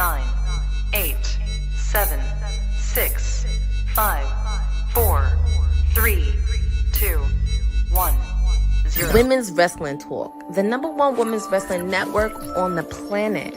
9, 8, 7, 6, 5, 4, 3, 2, 1, 0. Women's Wrestling Talk, the #1 women's wrestling network on the planet.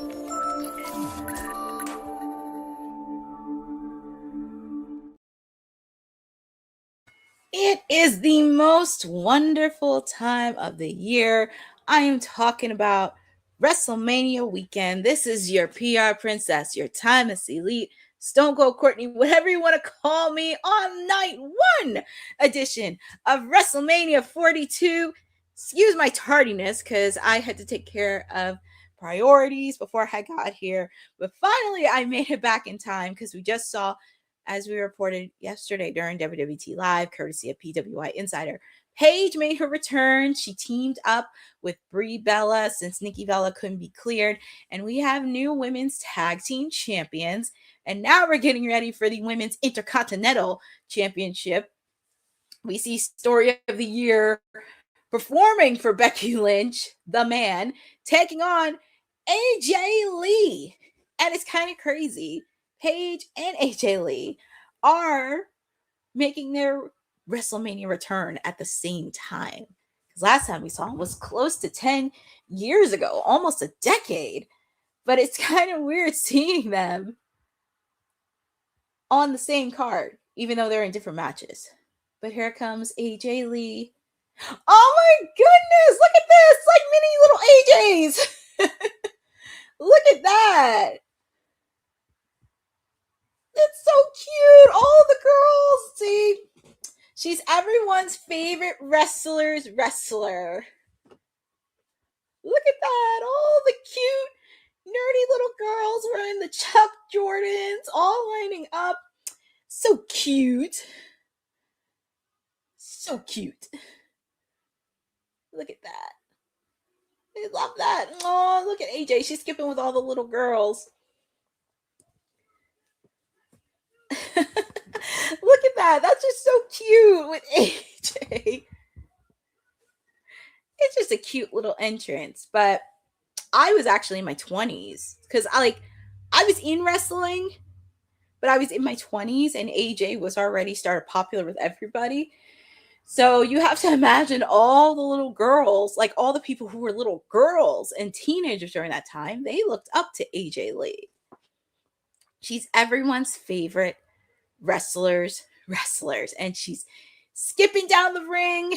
It is the most wonderful time of the year. I am talking about Wrestlemania weekend. This is your PR princess, your timeless elite, Stone Cold Courtney, whatever you want to call me, on night 1 edition of Wrestlemania 42. Excuse my tardiness because I had to take care of priorities before I got here. But finally, I made it back in time because we just saw, as we reported yesterday during WWT Live, courtesy of PWI Insider, Paige made her return. She teamed up with Brie Bella since Nikki Bella couldn't be cleared. And we have new women's tag team champions. And now we're getting ready for the women's Intercontinental Championship. We see Story of the Year performing for Becky Lynch, the man, taking on AJ Lee. And it's kind of crazy. Paige and AJ Lee are making their WrestleMania return at the same time. Because last time we saw them was close to 10 years ago, almost a decade. But it's kind of weird seeing them on the same card, even though they're in different matches. But here comes AJ Lee. Oh my goodness, look at this, like mini little AJs. Look at that. It's so cute. All the girls. See, she's everyone's favorite wrestler's wrestler. Look at that. All the cute, nerdy little girls wearing the Chuck Jordans, all lining up. So cute. So cute. Look at that. I love that. Oh, look at AJ. She's skipping with all the little girls. Look at that. That's just so cute with AJ. It's just a cute little entrance. But I was actually in my 20s because I was in wrestling, but I was in my 20s and AJ was already started popular with everybody. So you have to imagine all the little girls, like all the people who were little girls and teenagers during that time, they looked up to AJ Lee. She's everyone's favorite wrestlers, and she's skipping down the ring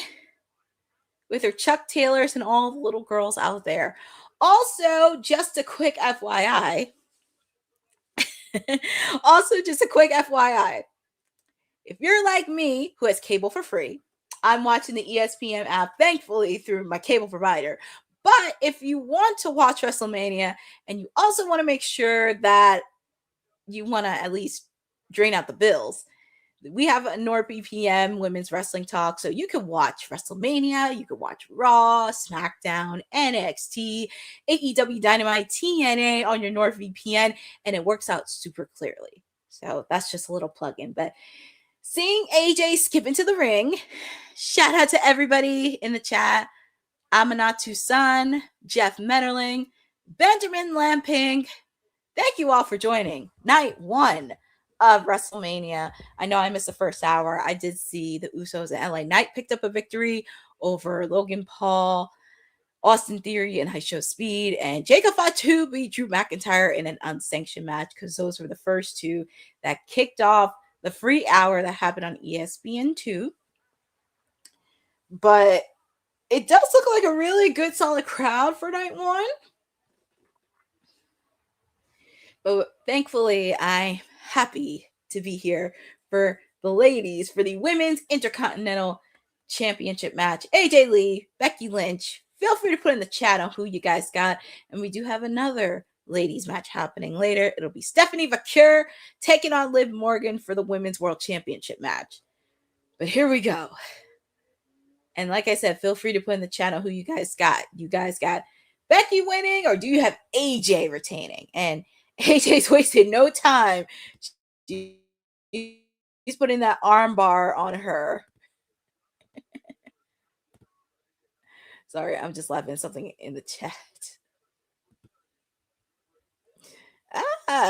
with her Chuck Taylors and all the little girls out there. Also, just a quick FYI. If you're like me, who has cable for free, I'm watching the ESPN app, thankfully, through my cable provider. But if you want to watch WrestleMania and you also want to make sure that you want to at least drain out the bills, we have a NordVPN women's wrestling talk. So you can watch WrestleMania, you can watch Raw, SmackDown, NXT, AEW Dynamite, TNA on your NordVPN, and it works out super clearly. So that's just a little plug-in. But seeing AJ skip into the ring, shout out to everybody in the chat. Amanatu San, Jeff Metterling, Benjamin Lamping. Thank you all for joining night 1 of WrestleMania. I know I missed the first hour. I did see the Usos and LA Knight picked up a victory over Logan Paul, Austin Theory, and High Show Speed, and Jacob Fatu beat Drew McIntyre in an unsanctioned match because those were the first two that kicked off the free hour that happened on ESPN2. But it does look like a really good, solid crowd for night 1. But thankfully, I'm happy to be here for the ladies, for the Women's Intercontinental Championship match. AJ Lee, Becky Lynch. Feel free to put in the chat on who you guys got. And we do have another ladies match happening later. It'll be Stephanie Vaquer taking on Liv Morgan for the Women's World Championship match. But here we go. And like I said, feel free to put in the chat on who you guys got. You guys got Becky winning, or do you have AJ retaining? And AJ's wasted no time. He's putting that arm bar on her. Sorry, I'm just laughing at something in the chat.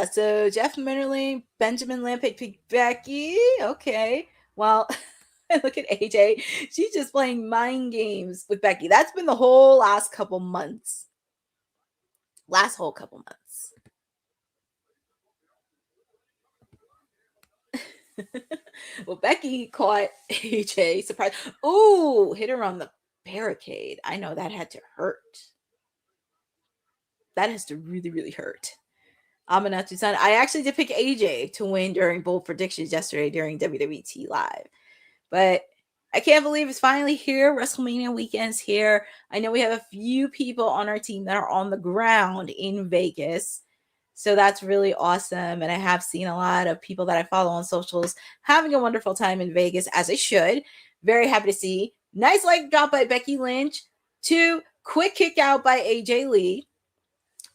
yeah, so Jeff Minnerling, Benjamin Lampick picked Becky. Okay. Well, look at AJ. She's just playing mind games with Becky. That's been the whole last couple months. Last whole couple months. Well, Becky caught AJ. Surprise. Ooh, hit her on the barricade. I know that had to hurt. That has to really, really hurt. Amanatu-san. I actually did pick AJ to win during bold predictions yesterday during WWE Live. But I can't believe it's finally here. WrestleMania weekend's here. I know we have a few people on our team that are on the ground in Vegas. So that's really awesome. And I have seen a lot of people that I follow on socials having a wonderful time in Vegas, as I should. Very happy to see. Nice leg drop by Becky Lynch. 2, quick kick out by AJ Lee.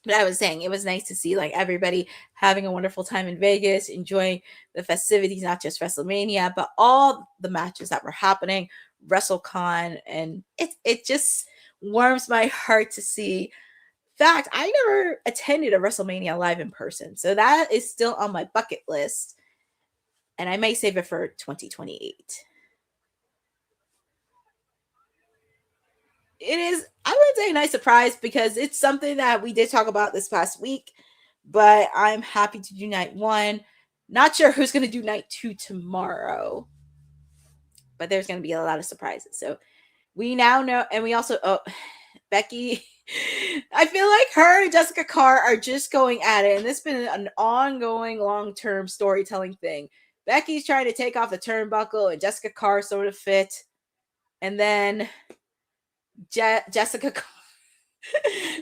But I was saying it was nice to see like everybody having a wonderful time in Vegas, enjoying the festivities, not just WrestleMania, but all the matches that were happening, WrestleCon, and it just warms my heart to see. In fact, I never attended a WrestleMania live in person, so that is still on my bucket list, and I may save it for 2028. It is, I would say, a nice surprise because it's something that we did talk about this past week, but I'm happy to do night 1. Not sure who's going to do night 2 tomorrow, but there's going to be a lot of surprises. So we now know, and we also, Becky, I feel like her and Jessica Carr are just going at it, and this has been an ongoing long-term storytelling thing. Becky's trying to take off the turnbuckle, and Jessica Carr sort of fit, and then Jessica Carr.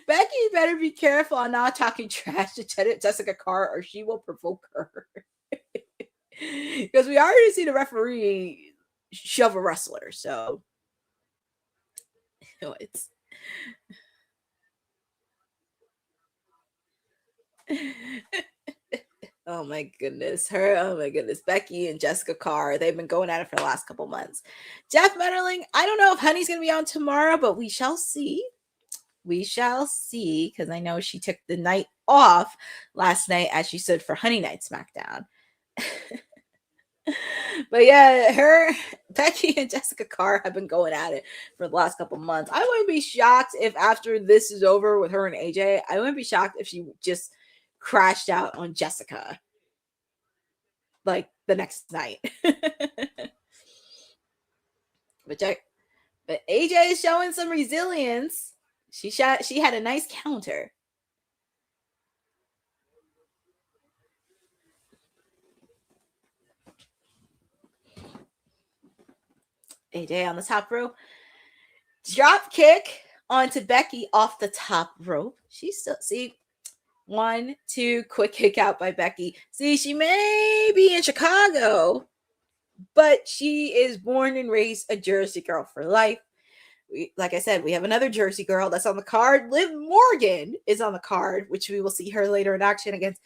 Becky better be careful on not talking trash to Jessica Carr, or she will provoke her. Because we already see the referee shove a wrestler, so it's oh my goodness, Becky and Jessica Carr, they've been going at it for the last couple months. Jeff Metterling, I don't know if Honey's gonna be on tomorrow, but we shall see. Because I know she took the night off last night, as she stood for Honey Night SmackDown. But yeah, Becky and Jessica Carr have been going at it for the last couple months. I wouldn't be shocked if after this is over with her and AJ, I wouldn't be shocked if she just crashed out on Jessica like the next night. But AJ is showing some resilience. She had a nice counter. AJ on the top rope. Drop kick onto Becky off the top rope. She still, see, 1, 2, quick kick out by Becky. See, she may be in Chicago, but she is born and raised a Jersey girl for life. Like I said, we have another Jersey girl that's on the card. Liv Morgan is on the card, which we will see her later in action against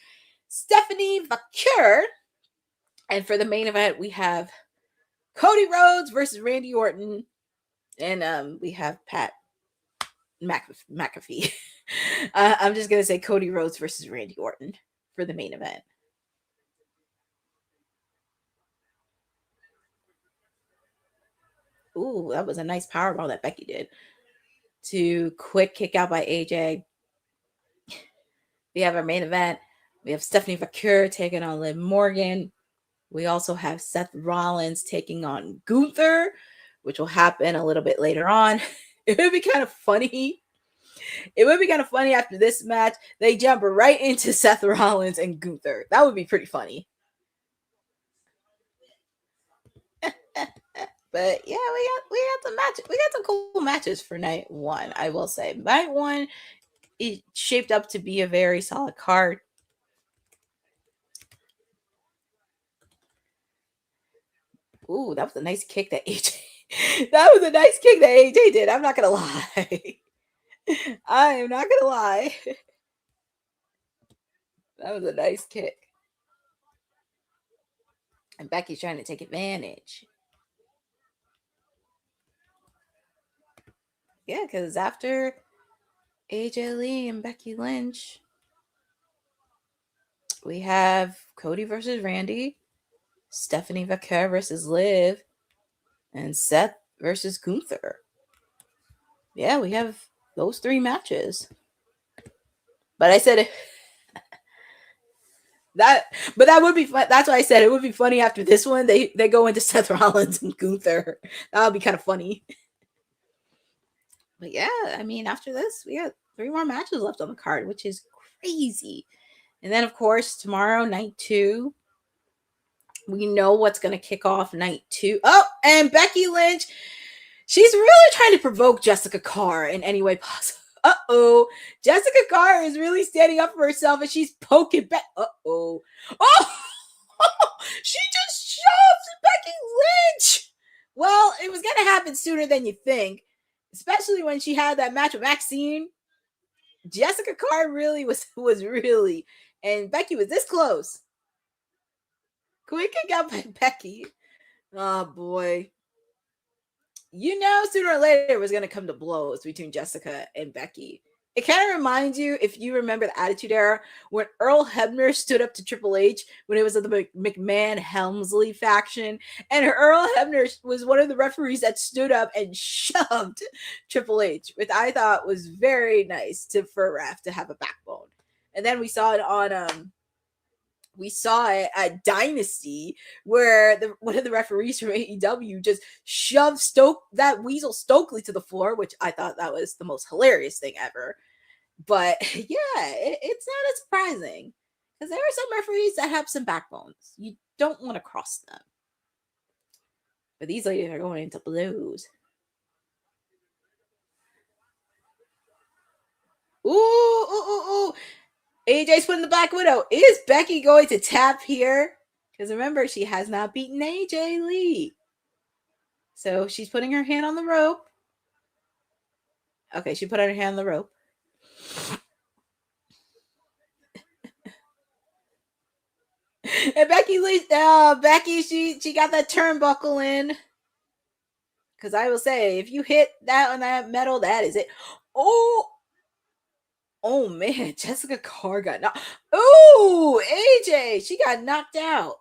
Stephanie Vaquer. And for the main event, we have Cody Rhodes versus Randy Orton. And we have Pat McAfee. I'm just going to say Cody Rhodes versus Randy Orton for the main event. Ooh, that was a nice powerball that Becky did. To quick kick out by AJ. We have our main event. We have Stephanie Vaquer taking on Liv Morgan. We also have Seth Rollins taking on Gunther, which will happen a little bit later on. It would be kind of funny. It would be kind of funny after this match. They jump right into Seth Rollins and Gunther. That would be pretty funny. But yeah, we got some matches. We got some cool matches for night 1. I will say night 1 is shaped up to be a very solid card. Ooh, that was a nice kick that AJ. That was a nice kick that AJ did. I'm not gonna lie. I am not gonna lie. That was a nice kick. And Becky's trying to take advantage. Yeah, because after AJ Lee and Becky Lynch, We have Cody versus Randy, Stephanie Vaquer versus Liv, and Seth versus Gunther. Yeah, we have those 3 matches. But I said that would be fun. That's why I said it would be funny after this one. They go into Seth Rollins and Gunther. That would be kind of funny. But yeah, I mean, after this, we got 3 more matches left on the card, which is crazy. And then, of course, tomorrow, night 2, we know what's going to kick off night 2. Oh, and Becky Lynch, she's really trying to provoke Jessica Carr in any way possible. Uh-oh. Jessica Carr is really standing up for herself, and she's poking back. Uh-oh. Oh! She just shoved Becky Lynch. Well, it was going to happen sooner than you think, especially when she had that match with Maxine. Jessica Carr really was really, and Becky was this close. Quick kick out by Becky. Oh, boy. You know, sooner or later it was going to come to blows between Jessica and Becky. It kind of reminds you, if you remember the Attitude Era, when Earl Hebner stood up to Triple H when it was the McMahon-Helmsley faction, and Earl Hebner was one of the referees that stood up and shoved Triple H, which I thought was very nice for a ref to have a backbone. And then we saw it on at Dynasty, where one of the referees from AEW just shoved that Weasel Stokely to the floor, which I thought that was the most hilarious thing ever. But yeah, it's not as surprising, because there are some referees that have some backbones. You don't want to cross them. But these ladies are going into blows. Ooh. AJ's putting the Black Widow. Is Becky going to tap here? Because remember, she has not beaten AJ Lee. So she's putting her hand on the rope. Okay, she put her hand on the rope. And Becky Lee, Becky, she got that turnbuckle in. Because I will say, if you hit that on that metal, that is it. Oh man, Jessica Carr got knocked. Ooh, AJ, she got knocked out.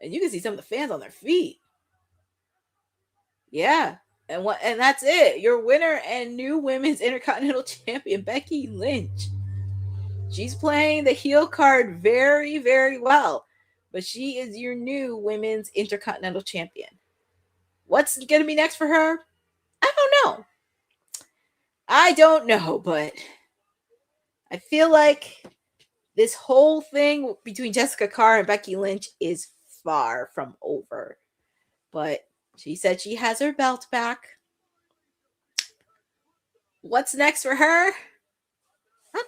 And you can see some of the fans on their feet. Yeah. And that's it. Your winner and new women's Intercontinental Champion, Becky Lynch. She's playing the heel card very, very well. But she is your new women's Intercontinental Champion. What's going to be next for her? I don't know, but I feel like this whole thing between Jessica Carr and Becky Lynch is far from over. But she said she has her belt back. What's next for her? I don't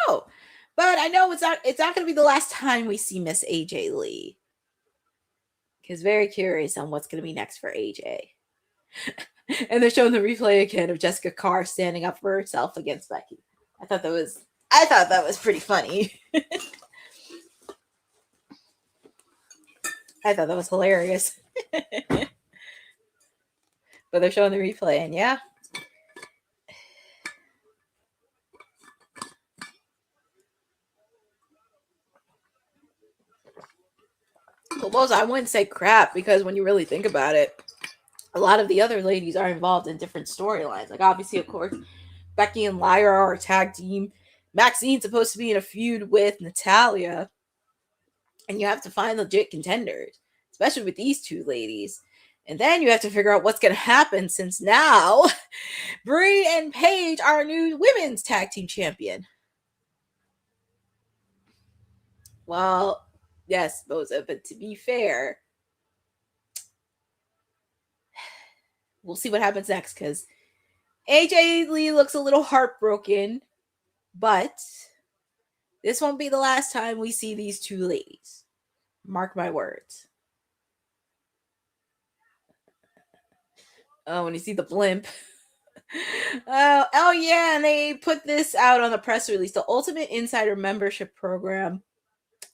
know. But I know it's not going to be the last time we see Miss AJ Lee. Because very curious on what's going to be next for AJ. And they're showing the replay again of Jessica Carr standing up for herself against Becky. I thought that was pretty funny. I thought that was hilarious. But they're showing the replay, and yeah. Well, I wouldn't say crap, because when you really think about it, a lot of the other ladies are involved in different storylines. Like, obviously, of course, Becky and Lyra are a tag team. Maxine's supposed to be in a feud with Natalya. And you have to find legit contenders, especially with these two ladies. And then you have to figure out what's going to happen, since now Brie and Paige are new women's tag team champion. Well, yes, Boza, but to be fair, we'll see what happens next, because AJ Lee looks a little heartbroken, but this won't be the last time we see these two ladies. Mark my words. Oh, when you see the blimp. Oh yeah, and they put this out on the press release, the Ultimate Insider Membership Program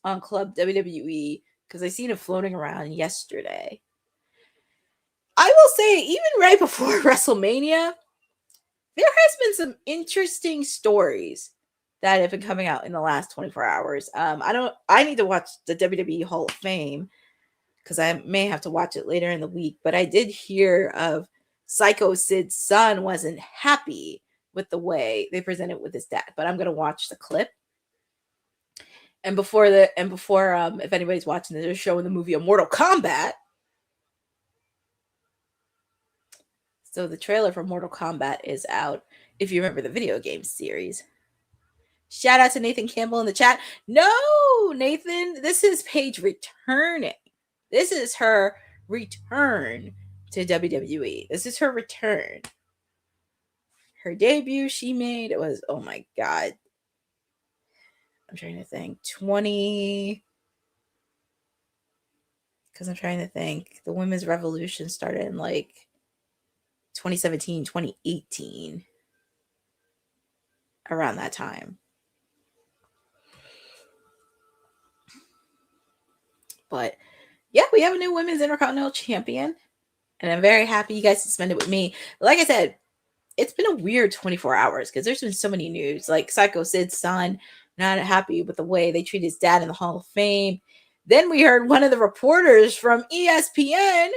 on Club WWE, because I seen it floating around yesterday. I will say, even right before WrestleMania, there has been some interesting stories that have been coming out in the last 24 hours. I need to watch the WWE Hall of Fame because I may have to watch it later in the week. But I did hear of Psycho Sid's son wasn't happy with the way they presented with his dad. But I'm gonna watch the clip. And before if anybody's watching this, they're showing the movie of Mortal Kombat. So the trailer for Mortal Kombat is out. If you remember the video game series. Shout out to Nathan Campbell in the chat. No, Nathan, this is Paige returning. This is her return to WWE. This is her return. Her debut she made, it was, oh my God. I'm trying to think. Because I'm trying to think. The women's revolution started in like 2017, 2018. Around that time. But yeah, we have a new women's Intercontinental champion. And I'm very happy you guys to spend it with me. Like I said, it's been a weird 24 hours because there's been so many news. Like Psycho Sid's son, not happy with the way they treat his dad in the Hall of Fame. Then we heard one of the reporters from ESPN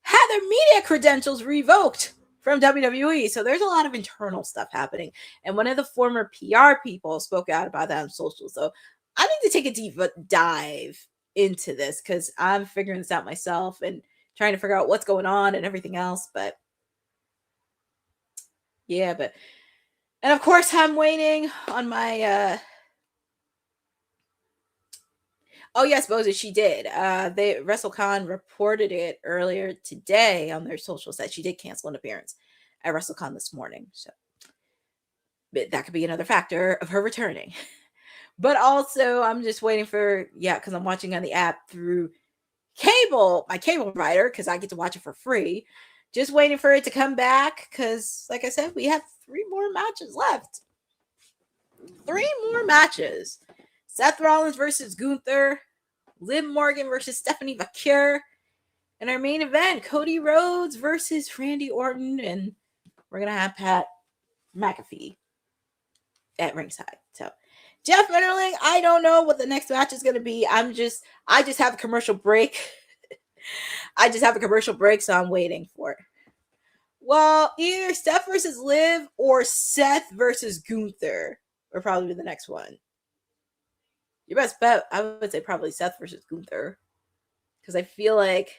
had their media credentials revoked from WWE. So there's a lot of internal stuff happening. And one of the former PR people spoke out about that on social. So I need to take a deep dive into this because I'm figuring this out myself and trying to figure out what's going on and everything else. But yeah, and of course I'm waiting on my oh yes, Moses, she did. WrestleCon reported it earlier today on their socials that she did cancel an appearance at WrestleCon this morning. So but that could be another factor of her returning. But also I'm just waiting for, because I'm watching on the app through my cable provider, because I get to watch it for free. Just waiting for it to come back because, like I said, we have 3 more matches left. 3 more matches. Seth Rollins versus Gunther. Liv Morgan versus Stephanie Vaquer. And our main event, Cody Rhodes versus Randy Orton. And we're going to have Pat McAfee at ringside. So, Jeff Menderling, I don't know what the next match is going to be. I just have a commercial break. I just have a commercial break, so I'm waiting for it. Well, either Steph versus Liv or Seth versus Gunther will probably be the next one. Your best bet, I would say probably Seth versus Gunther. Because I feel like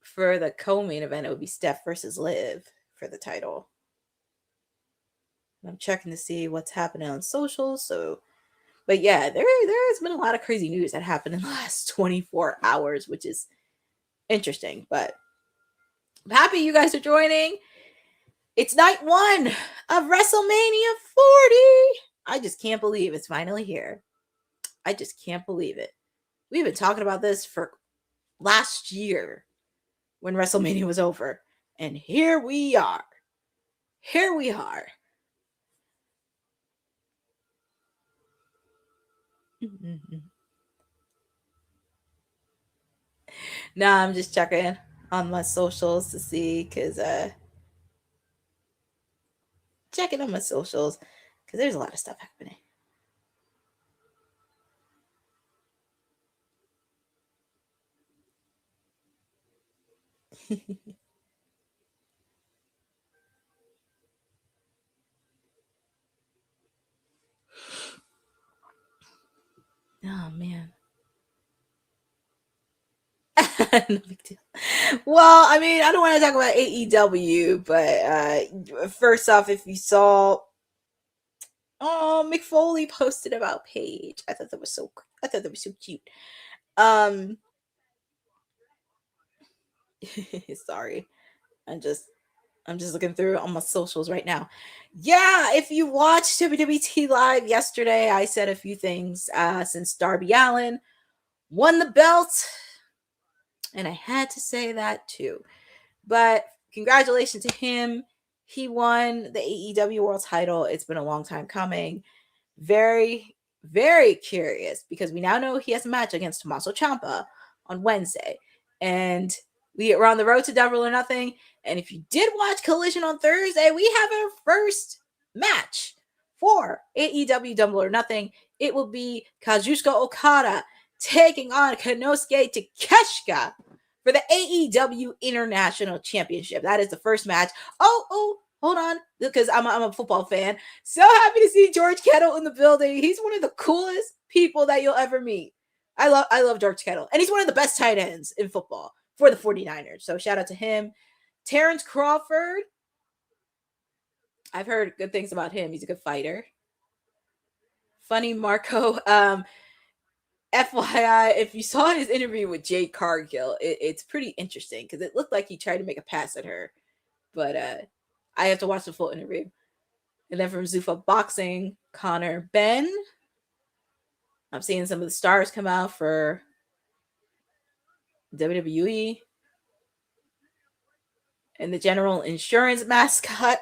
for the co-main event, it would be Steph versus Liv for the title. I'm checking to see what's happening on social. But yeah, there has been a lot of crazy news that happened in the last 24 hours, which is interesting. But I'm happy you guys are joining. It's night 1 of WrestleMania 40. I just can't believe it's finally here. I just can't believe it. We've been talking about this for last year when WrestleMania was over. And here we are. Here we are. Nah, I'm just checking on my socials to see, because checking on my socials because there's a lot of stuff happening. Oh man. No big deal. Well, I mean, I don't want to talk about AEW, but first off, if you saw, Mick Foley posted about Paige. I thought that was so cute. Sorry, I'm just looking through on my socials right now. Yeah, if you watched WWT Live yesterday, I said a few things since Darby Allin won the belt. And I had to say that too. But congratulations to him. He won the AEW World title. It's been a long time coming. Very, very curious because we now know he has a match against Tommaso Ciampa on Wednesday. And we're on the road to Double or Nothing. And if you did watch Collision on Thursday, we have our first match for more. AEW Double or Nothing. It will be Kazuchika Okada taking on Konosuke Takeshita for the AEW International Championship. That is the first match. Oh, hold on, because I'm a football fan. So happy to see George Kittle in the building. He's one of the coolest people that you'll ever meet. I love George Kittle, and he's one of the best tight ends in football for the 49ers. So shout out to him. Terrence Crawford. I've heard good things about him. He's a good fighter. Funny Marco. FYI, if you saw his interview with Jade Cargill, it's pretty interesting because it looked like he tried to make a pass at her. But I have to watch the full interview. And then from Zuffa Boxing, Connor Ben. I'm seeing some of the stars come out for WWE. And the General Insurance mascot.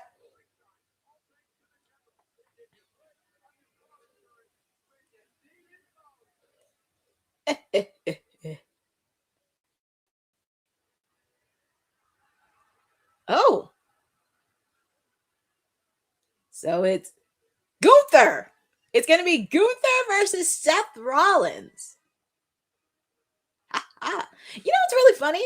Oh. So it's Gunther. It's going to be Gunther versus Seth Rollins. You know what's really funny?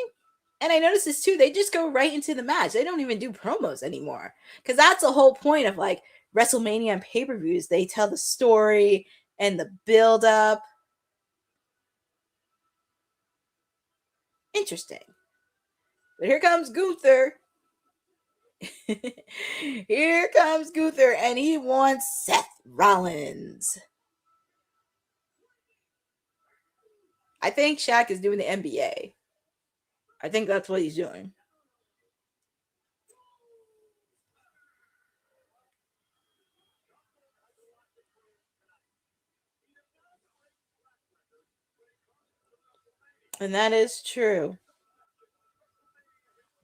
And I noticed this too. They just go right into the match. They don't even do promos anymore. Because that's the whole point of like WrestleMania and pay-per-views. They tell the story and the build-up. Interesting. But here comes Gunther. Here comes Gunther, and he wants Seth Rollins. I think Shaq is doing the NBA. I think that's what he's doing. And that is true.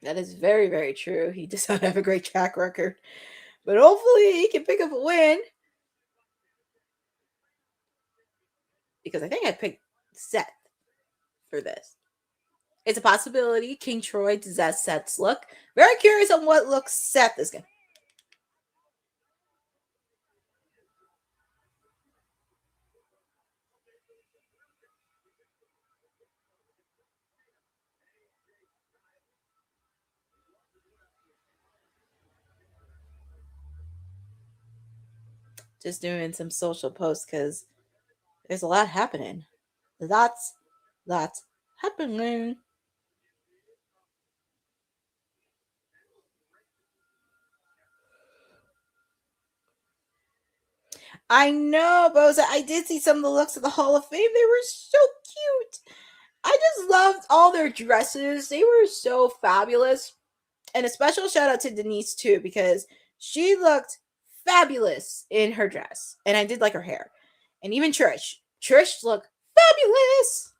That is very, very true. He does not have a great track record. But hopefully he can pick up a win. Because I think I picked Seth for this. It's a possibility. King Troy does that Seth's look. Very curious on what look Seth is going to. Just doing some social posts because there's a lot happening. Lots happening. I know, Boza. I did see some of the looks of the Hall of Fame. They were so cute. I just loved all their dresses. They were so fabulous. And a special shout out to Denise too, because she looked fabulous in her dress. And I did like her hair. And even Trish. Trish looked fabulous.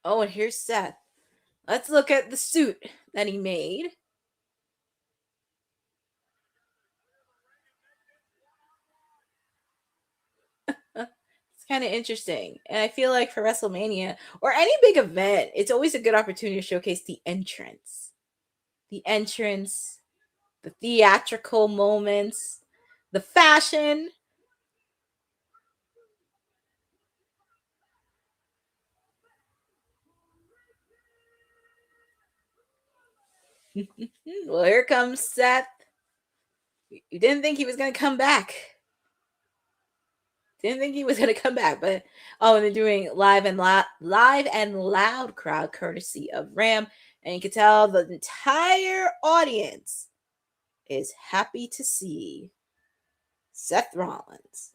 Oh, and here's Seth. Let's look at the suit that he made. It's kind of interesting. And I feel like for WrestleMania or any big event, it's always a good opportunity to showcase the entrance. The entrance, the theatrical moments, the fashion. Well, here comes Seth. You didn't think he was going to come back. Didn't think he was going to come back, but and they're doing live and loud crowd courtesy of Ram, and you can tell the entire audience is happy to see Seth Rollins.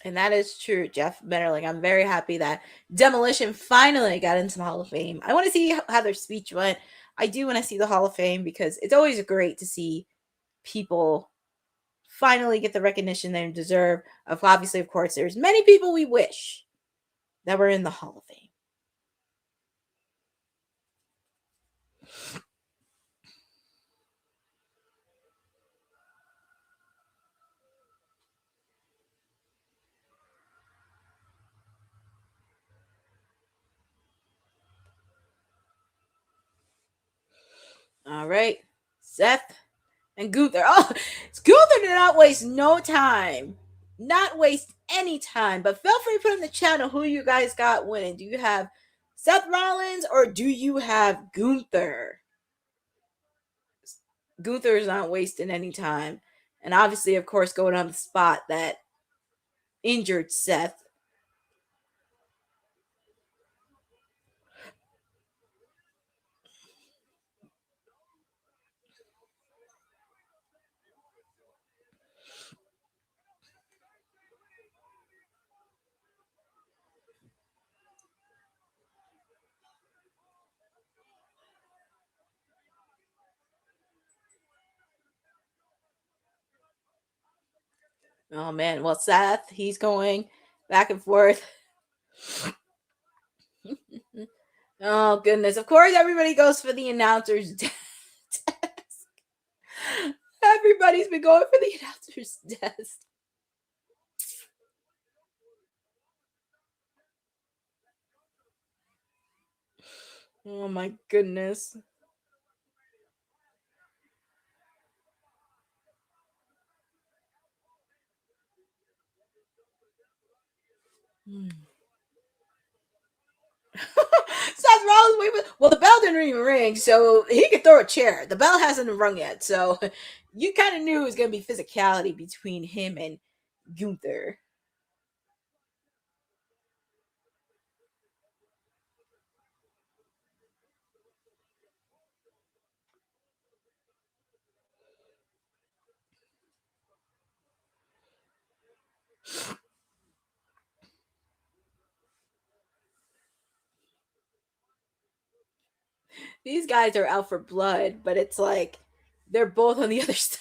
And that is true, Jeff Bennerling. I'm very happy that Demolition finally got into the Hall of Fame. I want to see how their speech went. I do want to see the Hall of Fame because it's always great to see people finally get the recognition they deserve. Obviously, of course, there's many people we wish that were in the Hall of Fame. All right, Seth and Gunther. Oh, Gunther did not waste no time. Not waste any time. But feel free to put in the channel who you guys got winning. Do you have Seth Rollins or do you have Gunther? Gunther is not wasting any time. And obviously, of course, going on the spot that injured Seth. Oh man, well Seth, he's going back and forth. Oh goodness. Of course everybody goes for the announcer's desk. Everybody's been going for the announcer's desk. Oh my goodness. Seth Rollins, well, the bell didn't even ring, so he could throw a chair. The bell hasn't rung yet, so you kind of knew it was going to be physicality between him and Gunther. These guys are out for blood, but it's like they're both on the other side.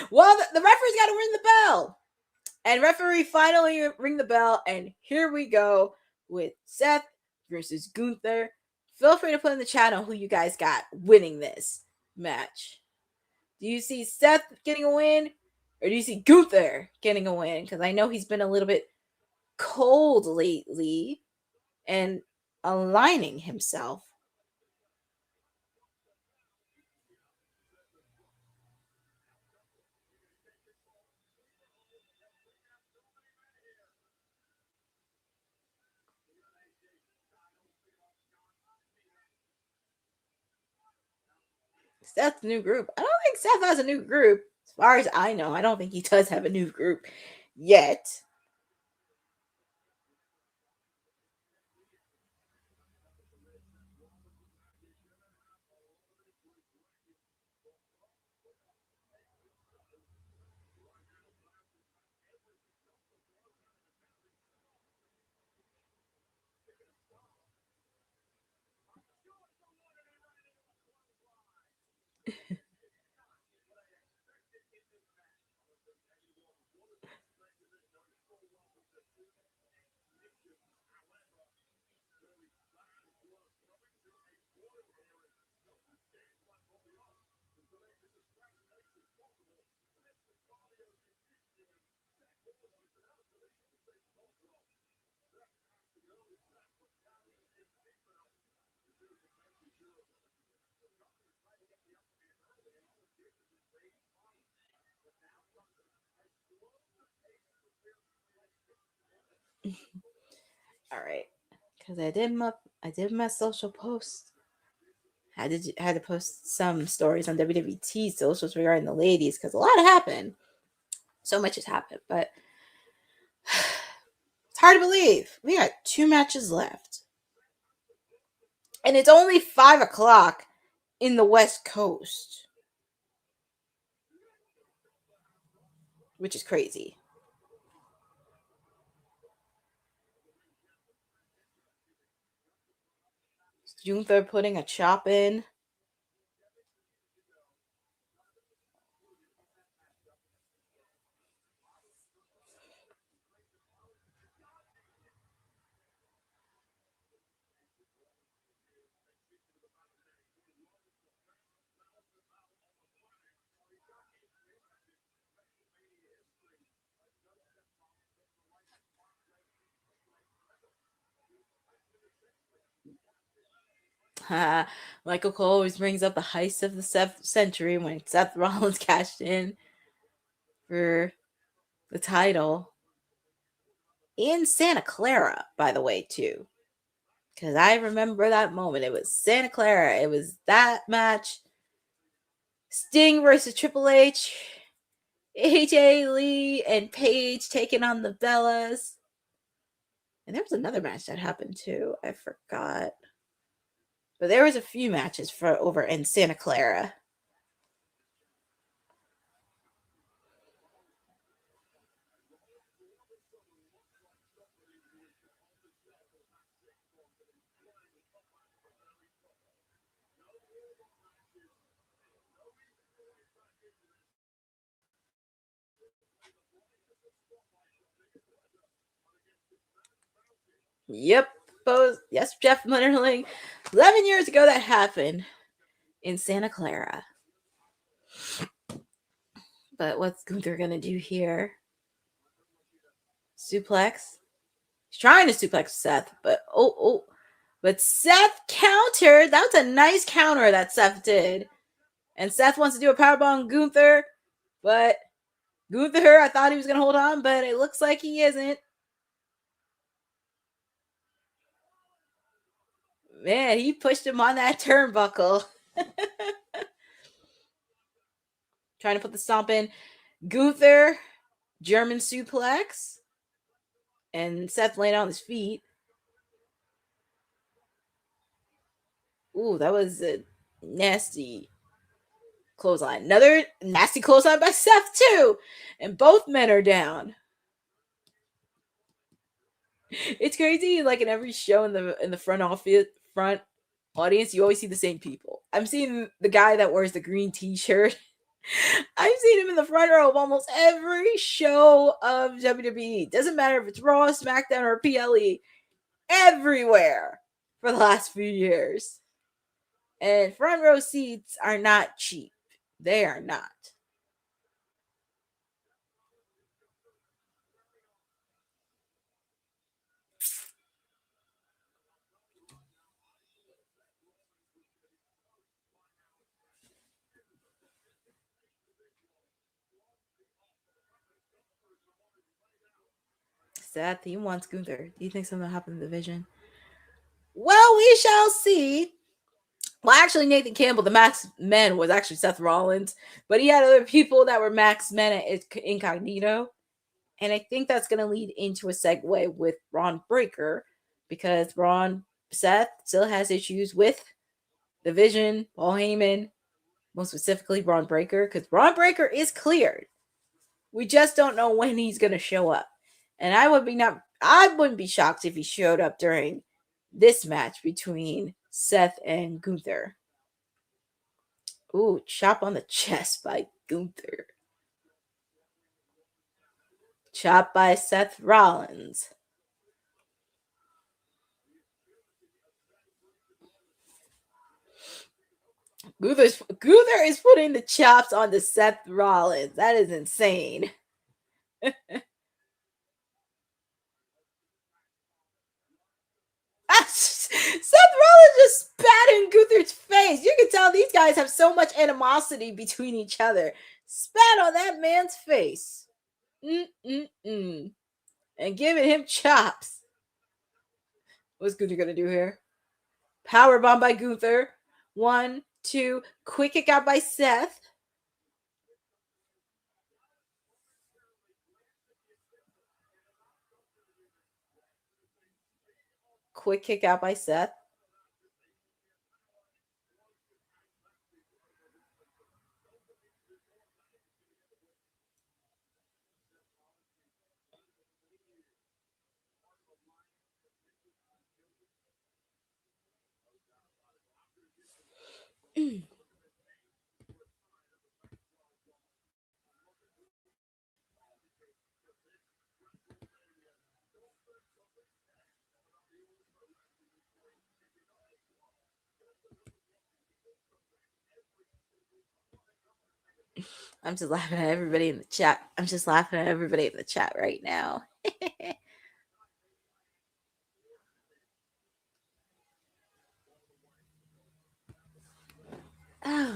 Well, the referee's got to ring the bell. And referee finally ring the bell, and here we go with Seth versus Gunther. Feel free to put in the channel who you guys got winning this match. Do you see Seth getting a win, or do you see Gunther getting a win? Because I know he's been a little bit cold lately and aligning himself. Seth's new group. I don't think Seth has a new group. As far as I know, I don't think he does have a new group yet. All right, because I did my social post. Had to post some stories on WWT socials regarding the ladies because a lot happened. So much has happened, but it's hard to believe we got 2 matches left, and it's only 5 o'clock in the West Coast, which is crazy. Gunther putting a chop in. Michael Cole always brings up the heist of the century when Seth Rollins cashed in for the title in Santa Clara, by the way, too. Because I remember that moment. It was Santa Clara. It was that match. Sting versus Triple H. AJ Lee and Paige taking on the Bellas. And there was another match that happened too. I forgot. But there was a few matches for over in Santa Clara. Yep. Yes, Jeff Munnerling. 11 years ago that happened in Santa Clara. But what's Gunther going to do here? Suplex. He's trying to suplex Seth, but But Seth countered. That was a nice counter that Seth did. And Seth wants to do a powerbomb on Gunther, but Gunther, I thought he was going to hold on, but it looks like he isn't. Man, he pushed him on that turnbuckle. Trying to put the stomp in. Gunther, German suplex. And Seth laying on his feet. Ooh, that was a nasty clothesline. Another nasty clothesline by Seth, too. And both men are down. It's crazy. Like in every show in the front audience, you always see the same people. I'm seeing the guy that wears the green t-shirt. I've seen him in the front row of almost every show of WWE. Doesn't matter if it's Raw, SmackDown, or PLE. Everywhere for the last few years. And front row seats are not cheap. They are not. Seth, he wants Gunther. Do you think something will happen in the division? Well, we shall see. Well, actually, Nathan Campbell, the Max Men, was actually Seth Rollins, but he had other people that were Max Men at Incognito. And I think that's going to lead into a segue with Braun Breaker, because Seth still has issues with the Vision, Paul Heyman, most specifically Braun Breaker, because Braun Breaker is cleared. We just don't know when he's going to show up. And I wouldn't be shocked if he showed up during this match between Seth and Gunther. Ooh, chop on the chest by Gunther. Chop by Seth Rollins. Gunther is putting the chops on the Seth Rollins. That is insane. Seth Rollins just spat in Gunther's face. You can tell these guys have so much animosity between each other. Spat on that man's face. And giving him chops. What's Gunther going to do here? Powerbomb by Gunther. 1, 2. Quick kick out by Seth. Quick kick out by Seth. I'm just laughing at everybody in the chat. I'm just laughing at everybody in the chat right now.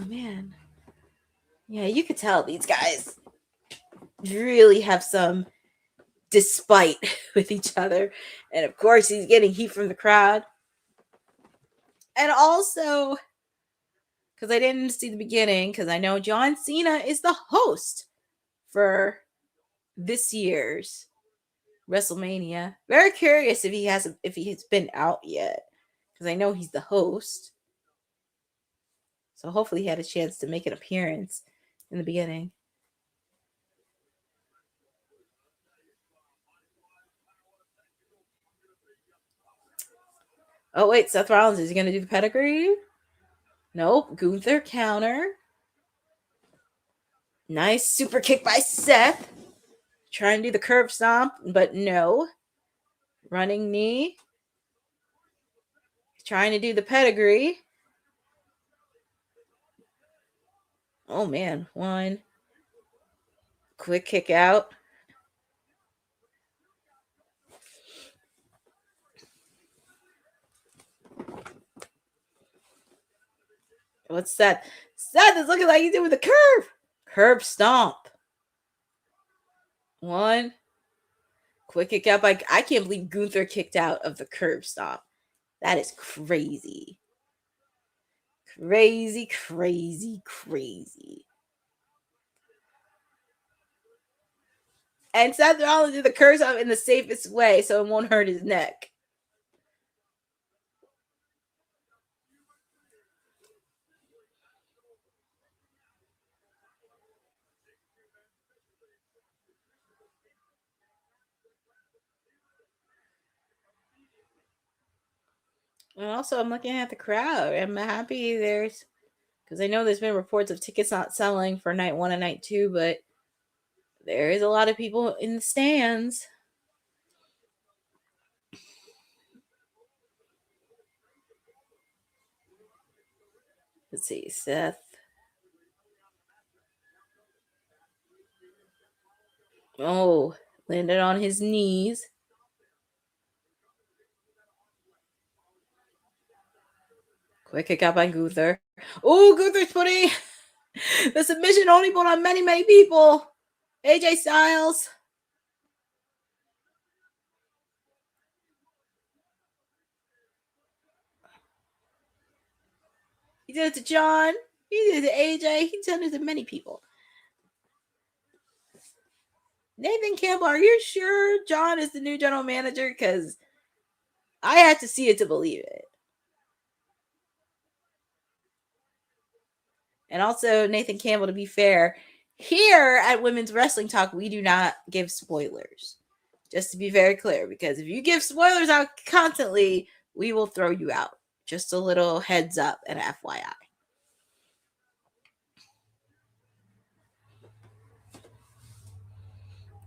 man. Yeah, you could tell these guys really have some despite with each other. And of course, he's getting heat from the crowd. And also, because I didn't see the beginning, because I know John Cena is the host for this year's WrestleMania. Very curious if he has been out yet, because I know he's the host. So hopefully he had a chance to make an appearance in the beginning. Oh wait, Seth Rollins, is he gonna do the pedigree? Nope. Gunther counter. Nice super kick by Seth. Trying to do the curb stomp, but no. Running knee. Trying to do the pedigree. Oh man, one. Quick kick out. What's that? Seth is looking like he's doing the curve. Curb stomp. One. Quick kick out by... I can't believe Gunther kicked out of the curb stomp. That is crazy. Crazy, crazy, crazy. And Seth Rollins did the curb stomp in the safest way so it won't hurt his neck. And also, I'm looking at the crowd. I'm happy because I know there's been reports of tickets not selling for night 1 and night 2, but there is a lot of people in the stands. Let's see, Seth. Oh, landed on his knees. Quick kick out by Gunther. Oh, Gunther's putting the submission only put on many, many people. AJ Styles. He did it to John. He did it to AJ. He did it to many people. Nathan Campbell, are you sure John is the new general manager? Because I had to see it to believe it. And also, Nathan Campbell, to be fair, here at Women's Wrestling Talk, we do not give spoilers. Just to be very clear, because if you give spoilers out constantly, we will throw you out. Just a little heads up and FYI.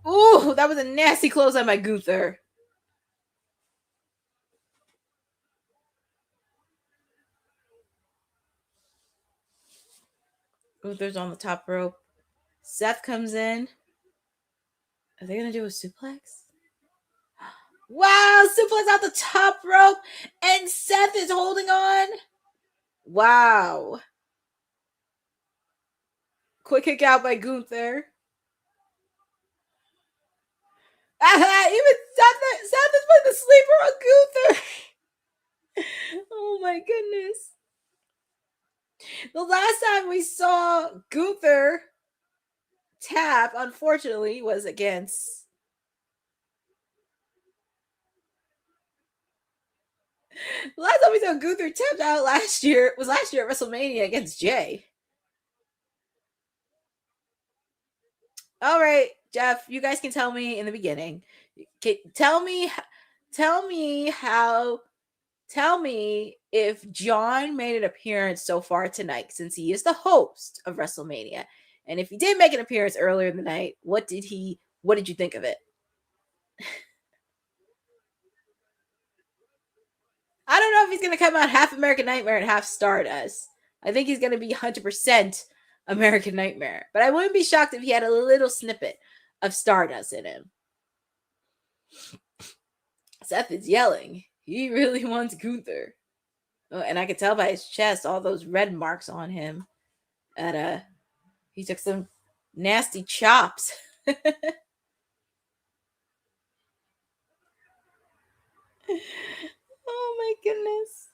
Ooh, that was a nasty close on by Gunther. Gunther's on the top rope. Seth comes in. Are they going to do a suplex? Wow, suplex out the top rope. And Seth is holding on. Wow. Quick kick out by Gunther. Even Seth is putting the sleeper on Gunther. Oh my goodness. The last time we saw Gunther tap, unfortunately, was against... The last time we saw Gunther tapped out last year at WrestleMania against Jay. All right, Jeff, you guys can tell me in the beginning. Tell me if John made an appearance so far tonight, since he is the host of WrestleMania. And if he did make an appearance earlier in the night, what did you think of it? I don't know if he's going to come out half American Nightmare and half Stardust. I think he's going to be 100% American Nightmare. But I wouldn't be shocked if he had a little snippet of Stardust in him. Seth is yelling. He really wants Gunther. Oh, and I could tell by his chest all those red marks on him. And he took some nasty chops. Oh my goodness.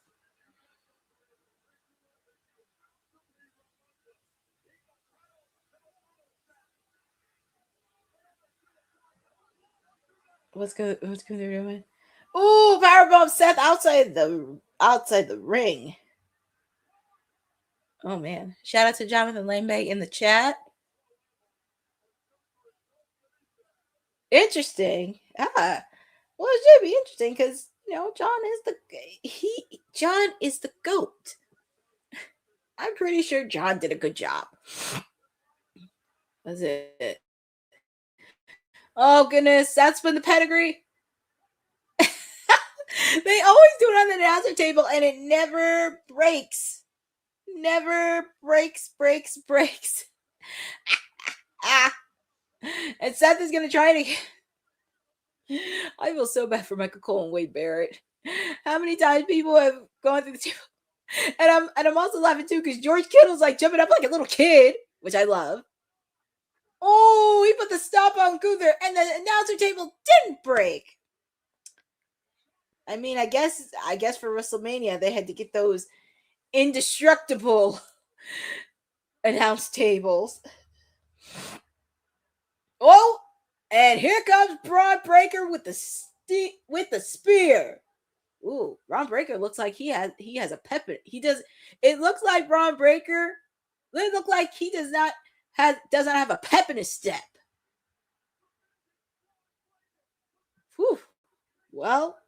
What's going doing? Ooh, powerbomb Seth outside the ring. Oh man. Shout out to Jonathan Lame in the chat. Interesting. Well, it should be interesting because John is the GOAT. I'm pretty sure John did a good job. That's it. Oh goodness, that's been the pedigree. They always do it on the announcer table and it never breaks. Never breaks. And Seth is gonna try it again. I feel so bad for Michael Cole and Wade Barrett. How many times people have gone through the table? And I'm also laughing too because George Kittle's like jumping up like a little kid, which I love. Oh, he put the stop on Gunther, and the announcer table didn't break. I mean, I guess for WrestleMania they had to get those indestructible announce tables. Oh, and here comes Braun Breaker with the spear. Ooh, Braun Breaker looks like he has a pep. It looks like Braun Breaker. It looks like he doesn't have a pep in his step. Whew. Well,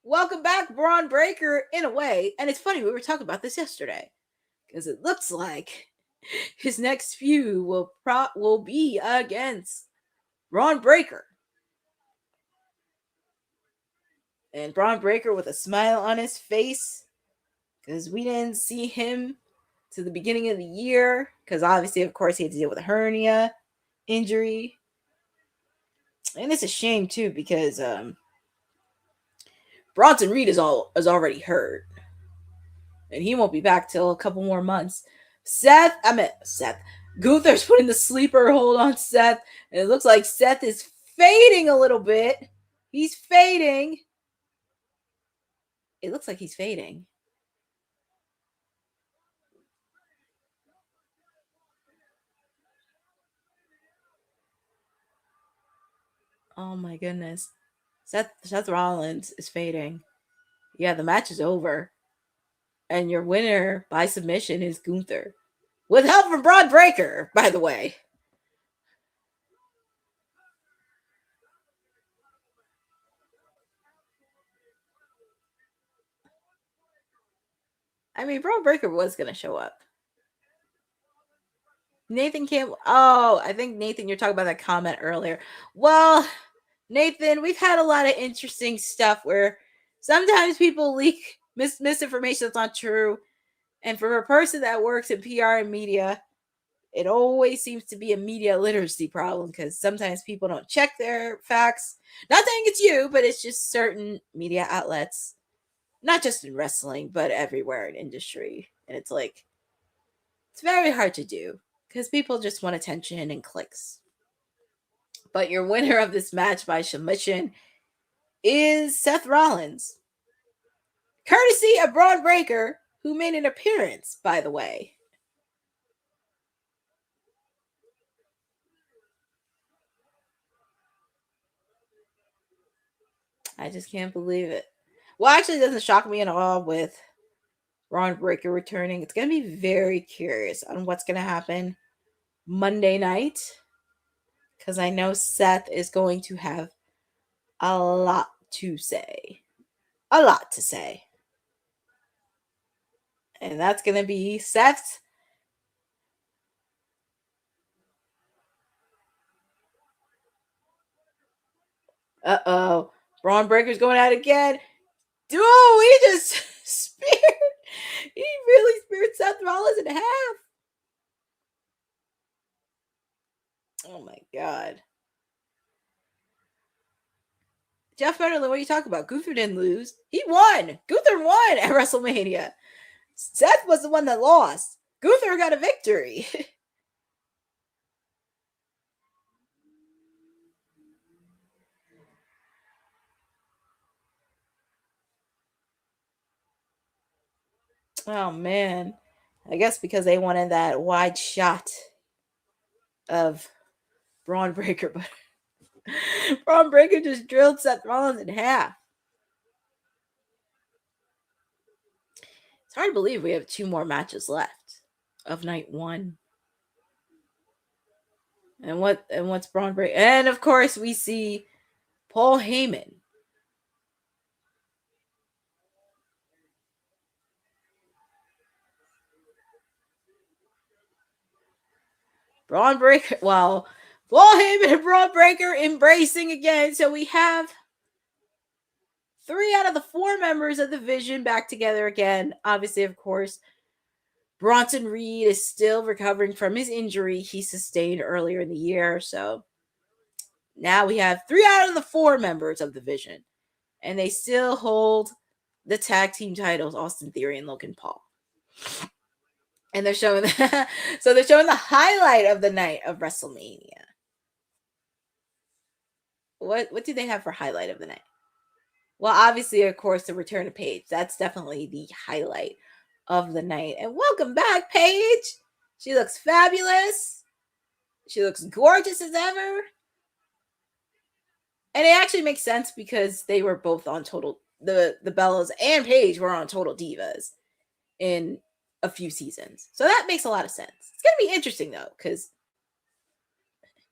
welcome back, Braun Breaker, in a way. And it's funny, we were talking about this yesterday because it looks like his next feud will be against Braun Breaker. And Braun Breaker with a smile on his face because we didn't see him to the beginning of the year because obviously, of course, he had to deal with a hernia injury. And it's a shame too because Bronson Reed is already hurt. And he won't be back till a couple more months. Seth. Gunther's putting the sleeper hold on Seth. And it looks like Seth is fading a little bit. He's fading. It looks like he's fading. Oh my goodness. Seth Rollins is fading. Yeah, the match is over. And your winner by submission is Gunther. With help from Braun Breaker, by the way. I mean, Braun Breaker was going to show up. Nathan Campbell. Oh, I think, Nathan, you're talking about that comment earlier. Well, Nathan, we've had a lot of interesting stuff where sometimes people leak misinformation that's not true. And for a person that works in PR and media, it always seems to be a media literacy problem because sometimes people don't check their facts. Not saying it's you, but it's just certain media outlets, not just in wrestling, but everywhere in industry. And it's like, it's very hard to do because people just want attention and clicks. But your winner of this match by submission is Seth Rollins. Courtesy of Braun Breaker, who made an appearance, by the way. I just can't believe it. Well, actually, it doesn't shock me at all with Braun Breaker returning. It's going to be very curious on what's going to happen Monday night because I know Seth is going to have a lot to say. A lot to say. And that's going to be Seth's. Uh-oh. Braun Breaker's going out again. Dude, he just speared. He really speared Seth Rollins in half. Oh my God. Jeff Fetterland, what are you talking about? Gunther didn't lose. He won. Gunther won at WrestleMania. Seth was the one that lost. Gunther got a victory. Oh, man. I guess because they wanted that wide shot of Braun Breaker, but Braun Breaker just drilled Seth Rollins in half. It's hard to believe we have 2 more matches left of night 1. And what's Braun Breaker? And of course, we see Paul Heyman. Braun Breaker. Well, Paul Heyman and Braun Breaker embracing again. So we have 3 out of the 4 members of the Vision back together again. Obviously, of course, Bronson Reed is still recovering from his injury he sustained earlier in the year. So now we have 3 out of the 4 members of the Vision. And they still hold the tag team titles, Austin Theory and Logan Paul. And they're showing they're showing the highlight of the night of WrestleMania. What do they have for highlight of the night? Well, obviously, of course, the return of Paige. That's definitely the highlight of the night. And welcome back, Paige. She looks fabulous. She looks gorgeous as ever. And it actually makes sense because they were both on Total, the Bellas and Paige were on Total Divas in a few seasons. So that makes a lot of sense. It's going to be interesting, though, because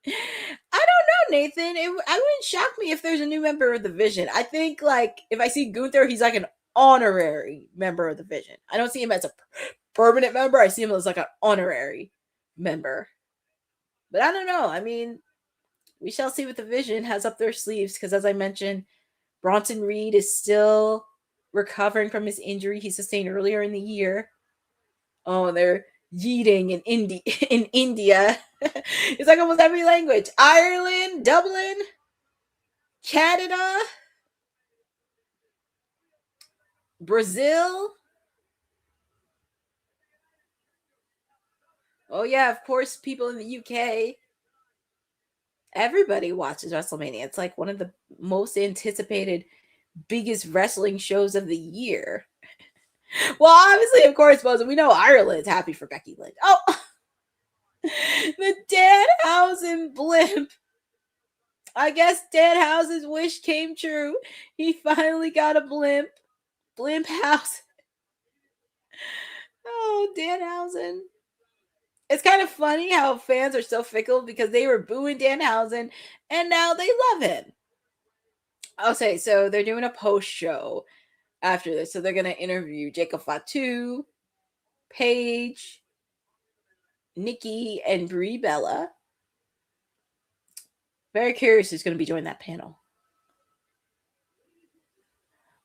I don't know, Nathan. I wouldn't shock me if there's a new member of the Vision. I think, like, if I see Gunther, he's like an honorary member of the Vision. I don't see him as a permanent member. I see him as like an honorary member. But I don't know. I mean, we shall see what the Vision has up their sleeves because, as I mentioned, Bronson Reed is still recovering from his injury he sustained earlier in the year. Oh, they're yeeting in India. It's like almost every language. Ireland, Dublin, Canada, Brazil. Oh, yeah, of course, people in the UK. Everybody watches WrestleMania. It's like one of the most anticipated, biggest wrestling shows of the year. Well, obviously, of course, we know Ireland's happy for Becky Lynch. Oh, the Danhausen blimp. I guess Danhausen's wish came true. He finally got a blimp. Blimp house. Oh, Danhausen. It's kind of funny how fans are so fickle because they were booing Danhausen and now they love him. Okay, so they're doing a post show after this. So they're going to interview Jacob Fatu, Paige, Nikki, and Brie Bella. Very curious who's going to be joining that panel.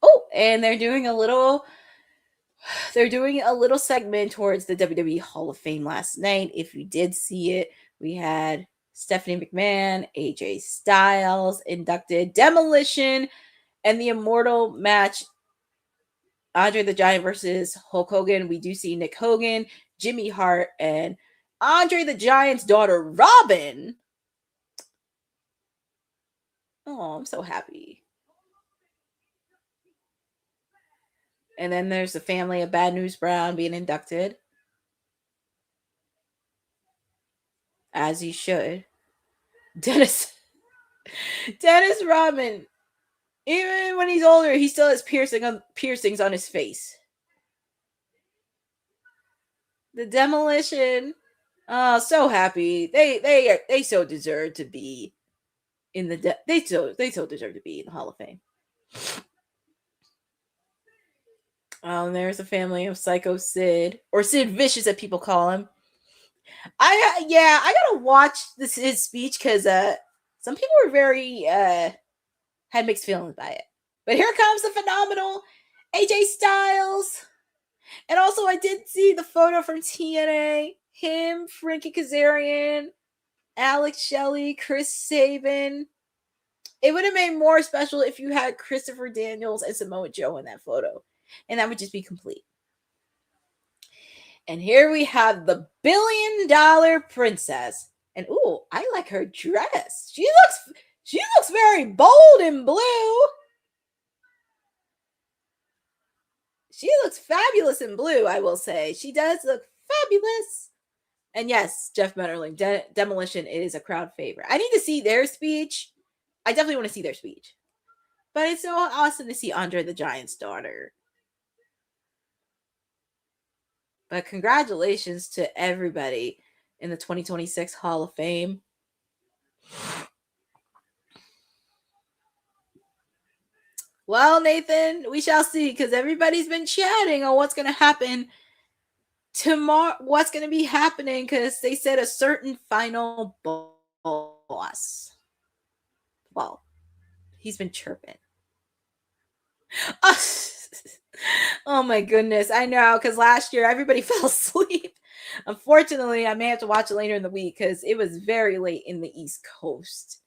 Oh, and they're doing a little segment towards the WWE Hall of Fame last night. If you did see it, we had Stephanie McMahon, AJ Styles inducted, Demolition, and the Immortal match, Andre the Giant versus Hulk Hogan. We do see Nick Hogan, Jimmy Hart, and Andre the Giant's daughter, Robin. Oh, I'm so happy. And then there's the family of Bad News Brown being inducted. As you should. Dennis Rodman. Even when he's older, he still has piercings on his face. The Demolition. Oh, so happy. They so deserve to be in the they so deserve to be in the Hall of Fame. And there's a family of Psycho Sid, or Sid Vicious, as people call him. I gotta watch his speech because some people were very had mixed feelings by it. But here comes the phenomenal AJ Styles. And also I did see the photo from TNA. Him, Frankie Kazarian, Alex Shelley, Chris Sabin. It would have made more special if you had Christopher Daniels and Samoa Joe in that photo. And that would just be complete. And here we have the $1 billion princess. And ooh, I like her dress. She looks very bold in blue. She looks fabulous in blue, I will say. She does look fabulous. And yes, Jeff Metterling, Demolition is a crowd favorite. I need to see their speech. I definitely want to see their speech. But it's so awesome to see Andre the Giant's daughter. But congratulations to everybody in the 2026 Hall of Fame. Well, Nathan, we shall see, because everybody's been chatting on what's going to happen tomorrow, what's going to be happening, because they said a certain final boss. Well, he's been chirping. Oh my goodness, I know, because last year everybody fell asleep. Unfortunately, I may have to watch it later in the week because it was very late in the East Coast,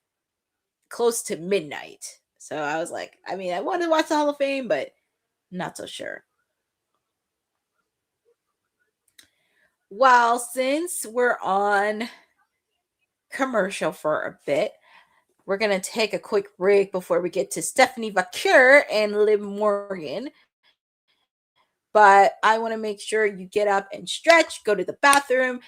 close to midnight. So I was like, I wanted to watch the Hall of Fame, but not so sure. Well, since we're on commercial for a bit, we're going to take a quick break before we get to Stephanie Vaquer and Liv Morgan. But I want to make sure you get up and stretch, go to the bathroom,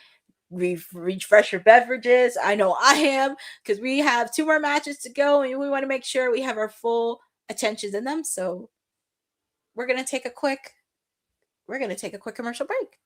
refresh your beverages. I know I am, because we have 2 more matches to go, and we want to make sure we have our full attentions in them. So we're going to take a quick commercial break.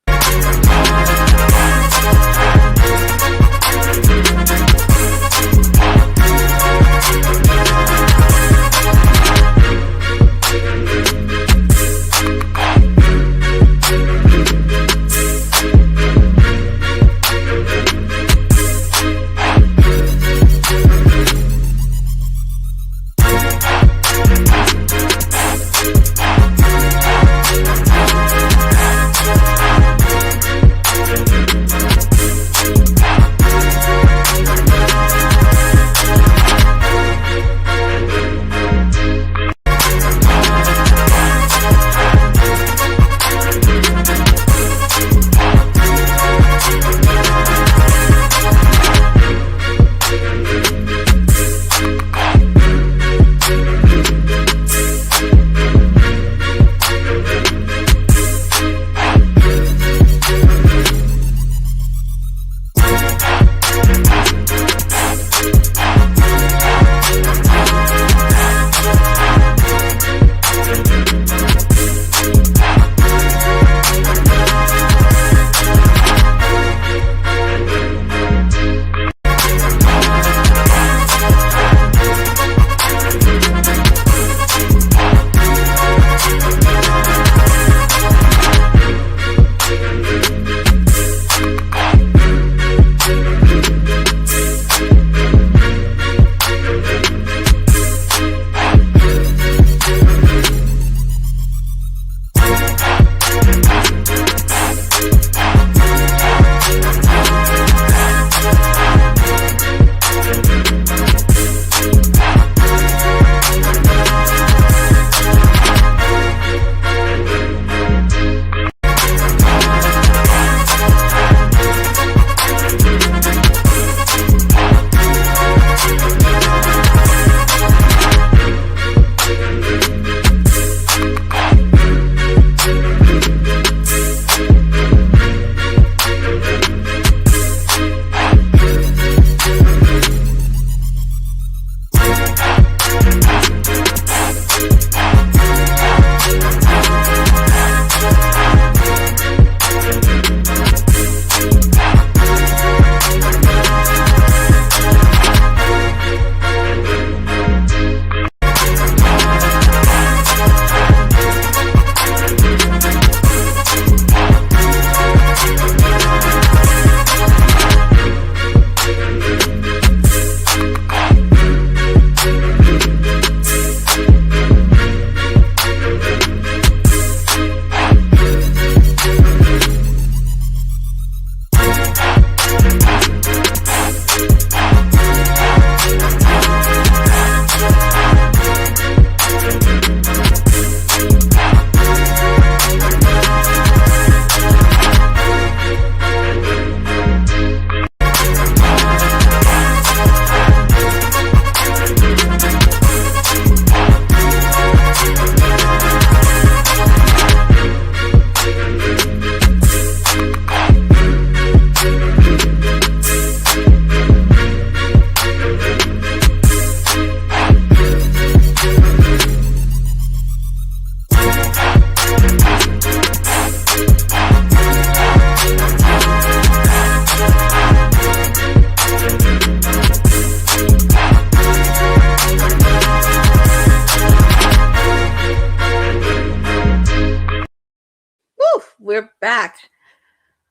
we're back.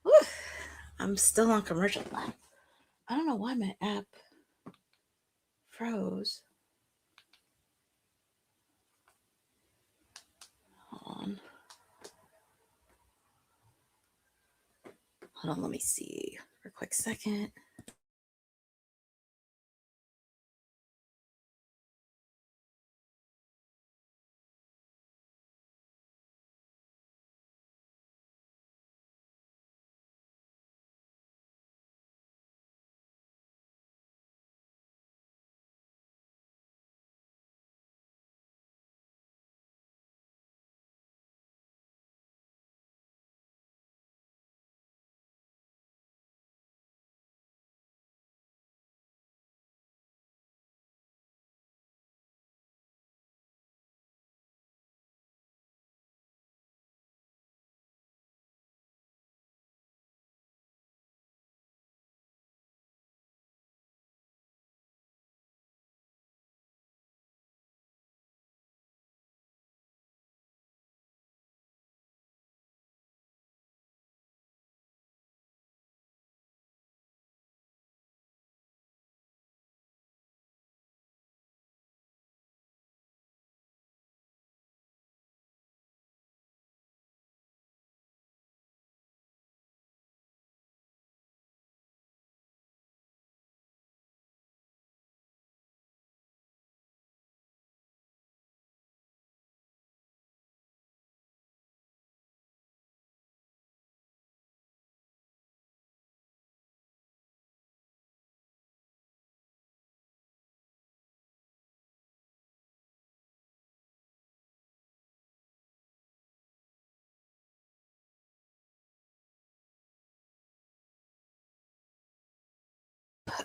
Whew. I'm still on commercial line. I don't know why my app froze. Hold on, let me see for a quick second.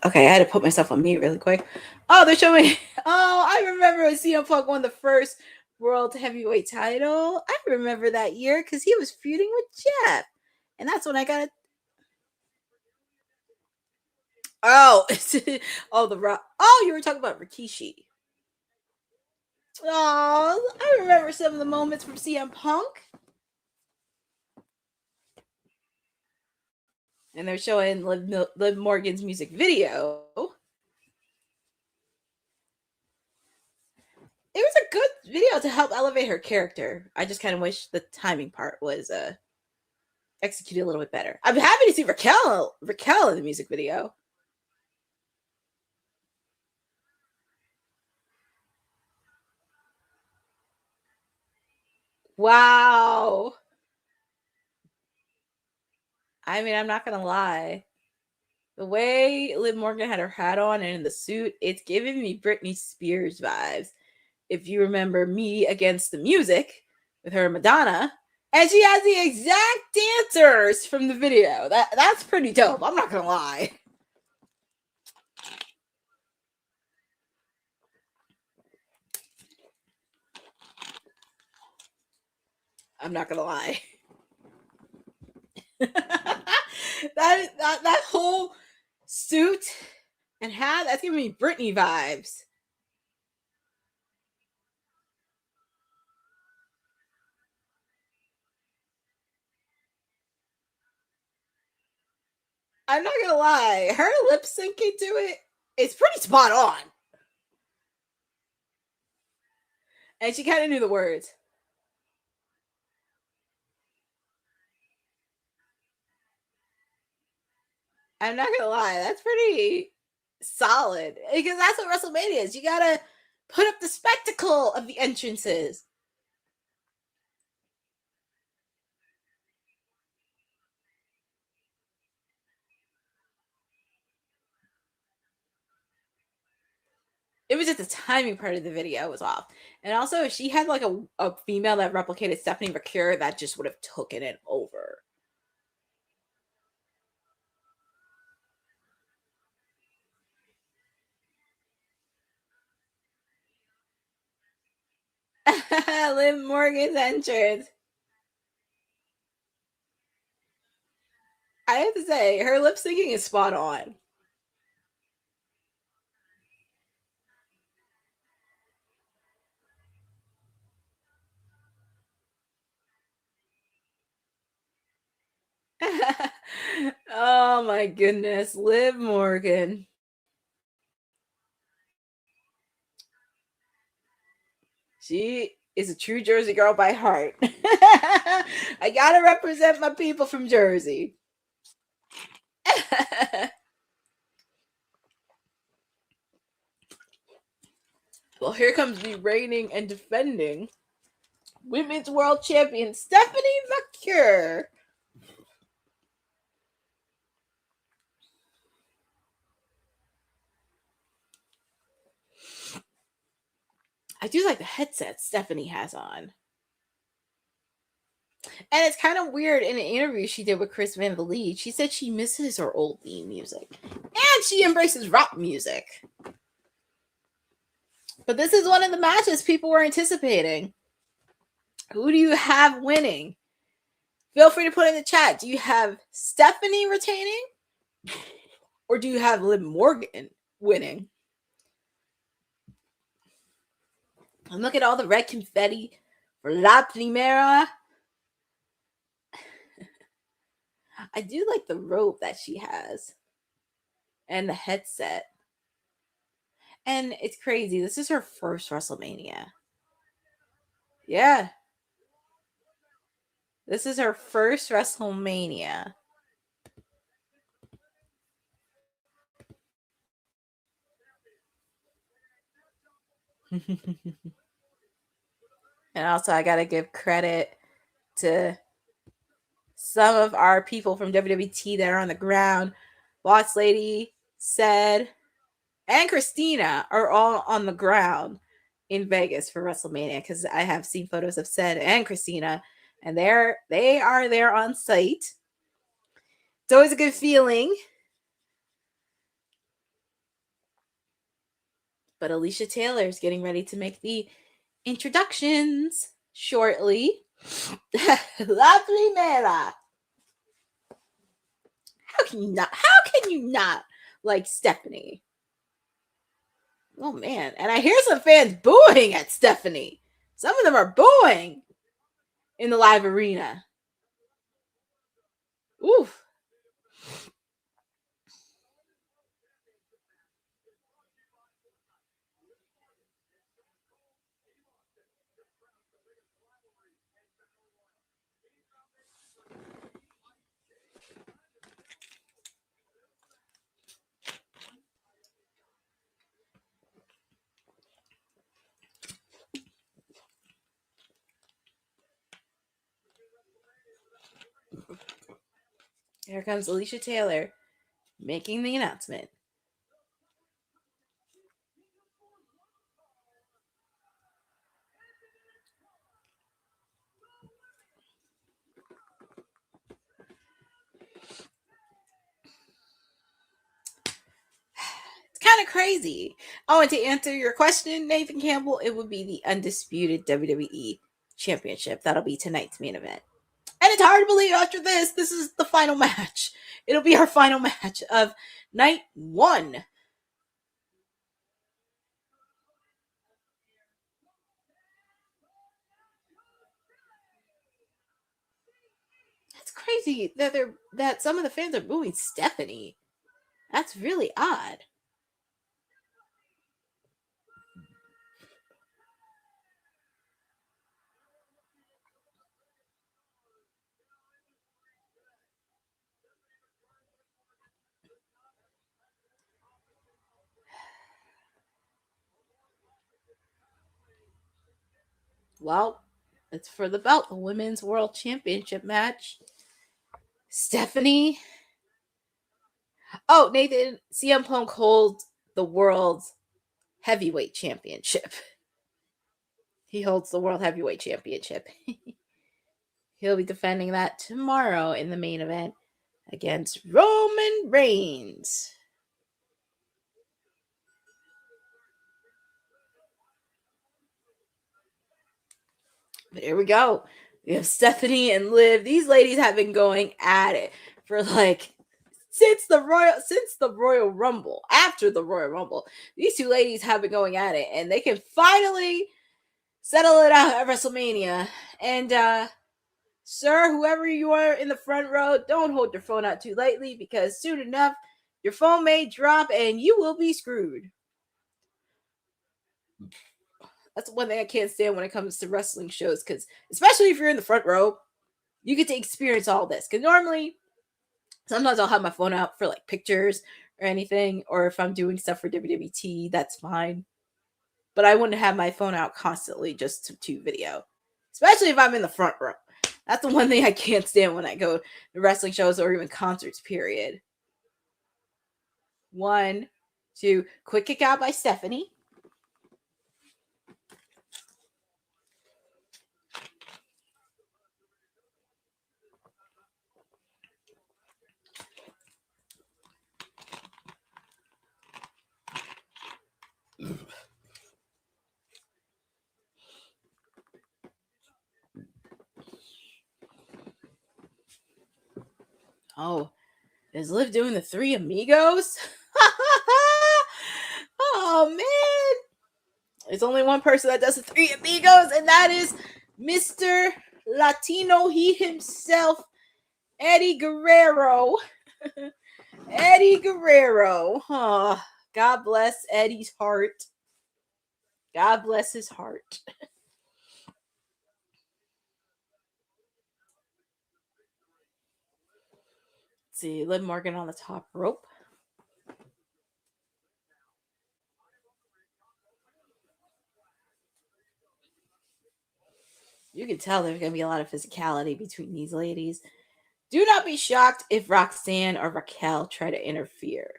Okay, I had to put myself on mute really quick. Oh, they're showing. Oh, I remember CM Punk won the first World Heavyweight title. I remember that year because he was feuding with Jeff, and that's when I got it. Oh, oh, the Rock. Oh, you were talking about Rikishi. Oh, I remember some of the moments from CM Punk. And they're showing Liv Morgan's music video. It was a good video to help elevate her character. I just kind of wish the timing part was executed a little bit better. I'm happy to see Raquel in the music video. Wow. I mean, I'm not gonna lie. The way Liv Morgan had her hat on and in the suit, it's giving me Britney Spears vibes. If you remember Me Against the Music with her and Madonna, and she has the exact dancers from the video. That's pretty dope. I'm not gonna lie. I'm not gonna lie. that whole suit and hat, that's giving me Britney vibes. I'm not gonna lie, her lip syncing to it is pretty spot on. And she kind of knew the words. I'm not gonna lie, that's pretty solid. Because that's what WrestleMania is. You gotta put up the spectacle of the entrances. It was just the timing part of the video was off. And also, if she had like a female that replicated Stephanie McCure, that just would have taken it over. Liv Morgan's entrance. I have to say, her lip syncing is spot on. Oh my goodness, Liv Morgan. She is a true Jersey girl by heart. I gotta represent my people from Jersey. Well, here comes the reigning and defending Women's World Champion, Stephanie McCure. I do like the headset Stephanie has on. And it's kind of weird, in an interview she did with Chris Van Vliet, she said she misses her old theme music. And she embraces rock music. But this is one of the matches people were anticipating. Who do you have winning? Feel free to put in the chat. Do you have Stephanie retaining? Or do you have Liv Morgan winning? And look at all the red confetti for La Primera. I do like the robe that she has. And the headset. And it's crazy. This is her first WrestleMania. Yeah. This is her first WrestleMania. And also, I got to give credit to some of our people from WWT that are on the ground. Boss Lady, Seth, and Christina are all on the ground in Vegas for WrestleMania, because I have seen photos of Seth and Christina, and they are there on site. It's always a good feeling. But Alicia Taylor is getting ready to make the introductions shortly. La Primera. How can you not like Stephanie? Oh man, and I hear some fans booing at Stephanie. Some of them are booing in the live arena. Oof. Here comes Alicia Taylor making the announcement. It's kind of crazy. Oh, and to answer your question, Nathan Campbell, it would be the undisputed WWE Championship. That'll be tonight's main event. And it's hard to believe after this is the final match. It'll be our final match of night 1. That's crazy that some of the fans are booing Stephanie. That's really odd. Well, it's for the belt, the Women's World Championship match. Stephanie. Oh, Nathan, CM Punk holds the World's Heavyweight Championship. He holds the World Heavyweight Championship. He'll be defending that tomorrow in the main event against Roman Reigns. But here we go. We have Stephanie and Liv. These ladies have been going at it for since the Royal Rumble. After the Royal Rumble, these two ladies have been going at it, and they can finally settle it out at WrestleMania. And Sir, whoever you are in the front row, don't hold your phone out too lightly because soon enough, your phone may drop and you will be screwed. That's one thing I can't stand when it comes to wrestling shows, because especially if you're in the front row, you get to experience all this. Because normally, sometimes I'll have my phone out for like pictures or anything, or if I'm doing stuff for WWT, that's fine. But I wouldn't have my phone out constantly just to video, especially if I'm in the front row. That's the one thing I can't stand when I go to wrestling shows or even concerts, period. 1, 2, quick kick out by Stephanie. Oh, is Liv doing the Three Amigos? Oh, man. There's only one person that does the Three Amigos, and that is Mr. Latino, he himself, Eddie Guerrero. Eddie Guerrero. Oh, God bless Eddie's heart. God bless his heart. Let's see, Liv Morgan on the top rope. You can tell there's going to be a lot of physicality between these ladies. Do not be shocked if Roxanne or Raquel try to interfere.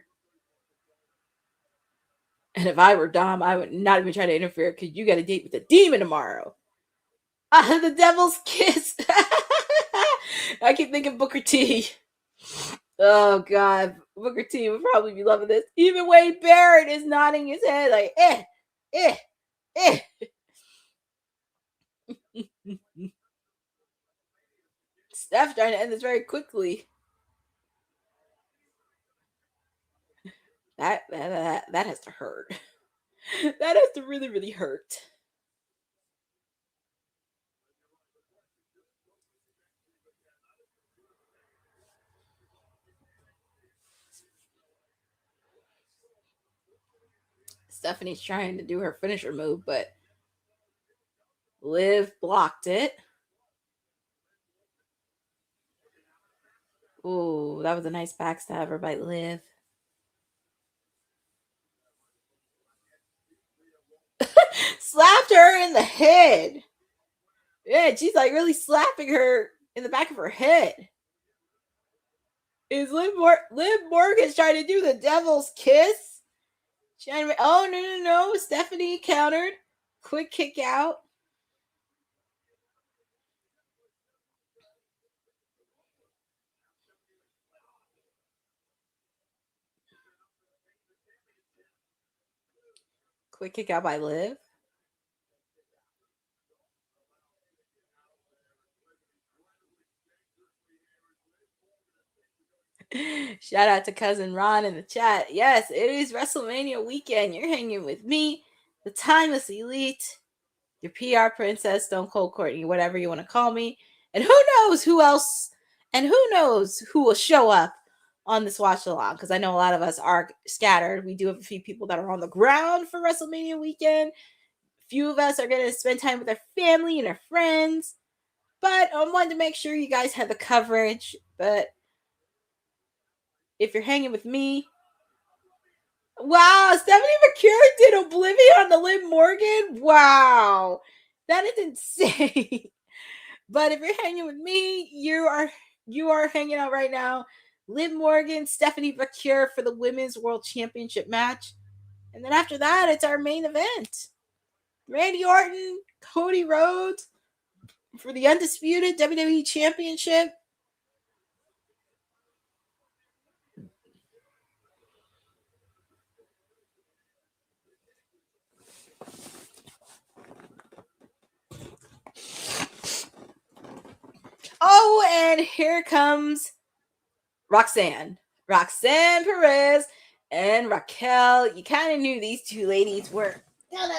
And if I were Dom, I would not even try to interfere because you got a date with the demon tomorrow. The devil's kiss. I keep thinking Booker T. Oh, God. Booker T would probably be loving this. Even Wade Barrett is nodding his head like, Steph trying to end this very quickly. That has to hurt. That has to really, really hurt. Stephanie's trying to do her finisher move, but Liv blocked it. Ooh, that was a nice backstabber by Liv. Slapped her in the head. Yeah, she's like really slapping her in the back of her head. Is Liv Morgan's trying to do the devil's kiss? Oh, no. Stephanie countered. Quick kick out. Quick kick out by Liv. Shout out to cousin Ron in the chat. Yes, it is WrestleMania weekend. You're hanging with me, the timeless elite, your PR princess, Stone Cold Courtney, whatever you want to call me. And who knows who else, and who knows who will show up on this watch along, because I know a lot of us are scattered. We do have a few people that are on the ground for WrestleMania weekend. A few of us are going to spend time with our family and our friends. But I wanted to make sure you guys had the coverage. But if you're hanging with me, wow, Stephanie McCure did Oblivion to Liv Morgan. Wow, that is insane. But if you're hanging with me, you are hanging out right now. Liv Morgan, Stephanie McCure for the Women's World Championship match. And then after that, it's our main event. Randy Orton, Cody Rhodes for the undisputed WWE Championship. Oh, and here comes Roxanne Perez and Raquel. You kind of knew these two ladies were gonna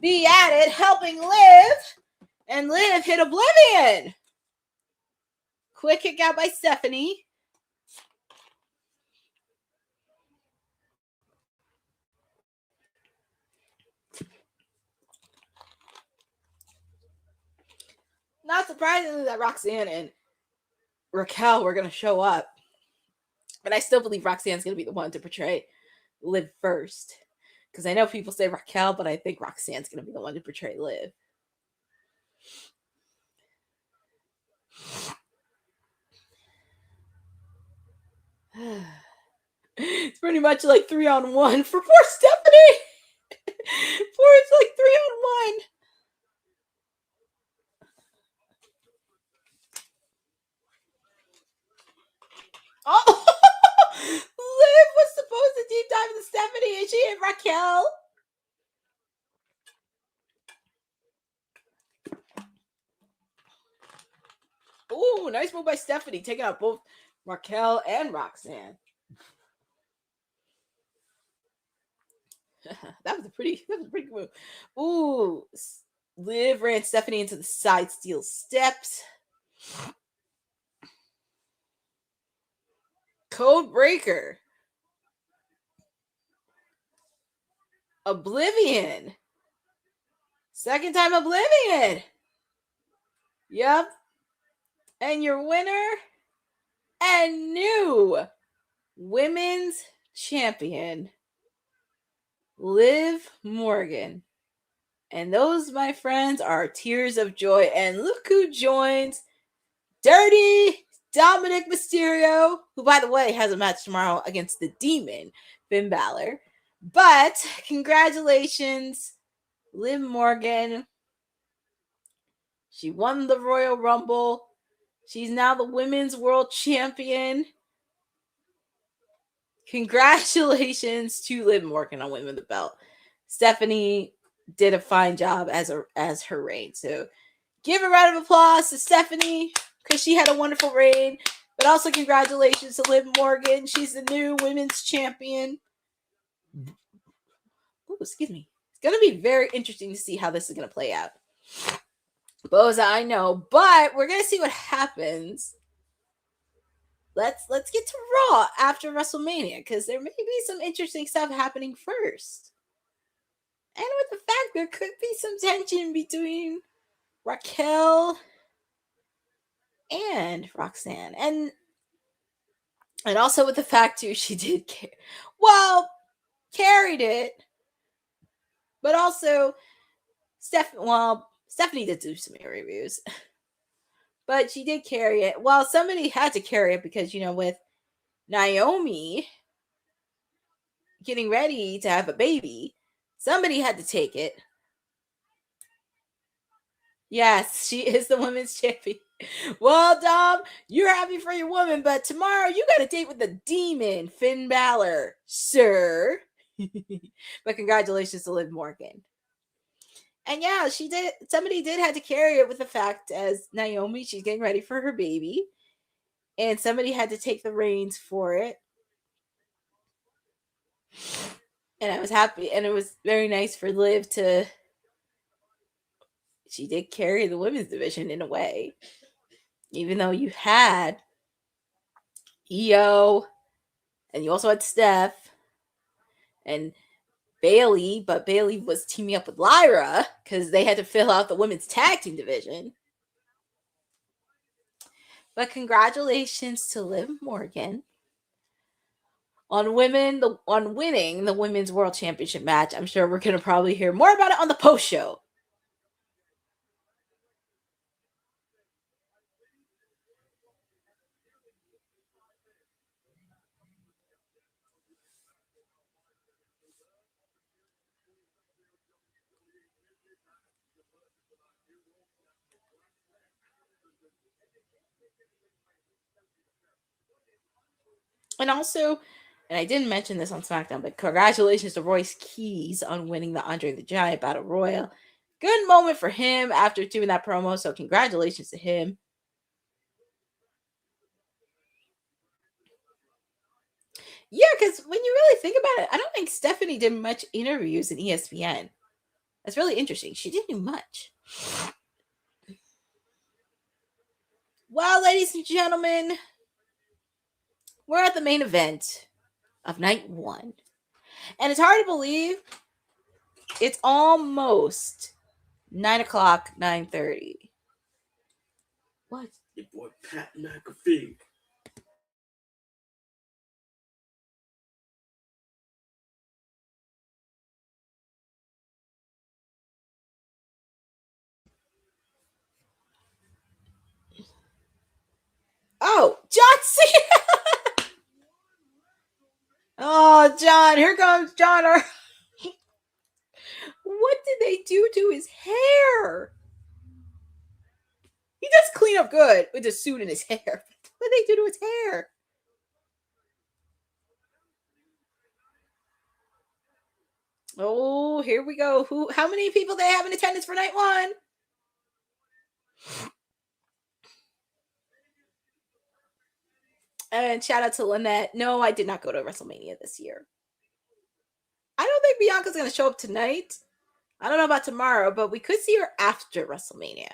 be at it, helping Liv, and Liv hit Oblivion. Quick kick out by Stephanie. Not surprisingly that Roxanne and Raquel were going to show up. But I still believe Roxanne's going to be the one to portray Liv first. Because I know people say Raquel, but I think Roxanne's going to be the one to portray Liv. It's pretty much like 3-on-1 for poor Stephanie. It's like 3-on-1. Oh, Liv was supposed to deep dive into Stephanie and she hit Raquel. Ooh, nice move by Stephanie, taking out both Raquel and Roxanne. That was a pretty good move. Ooh, Liv ran Stephanie into the side steel steps. Code breaker. Oblivion. Second time Oblivion. Yep. And your winner and new women's champion, Liv Morgan. And those, my friends, are tears of joy. And look who joins Dirty Dominic Mysterio, who, by the way, has a match tomorrow against the Demon, Finn Balor. But congratulations, Liv Morgan. She won the Royal Rumble. She's now the Women's World Champion. Congratulations to Liv Morgan on winning the belt. Stephanie did a fine job as her reign. So give a round of applause to Stephanie because she had a wonderful reign. But also congratulations to Liv Morgan. She's the new women's champion. Oh, excuse me. It's going to be very interesting to see how this is going to play out. Boza, I know, but we're going to see what happens. Let's get to Raw after WrestleMania because there may be some interesting stuff happening first. And with the fact there could be some tension between Raquel and Roxanne. And also with the fact too, she did carried it. But also Stephanie did do some reviews. But she did carry it. Well, somebody had to carry it because, with Naomi getting ready to have a baby, somebody had to take it. Yes, she is the women's champion. Well, Dom, you're happy for your woman, but tomorrow you got a date with the Demon, Finn Balor, sir. But congratulations to Liv Morgan. And yeah, somebody did have to carry it with the fact as Naomi, she's getting ready for her baby. And somebody had to take the reins for it. And I was happy. And it was very nice for Liv she did carry the women's division in a way. Even though you had Io, and you also had Steph, and Bailey, but Bailey was teaming up with Lyra because they had to fill out the women's tag team division. But congratulations to Liv Morgan on winning the Women's World Championship match. I'm sure we're going to probably hear more about it on the post show. And also, and I didn't mention this on SmackDown, but congratulations to Royce Keys on winning the Andre the Giant Battle Royal. Good moment for him after doing that promo, so congratulations to him. Yeah, because when you really think about it, I don't think Stephanie did much interviews in ESPN. That's really interesting. She didn't do much. Well, ladies and gentlemen, we're at the main event of night one. And it's hard to believe it's almost 9 o'clock, 9:30. What? Your boy Pat McAfee. Oh, John Cena! Oh, John, here comes John. What did they do to his hair? He does clean up good with the suit and his hair. What did they do to his hair? Oh, here we go. How many people they have in attendance for night one? And shout out to Lynette. No, I did not go to WrestleMania this year. I don't think Bianca's going to show up tonight. I don't know about tomorrow, but we could see her after WrestleMania.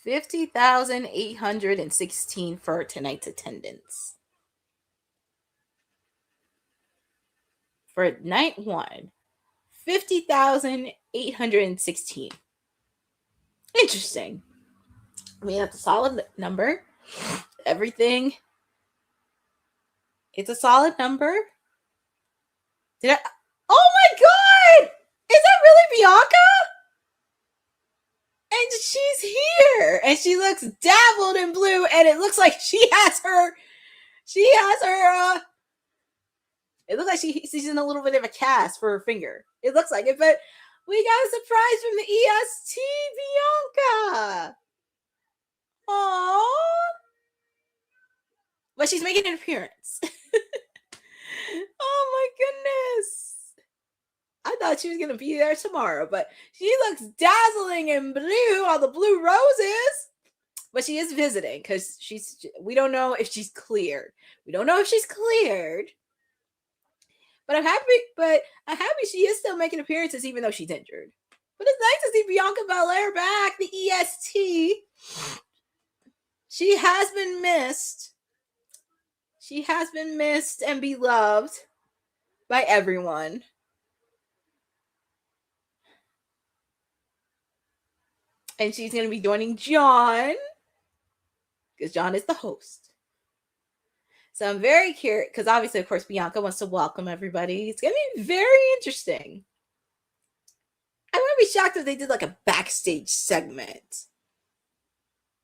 $50,816 for tonight's attendance. For night one, 50,816. Interesting. I mean, that's a solid number. Everything. It's a solid number. Oh my God! Is that really Bianca? And she's here. And she looks dabbled in blue. And it looks like she has her. It looks like she's in a little bit of a cast for her finger. It looks like it, but we got a surprise from the EST, Bianca. Aww. But she's making an appearance. Oh my goodness. I thought she was going to be there tomorrow, but she looks dazzling in blue, all the blue roses. But she is visiting because we don't know if she's cleared. But I'm happy she is still making appearances even though she's injured. But it's nice to see Bianca Belair back, the EST. She has been missed. She has been missed and beloved by everyone. And she's going to be joining John because John is the host. So I'm very curious because obviously, of course, Bianca wants to welcome everybody. It's going to be very interesting. I wouldn't be shocked if they did like a backstage segment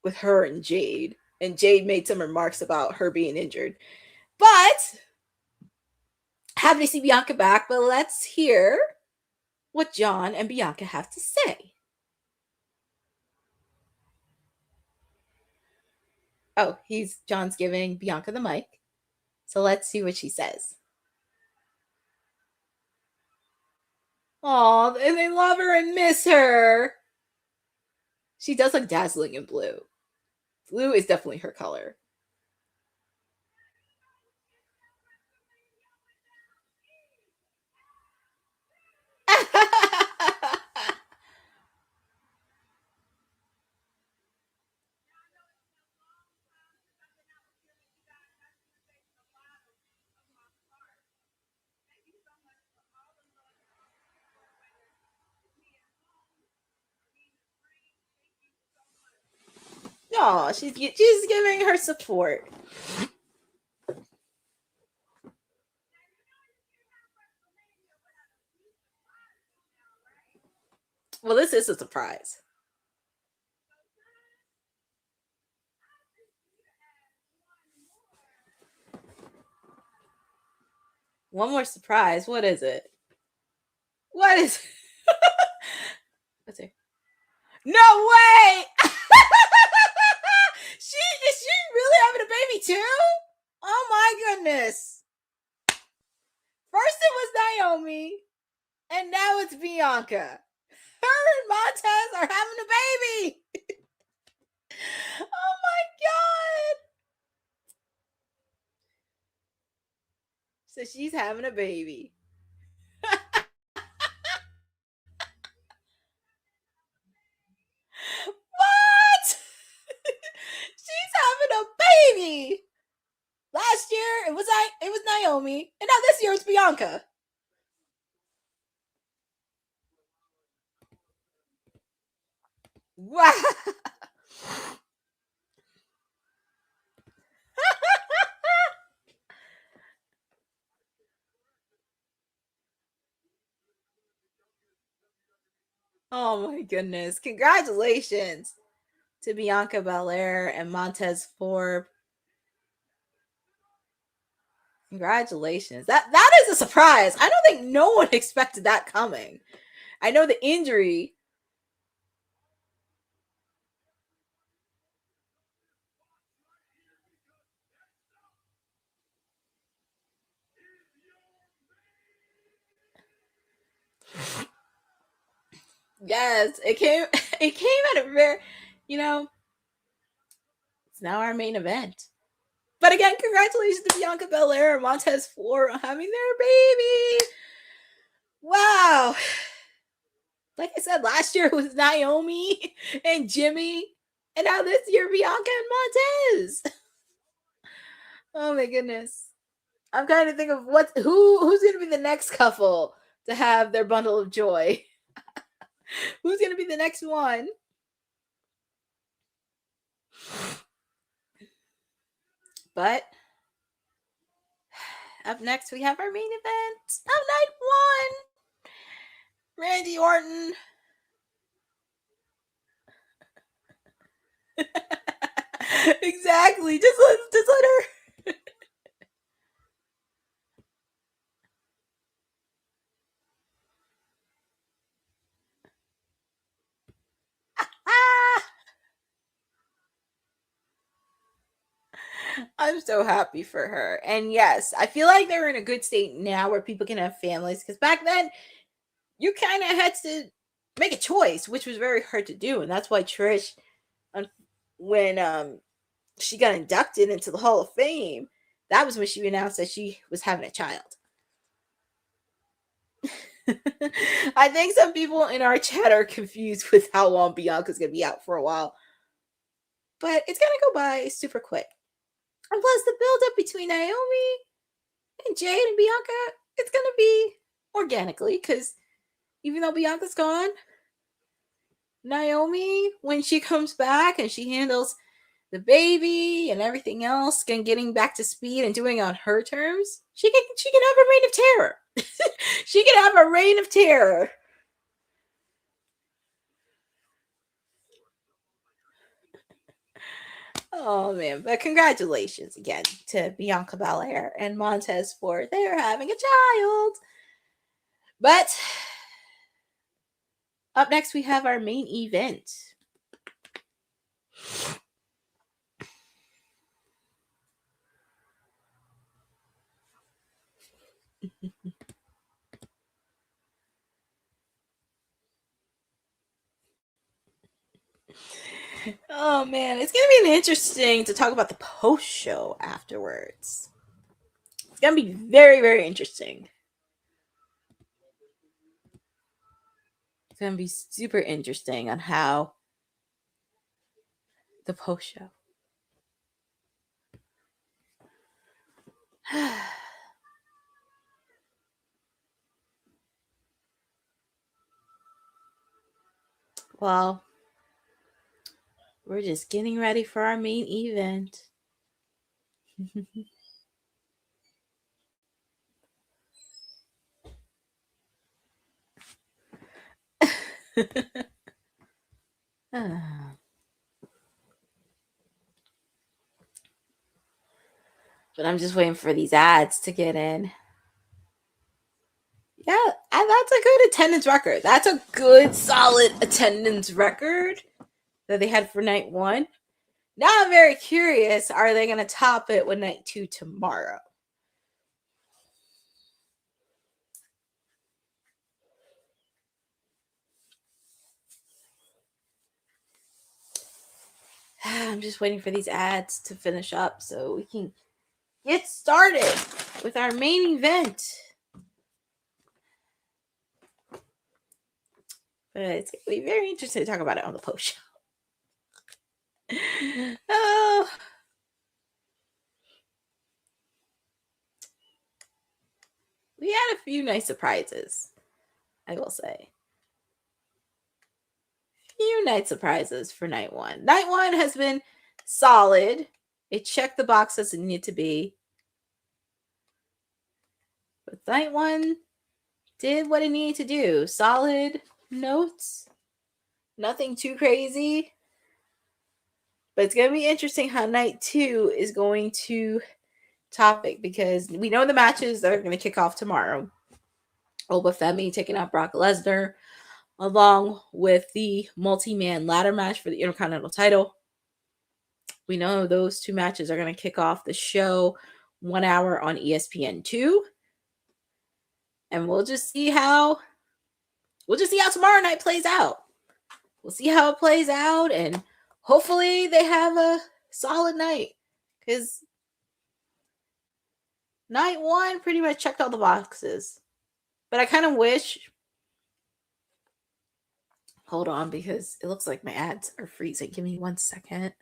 with her and Jade. And Jade made some remarks about her being injured. But happy to see Bianca back. But let's hear what John and Bianca have to say. Oh, John's giving Bianca the mic. So let's see what she says. Oh, and they love her and miss her. She does look dazzling in blue. Blue is definitely her color. Oh, she's giving her support. Well, this is a surprise. One more surprise. What is it? Let's see. No way! Is she really having a baby too? Oh my goodness. First it was Naomi, and now it's Bianca. Her and Montez are having a baby. Oh my So she's having a baby. What? She's having a baby. Last year it was Naomi, and now this year it's Bianca. Wow. Oh my goodness. Congratulations to Bianca Belair and Montez Ford. Congratulations. That is a surprise. I don't think no one expected that coming. I know the injury. Yes, it came at a very, it's now our main event. But again, congratulations to Bianca Belair and Montez Ford on having their baby. Wow. Like I said, last year it was Naomi and Jimmy. And now this year, Bianca and Montez. Oh my goodness. I'm trying to think of who's gonna be the next couple to have their bundle of joy. Who's gonna be the next one? But up next we have our main event of night 1. Randy Orton. Exactly. Just let her. I'm so happy for her. And yes, I feel like they're in a good state now where people can have families. Because back then, you kind of had to make a choice, which was very hard to do. And that's why Trish, when she got inducted into the Hall of Fame, that was when she announced that she was having a child. I think some people in our chat are confused with how long Bianca's going to be out for a while. But it's going to go by super quick. And plus, the build-up between Naomi and Jade and Bianca, it's going to be organically, because even though Bianca's gone, Naomi, when she comes back and she handles the baby and everything else, and getting back to speed and doing it on her terms, she can have a reign of terror. She can have a reign of terror. Oh man, but congratulations again to Bianca Belair and Montez Ford. They are having a child. But up next we have our main event. Oh man, it's gonna be interesting to talk about the post show afterwards. It's gonna be very, very interesting. It's gonna be super interesting on how the post show. Well, we're just getting ready for our main event. But I'm just waiting for these ads to get in. Yeah, that's a good attendance record. That's a good, solid attendance record that they had for night 1. Now I'm very curious, are they going to top it with night 2 tomorrow? I'm just waiting for these ads to finish up so we can get started. with our main event. But it's going to be very interesting to talk about it on the post show. Oh. We had a few nice surprises, I will say. Few nice surprises for night one. Night one has been solid. It checked the box as it needed to be. But night one did what it needed to do. Solid notes. Nothing too crazy. But it's going to be interesting how night two is going to topic, because we know the matches that are going to kick off tomorrow. Obafemi taking out Brock Lesnar, along with the multi-man ladder match for the Intercontinental title. We know those two matches are going to kick off the show 1 hour on ESPN2. And we'll just see how tomorrow night plays out. We'll see how it plays out, and hopefully they have a solid night, because night one pretty much checked all the boxes. But I kind of wish... Hold on, because it looks like my ads are freezing. Give me 1 second.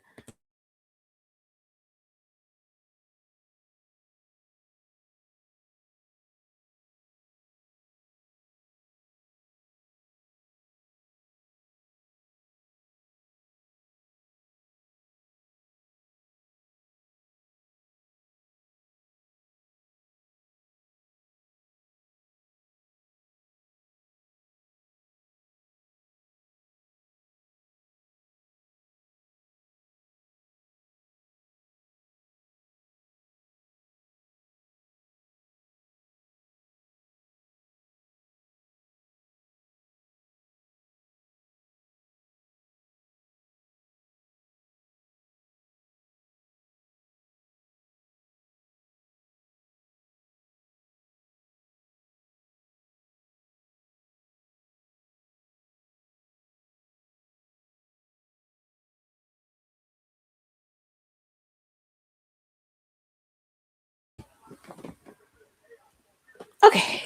Okay.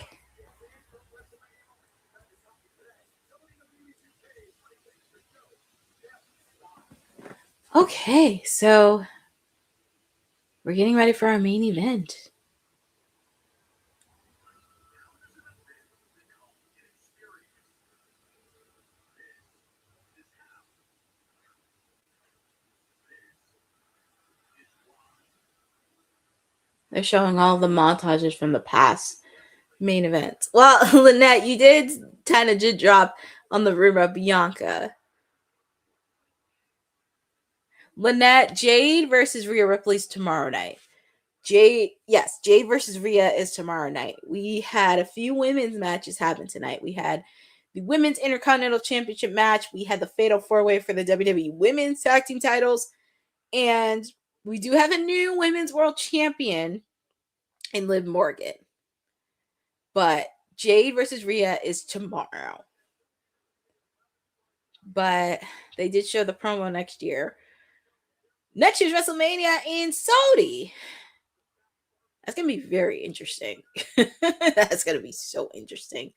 Okay, so we're getting ready for our main event. They're showing all the montages from the past main events. Well, Lynette, you did kind of just drop on the rumor of Bianca. Lynette, Jade versus Rhea Ripley's tomorrow night. Jade versus Rhea is tomorrow night. We had a few women's matches happen tonight. We had the Women's Intercontinental Championship match. We had the Fatal 4-Way for the WWE Women's Tag Team titles. And we do have a new Women's World Champion in Liv Morgan. But Jade versus Rhea is tomorrow. But they did show the promo next year. Next year's WrestleMania in Saudi. That's going to be very interesting. That's going to be so interesting.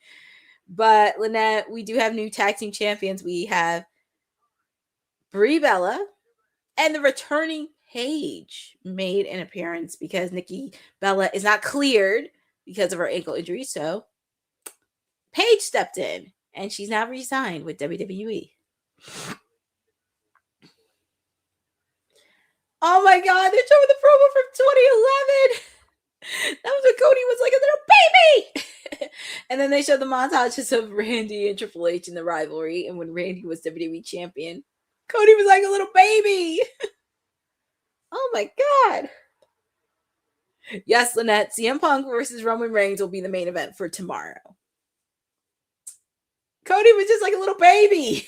But Lynette, we do have new tag team champions. We have Brie Bella and the returning Paige made an appearance, because Nikki Bella is not cleared because of her ankle injury. So Paige stepped in, and she's now re-signed with WWE. Oh my God, they're showing the promo from 2011. That was when Cody was like a little baby. And then they showed the montages of Randy and Triple H in the rivalry. And when Randy was WWE champion, Cody was like a little baby. Oh my God. Yes, Lynette, CM Punk versus Roman Reigns will be the main event for tomorrow. Cody was just like a little baby.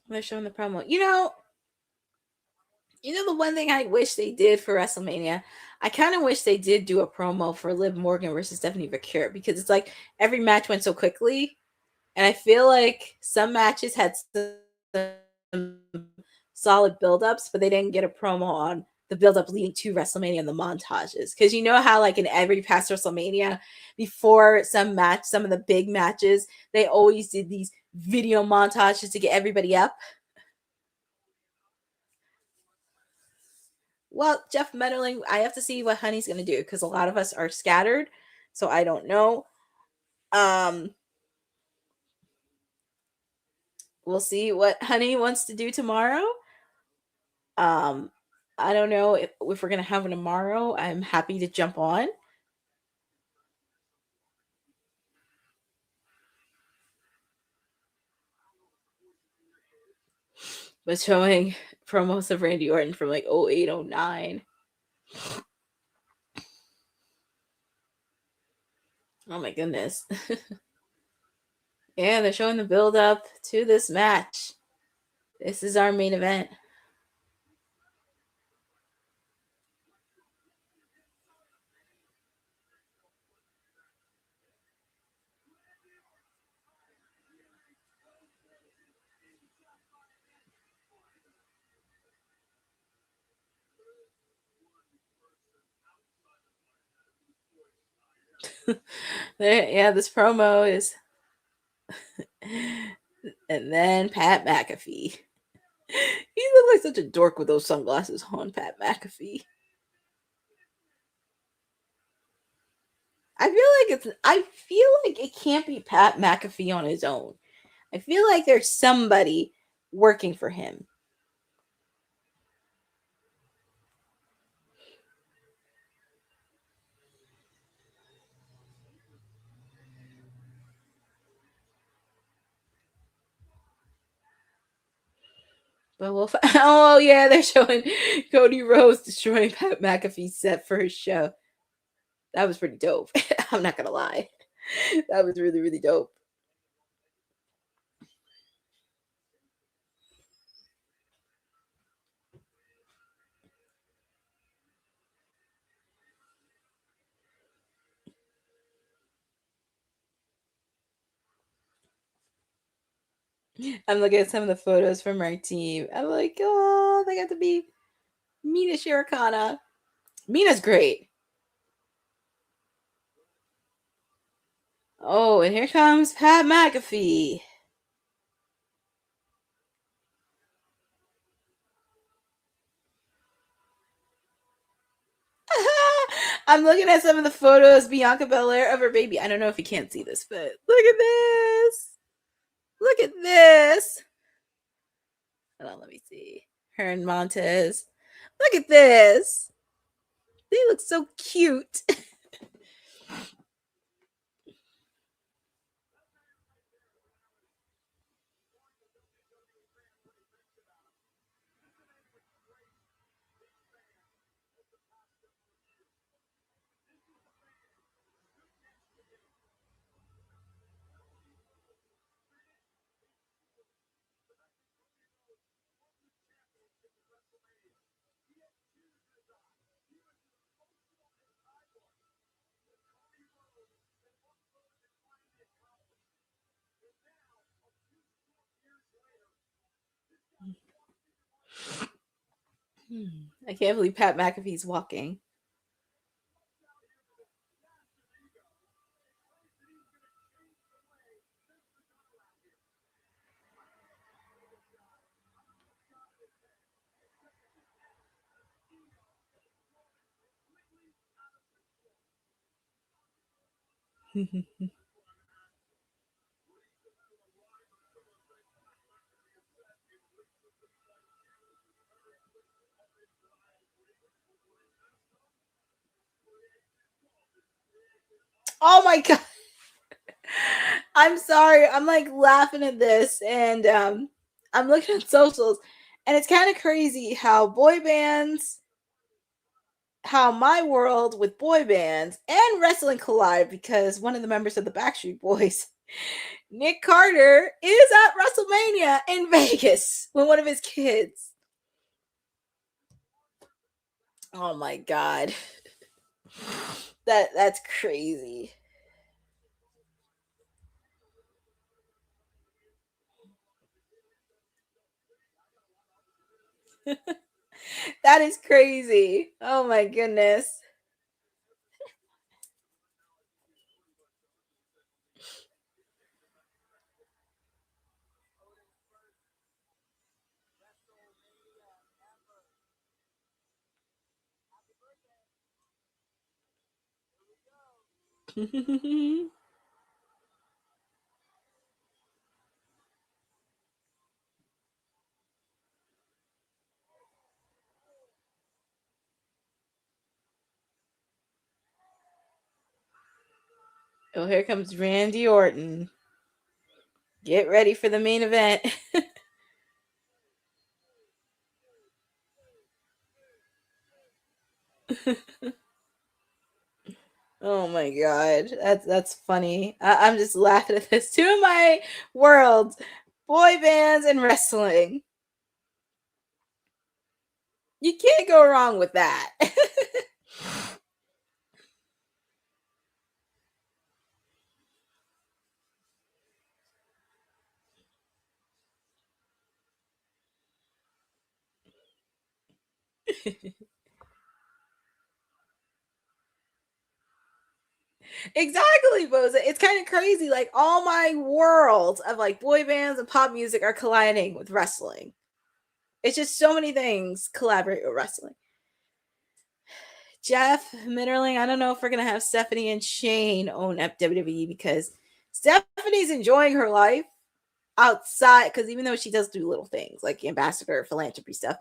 They're showing the promo. You know, You know, the one thing I wish they did for WrestleMania, I kind of wish they did do a promo for Liv Morgan versus Stephanie McCure, because it's like every match went so quickly. And I feel like some matches had some solid buildups, but they didn't get a promo on the buildup leading to WrestleMania and the montages. Because you know how, like, in every past WrestleMania, before some match, some of the big matches, they always did these video montages to get everybody up. Well, Jeff Meddling, I have to see what Honey's going to do, because a lot of us are scattered, so I don't know. We'll see what Honey wants to do tomorrow. I don't know if we're going to have one tomorrow. I'm happy to jump on. But showing promos of Randy Orton from like 08, 09. Oh my goodness. Yeah, they're showing the build up to this match. This is our main event. Yeah, this promo is. And then Pat McAfee. He looks like such a dork with those sunglasses on, Pat McAfee. I feel like it can't be Pat McAfee on his own. I feel like there's somebody working for him. But we'll oh yeah, they're showing Cody Rhodes destroying Pat McAfee's set for his show. That was pretty dope. I'm not gonna lie. That was really, really dope. I'm looking at some of the photos from our team. I'm like, oh, they got to be Mina Shirokana. Mina's great. Oh, and here comes Pat McAfee. I'm looking at some of the photos Bianca Belair of her baby. I don't know if you can't see this, but look at this. Look at this. Hold on, let me see. Her and Montez. Look at this. They look so cute. I can't believe Pat McAfee's walking. Oh my god. I'm sorry. I'm like laughing at this, and I'm looking at socials, and it's kind of crazy how boy bands, how my world with boy bands and wrestling collide, because one of the members of the Backstreet Boys, Nick Carter, is at WrestleMania in Vegas with one of his kids. Oh my god. That's crazy. That is crazy. Oh my goodness. Oh, here comes Randy Orton. Get ready for the main event. Oh my god, that's funny. I'm just laughing at this. Two of my worlds, boy bands and wrestling. You can't go wrong with that. Exactly, Boza. It's kind of crazy. Like all my worlds of like boy bands and pop music are colliding with wrestling. It's just so many things collaborate with wrestling. Jeff Mitterling, I don't know if we're gonna have Stephanie and Shane own WWE because Stephanie's enjoying her life outside. Because even though she does do little things like ambassador philanthropy stuff,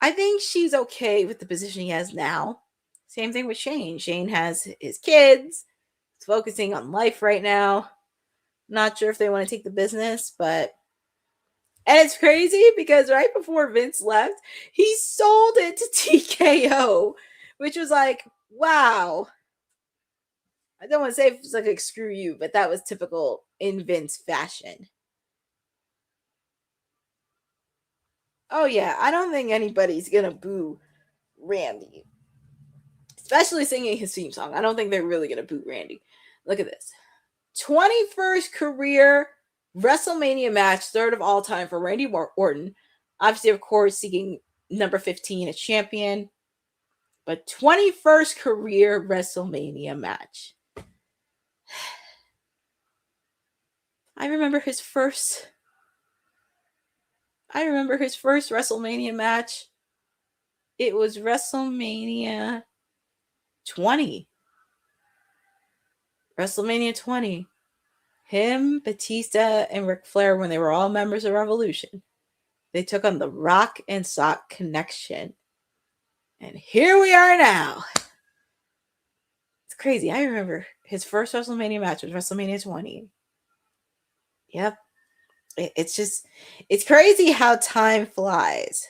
I think she's okay with the position he has now. Same thing with Shane. Shane has his kids. He's focusing on life right now. Not sure if they want to take the business, but and it's crazy because right before Vince left, he sold it to TKO, which was like, wow. I don't want to say it's like screw you, but that was typical in Vince fashion. Oh yeah, I don't think anybody's gonna boo Randy, especially singing his theme song. I don't think they're really gonna boo Randy. Look at this. 21st career WrestleMania match, third of all time for Randy Orton. Obviously, of course, seeking number 15 as champion, but 21st career WrestleMania match. I remember his first WrestleMania match. It was WrestleMania 20. WrestleMania 20. Him, Batista, and Ric Flair, when they were all members of Revolution, they took on the Rock and Sock Connection. And here we are now. It's crazy. I remember his first WrestleMania match was WrestleMania 20. Yep. It's crazy how time flies.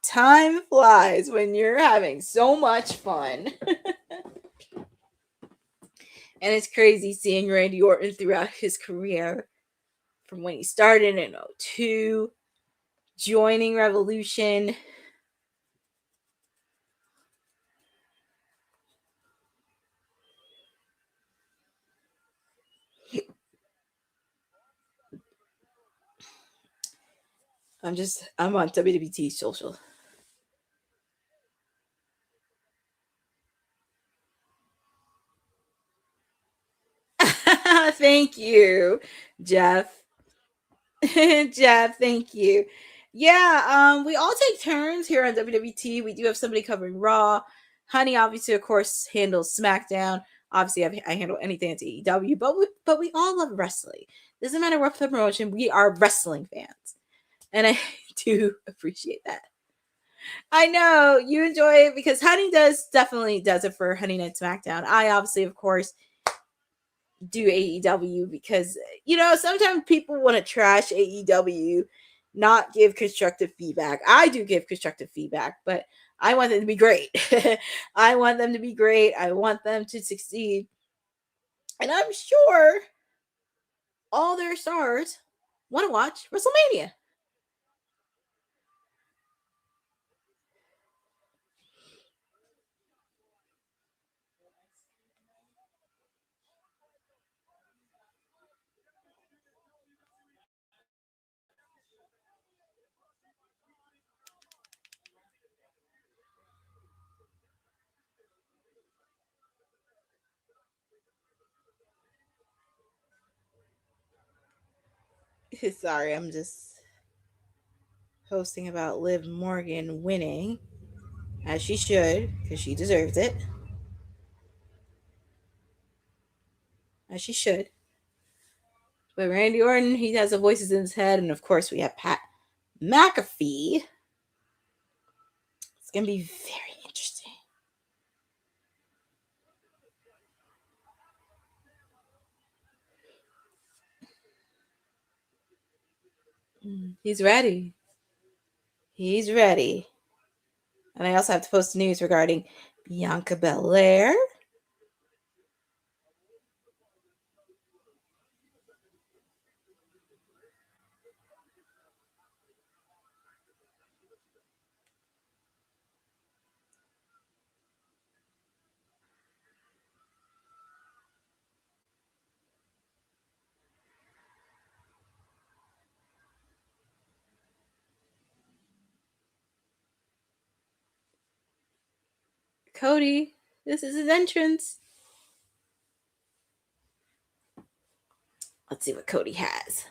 Time flies when you're having so much fun. And it's crazy seeing Randy Orton throughout his career from when he started in 2002, joining Revolution. I'm on WWT social. Thank you, Jeff. Jeff, thank you. Yeah, we all take turns here on WWT. We do have somebody covering Raw. Honey, obviously, of course, handles SmackDown. Obviously, I handle anything that's AEW, but we all love wrestling. Doesn't matter what the promotion, we are wrestling fans. And I do appreciate that. I know you enjoy it because Honey definitely does it for Honey Night SmackDown. I obviously, of course, do AEW because sometimes people want to trash AEW, not give constructive feedback. I do give constructive feedback, but I want them to be great. I want them to be great. I want them to succeed. And I'm sure all their stars want to watch WrestleMania. Sorry, I'm just posting about Liv Morgan winning, as she should, because she deserves it. As she should. But Randy Orton, he has the voices in his head, and of course we have Pat McAfee. It's gonna be very interesting. He's ready. He's ready. And I also have to post news regarding Bianca Belair. Cody, this is his entrance. Let's see what Cody has.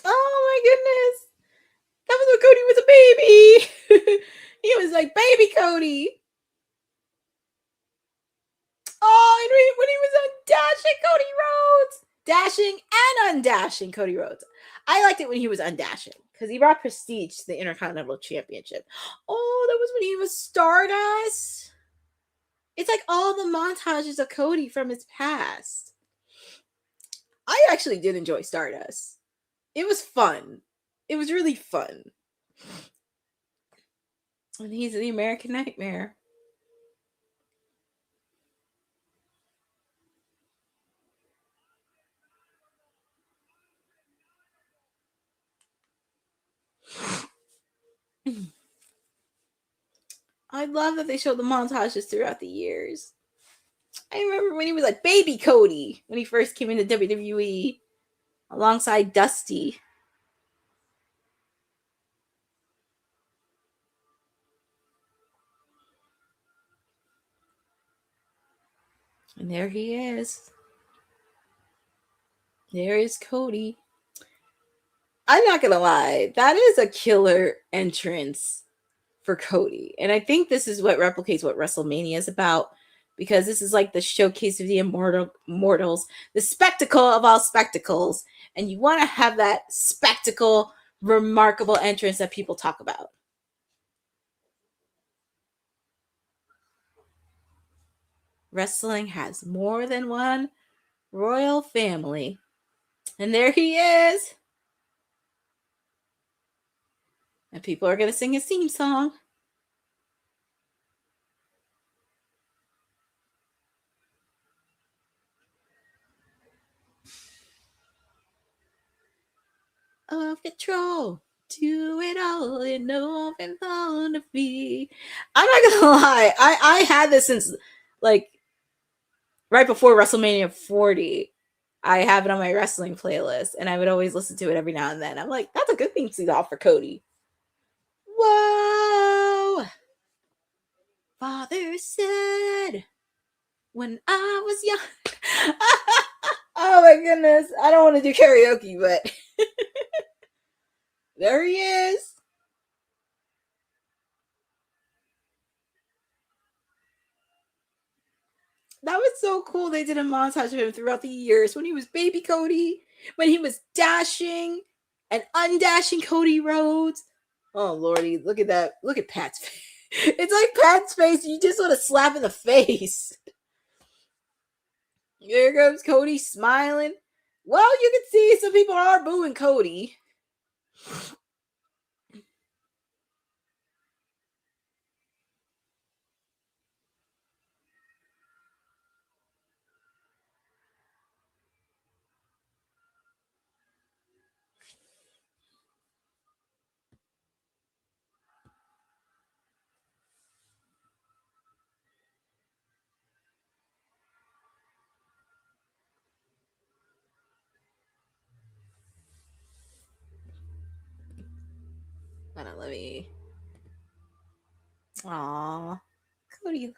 Oh my goodness. That was when Cody was a baby. He was like baby Cody. Oh, and when he was undashing Cody Rhodes. Dashing and undashing Cody Rhodes. I liked it when he was undashing because he brought prestige to the Intercontinental Championship. Oh, that was when he was Stardust. It's like all the montages of Cody from his past. I actually did enjoy Stardust. It was fun. It was really fun. And he's the American Nightmare. I love that they showed the montages throughout the years. I remember when he was like baby Cody when he first came into WWE alongside Dusty. And there he is. There is Cody. I'm not gonna lie, that is a killer entrance for Cody. And I think this is what replicates what WrestleMania is about, because this is like the showcase of the immortals, the spectacle of all spectacles. And you want to have that spectacle, remarkable entrance that people talk about. Wrestling has more than one royal family. And there he is. And people are going to sing his theme song. Of control, do it all in open photography. I'm not gonna lie, I had this since like right before WrestleMania 40. I have it on my wrestling playlist, and I would always listen to it every now and then. I'm like, that's a good thing to off for Cody. Whoa! Father said when I was young. Oh my goodness, I don't want to do karaoke, but there he is. That was so cool. They did a montage of him throughout the years when he was baby Cody, when he was dashing and undashing Cody Rhodes. Oh lordy, look at that. Look at Pat's face. It's like Pat's face. You just want to slap in the face. Here comes Cody smiling. Well, you can see some people are booing Cody. Hold on, let me. Aw, Cody.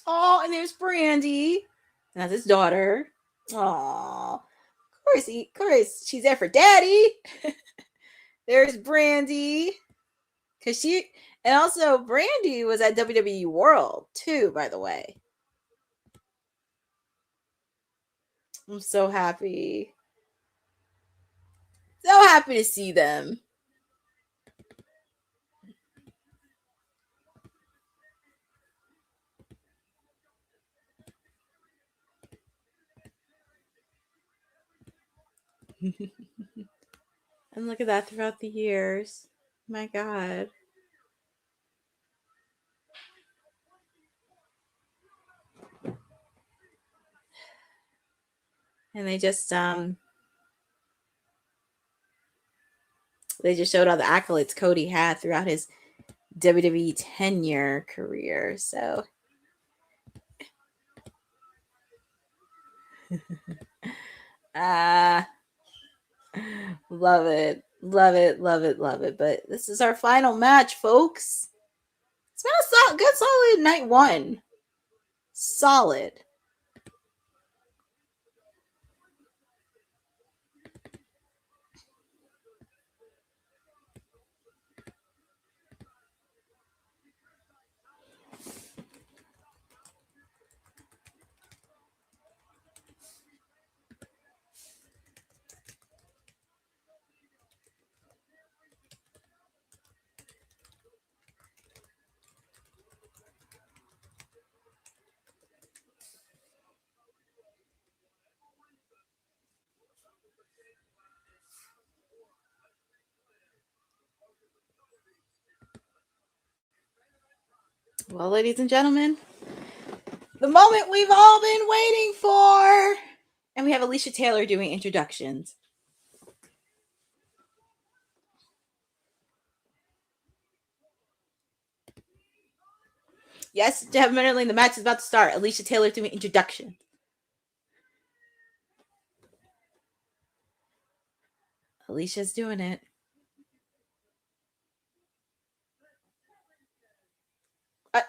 Oh, and there's Brandy. That's his daughter. Aw, of course, she's there for Daddy. There's Brandy, cause and also Brandy was at WWE World too. By the way, I'm so happy, to see them. And look at that throughout the years. My God. And they just showed all the accolades Cody had throughout his WWE tenure career. So love it. Love it. Love it. Love it. But this is our final match, folks. It's been a good solid night one. Solid. Well, ladies and gentlemen, the moment we've all been waiting for. And we have Alicia Taylor doing introductions. Yes, definitely the match is about to start. Alicia Taylor doing introduction. Alicia's doing it. Pat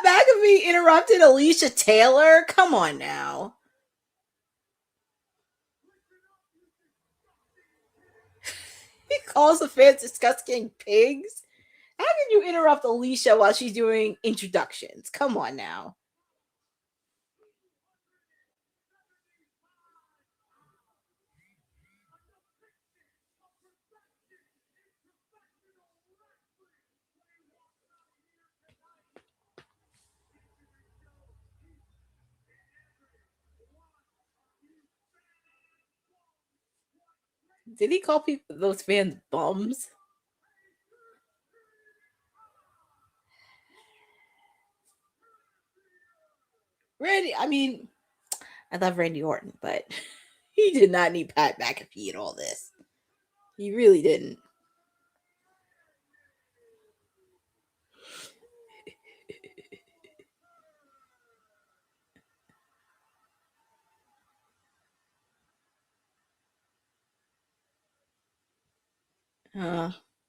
McAfee interrupted Alicia Taylor? Come on now. He calls the fans disgusting pigs. How can you interrupt Alicia while she's doing introductions? Come on now. Did he call people those fans bums? Randy, I mean, I love Randy Orton, but he did not need Pat McAfee in all this. He really didn't.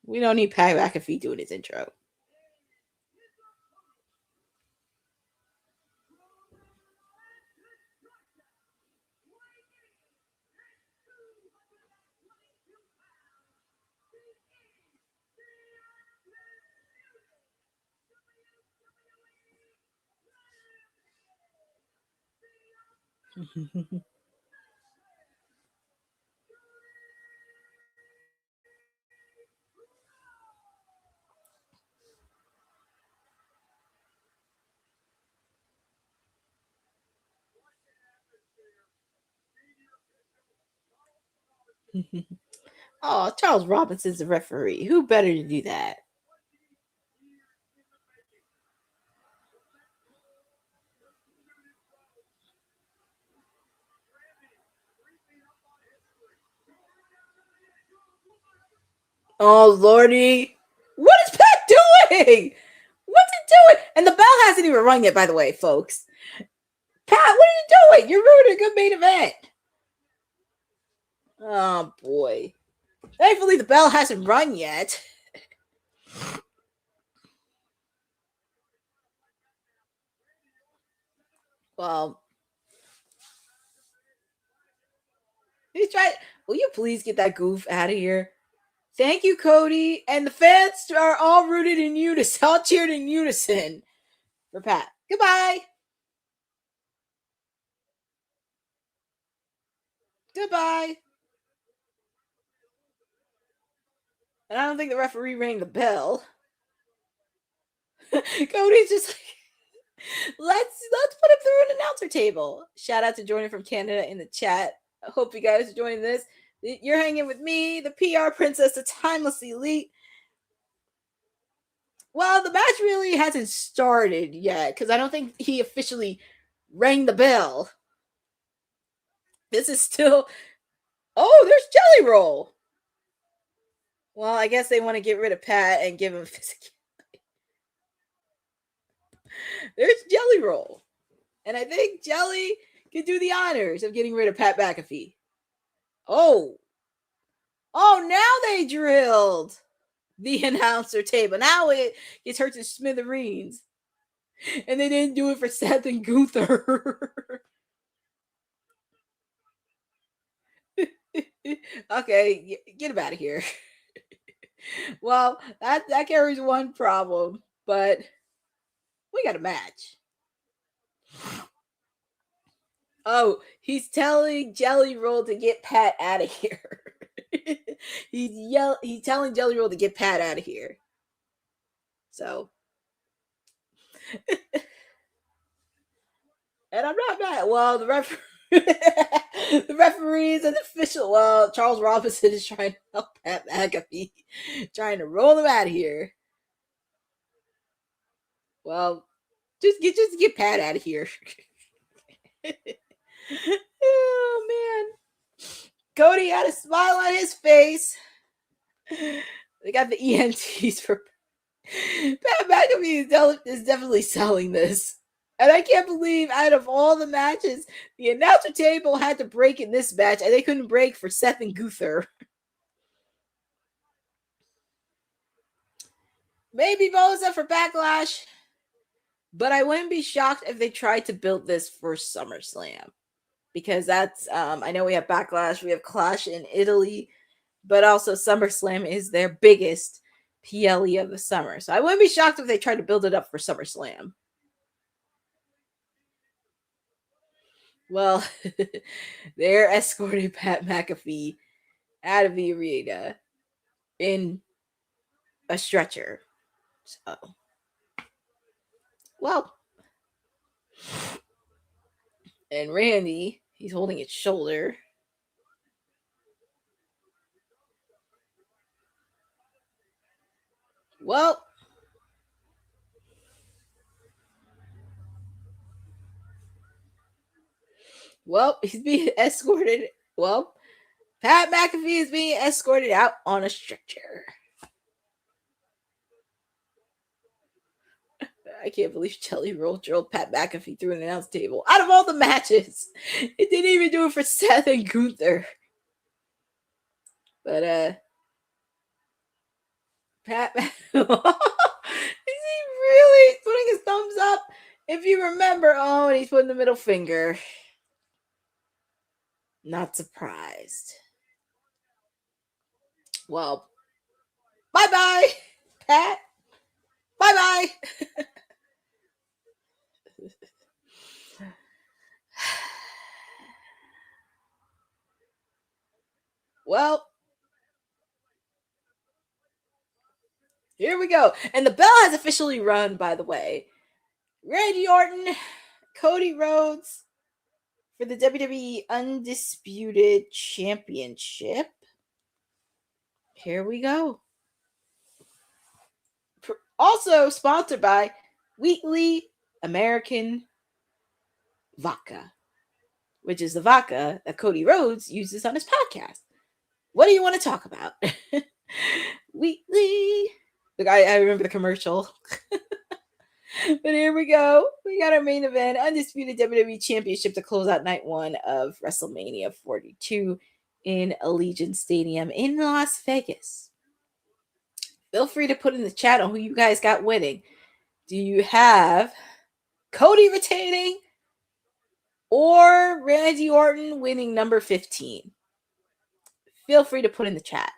We don't need Pat McAfee doing his intro. Oh, Charles Robinson's the referee. Who better to do that? Oh, Lordy. What is Pat doing? What's it doing? And the bell hasn't even rung yet, by the way, folks. Pat, what are you doing? You're ruining a good main event. Oh, boy. Thankfully, the bell hasn't rung yet. Well, he's trying. Will you please get that goof out of here? Thank you, Cody. And the fans are all rooted in unison, all cheered in unison for Pat. Goodbye. Goodbye. And I don't think the referee rang the bell. Cody's just like, let's put him through an announcer table. Shout out to Jordan from Canada in the chat. I hope you guys are joining this. You're hanging with me, the PR princess, the timeless elite. Well, the match really hasn't started yet because I don't think he officially rang the bell. This is still. Oh, there's Jelly Roll. Well, I guess they want to get rid of Pat and give him physicality. There's Jelly Roll. And I think Jelly can do the honors of getting rid of Pat McAfee. Oh, now they drilled the announcer table. Now it gets hurt to smithereens. And they didn't do it for Seth and Gunther. Okay, get him out of here. Well, that carries one problem, but we got a match. Oh, he's telling Jelly Roll to get Pat out of here. He's telling Jelly Roll to get Pat out of here. So, and I'm not mad. Well, the referees and the official. Well, Charles Robinson is trying to help Pat McAfee, trying to roll him out of here. Well, just get Pat out of here. Oh man, Cody had a smile on his face. They got the ENTs for Pat McAfee is definitely selling this. And I can't believe out of all the matches, the announcer table had to break in this match, and they couldn't break for Seth and Gunther. Maybe Boza for Backlash, but I wouldn't be shocked if they tried to build this for SummerSlam. Because that's, I know we have Backlash, we have Clash in Italy, but also SummerSlam is their biggest PLE of the summer. So I wouldn't be shocked if they tried to build it up for SummerSlam. Well, they're escorting Pat McAfee out of the arena in a stretcher. So, well, and Randy, he's holding his shoulder. Well, he's being escorted. Well, Pat McAfee is being escorted out on a stretcher. I can't believe Jelly Roll drilled Pat McAfee through an announce table. Out of all the matches, it didn't even do it for Seth and Gunther. But, Pat, is he really putting his thumbs up? If you remember, and he's putting the middle finger. Not surprised. Well, bye-bye, Pat. Bye-bye. Well, here we go. And the bell has officially rung, by the way. Randy Orton, Cody Rhodes for the WWE Undisputed Championship. Here we go. Also sponsored by Wheatley American Vodka, which is the vodka that Cody Rhodes uses on his podcast. What do you want to talk about? Weekly. Look, I remember the commercial. But here we go. We got our main event, Undisputed WWE Championship to close out night one of WrestleMania 42 in Allegiant Stadium in Las Vegas. Feel free to put in the chat on who you guys got winning. Do you have Cody retaining or Randy Orton winning number 15? Feel free to put in the chat.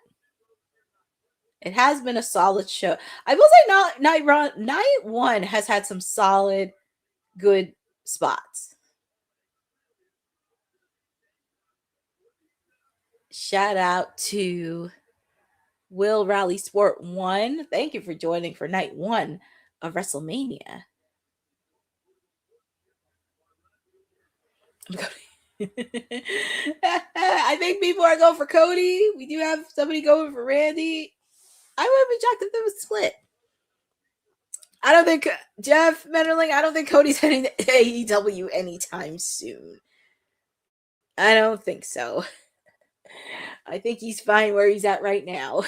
It has been a solid show. I will say night one has had some solid, good spots. Shout out to Will Rally Sport 1. Thank you for joining for night one of WrestleMania. I think people are going for Cody. We do have somebody going for Randy. I wouldn't be shocked if there was a split. I don't think Jeff Menderling, I don't think Cody's heading to AEW anytime soon. I don't think so. I think he's fine where he's at right now.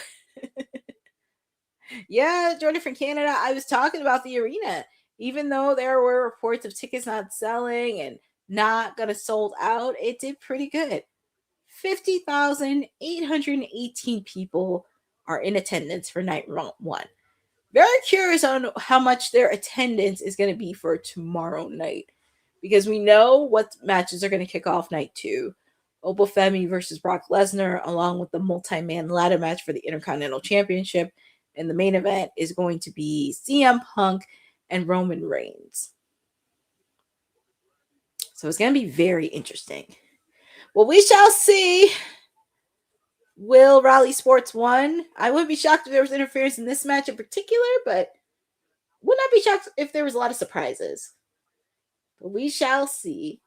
Yeah, Jordan from Canada. I was talking about the arena. Even though there were reports of tickets not selling and not gonna sold out, it did pretty good. 50,818 people are in attendance for night one. Very curious on how much their attendance is going to be for tomorrow night, because we know what matches are going to kick off night two. Obafemi versus Brock Lesnar, along with the multi-man ladder match for the Intercontinental Championship. And the main event is going to be CM Punk and Roman Reigns. So it's going to be very interesting. Well, we shall see. Will Raleigh Sports 1. I wouldn't be shocked if there was interference in this match in particular, but would not be shocked if there was a lot of surprises. But we shall see.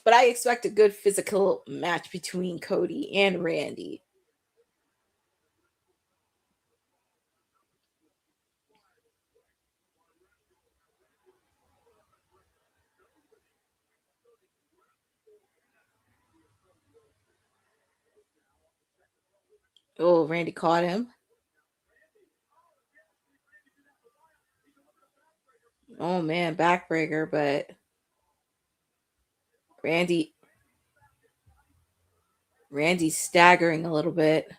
But I expect a good physical match between Cody and Randy. Oh, Randy caught him. Oh man, backbreaker, but Randy's staggering a little bit.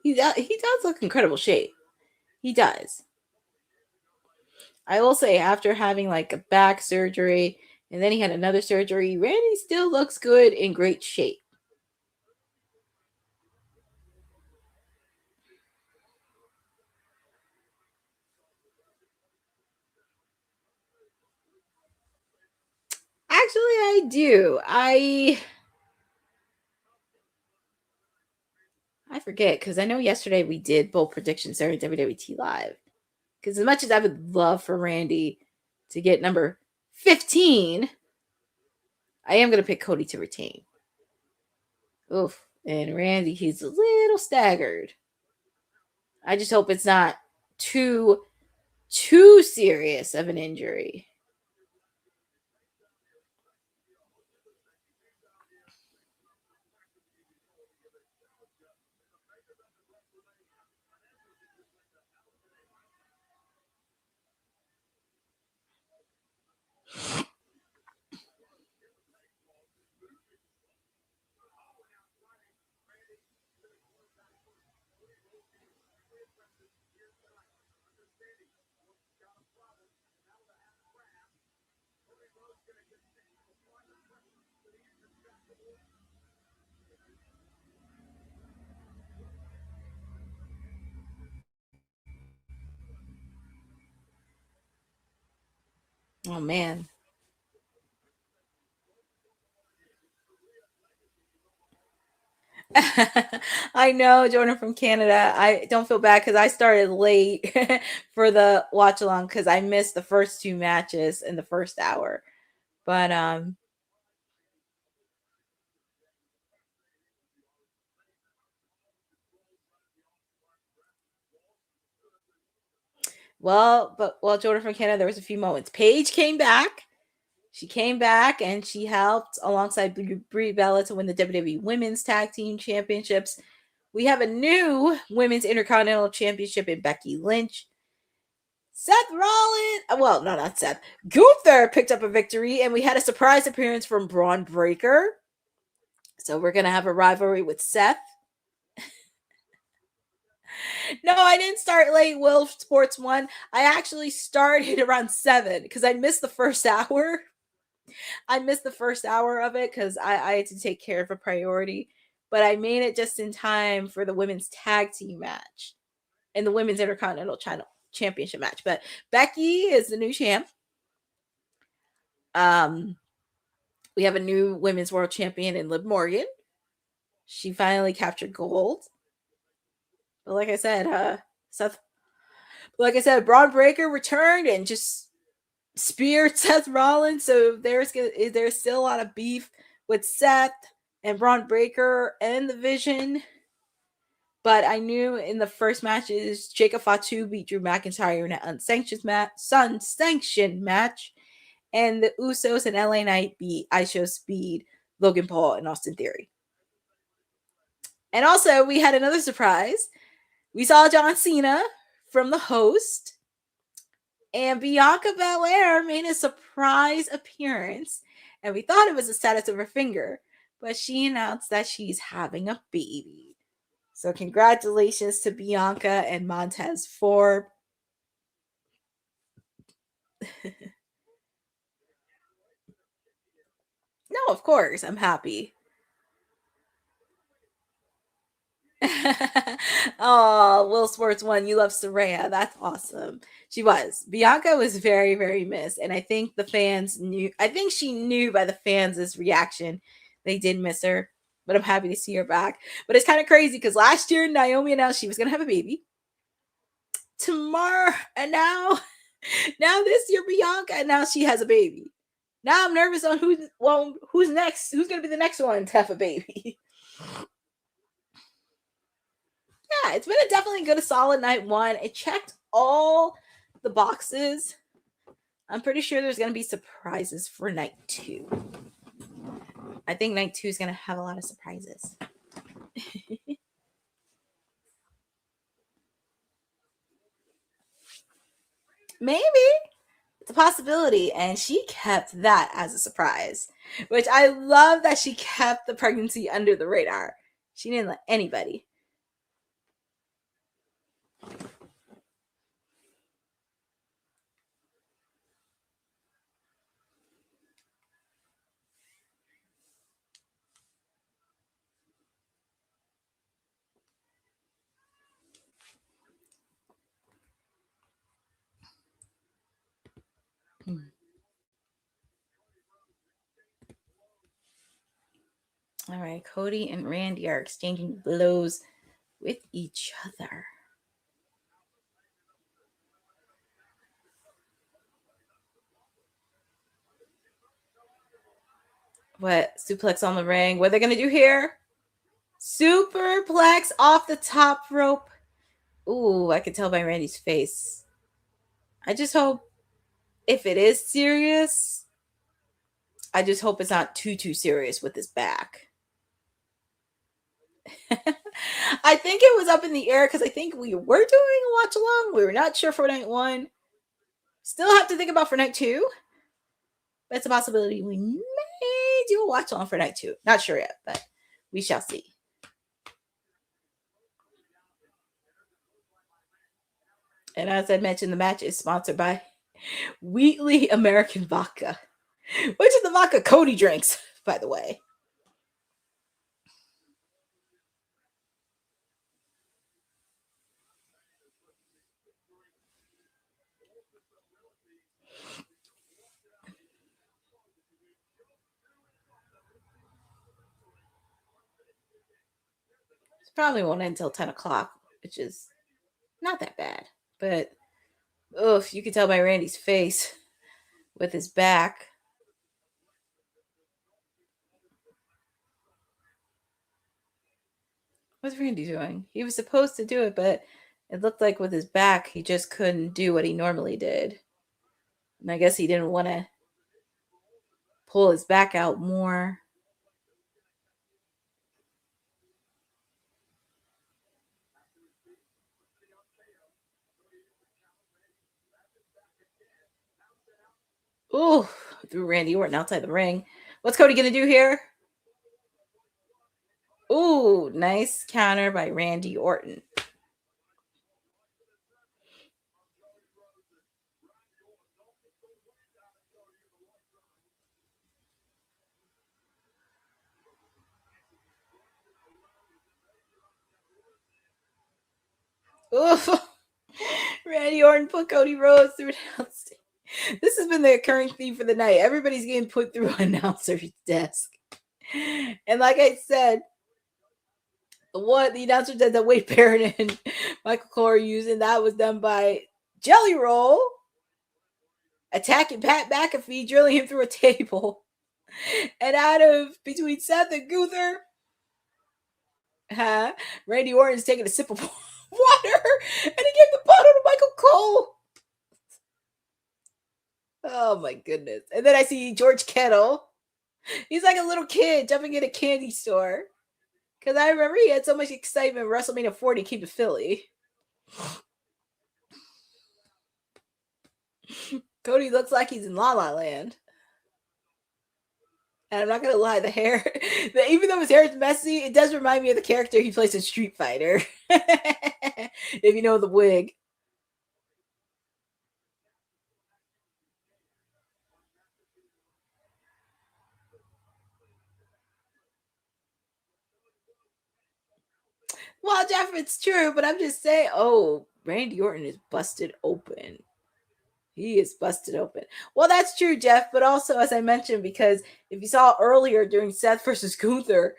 He does look incredible shape. He does. I will say, after having like a back surgery and then he had another surgery, Randy still looks good, in great shape. Actually, I do. I forget, because I know yesterday we did both predictions during WWT Live. Because as much as I would love for Randy to get number 15, I am going to pick Cody to retain. Oof. And Randy, he's a little staggered. I just hope it's not too serious of an injury. Oh, man. I know, Jordan from Canada. I don't feel bad because I started late for the watch along because I missed the first two matches in the first hour. But Well, Jordan from Canada, there was a few moments. Paige came back. She came back and she helped alongside Brie Bella to win the WWE Women's Tag Team Championships. We have a new Women's Intercontinental Championship in Becky Lynch. Seth Rollins, well, no, not Seth. Gunther picked up a victory, and we had a surprise appearance from Braun Breaker. So we're going to have a rivalry with Seth. No, I didn't start late, Will Sports 1. I actually started around 7 because I missed the first hour. I missed the first hour of it because I had to take care of a priority. But I made it just in time for the women's tag team match and the women's Intercontinental Championship match. But Becky is the new champ. We have a new women's world champion in Liv Morgan. She finally captured gold. But like I said, Braun Breaker returned and just speared Seth Rollins. So there's still a lot of beef with Seth and Braun Breaker and the Vision. But I knew in the first matches, Jacob Fatu beat Drew McIntyre in an unsanctioned match. And the Usos and LA Knight beat ISO Speed, Logan Paul, and Austin Theory. And also, we had another surprise. We saw John Cena from the host. And Bianca Belair made a surprise appearance. And we thought it was the status of her finger. But she announced that she's having a baby. So congratulations to Bianca and Montez Ford. No, of course, I'm happy. Oh, Will Sports 1, you love Saraya. That's awesome. She was. Bianca was very, very missed. And I think the fans knew. I think she knew by the fans' reaction they did miss her. But I'm happy to see her back. But it's kind of crazy because last year Naomi announced she was going to have a baby. Tomorrow, and now this year Bianca announced she has a baby. Now I'm nervous on who's next. Who's going to be the next one to have a baby? Yeah, it's been a definitely good, solid night 1. It checked all the boxes. I'm pretty sure there's going to be surprises for night 2. I think night 2 is going to have a lot of surprises. Maybe. It's a possibility. And she kept that as a surprise, which I love that she kept the pregnancy under the radar. She didn't let anybody. All right, Cody and Randy are exchanging blows with each other. What? Suplex on the ring. What are they going to do here? Superplex off the top rope. Ooh, I can tell by Randy's face. I just hope if it is serious, I just hope it's not too serious with his back. I think it was up in the air because I think we were doing a watch along. We were not sure for night 1. Still have to think about for night 2. But it's a possibility we may do a watch along for night 2. Not sure yet, but we shall see. And as I mentioned, the match is sponsored by Wheatley American Vodka, which is the vodka Cody drinks, by the way. Probably won't end until 10 o'clock, which is not that bad. But, you can tell by Randy's face with his back. What's Randy doing? He was supposed to do it, but It looked like with his back, he just couldn't do what he normally did. And I guess he didn't want to pull his back out more. Ooh, threw Randy Orton outside the ring. What's Cody going to do here? Ooh, nice counter by Randy Orton. Ooh, Randy Orton put Cody Rhodes through an announce. This has been the occurring theme for the night. Everybody's getting put through an announcer's desk. And like I said, what the announcer said that Wade Barrett and Michael Cole are using, that was done by Jelly Roll attacking Pat McAfee, drilling him through a table. And out of between Seth and Gunther, Randy Orton's taking a sip of water and he gave the bottle to Michael Cole. Oh my goodness. And then I see George Kettle. He's like a little kid jumping in a candy store. Because I remember he had so much excitement when WrestleMania 40 came to Philly. Cody looks like he's in La La Land. And I'm not going to lie, the hair, even though his hair is messy, it does remind me of the character he plays in Street Fighter. If you know the wig. Well, Jeff, it's true, but I'm just saying, oh, Randy Orton is busted open. He is busted open. Well, that's true, Jeff, but also, as I mentioned, because if you saw earlier during Seth versus Gunther,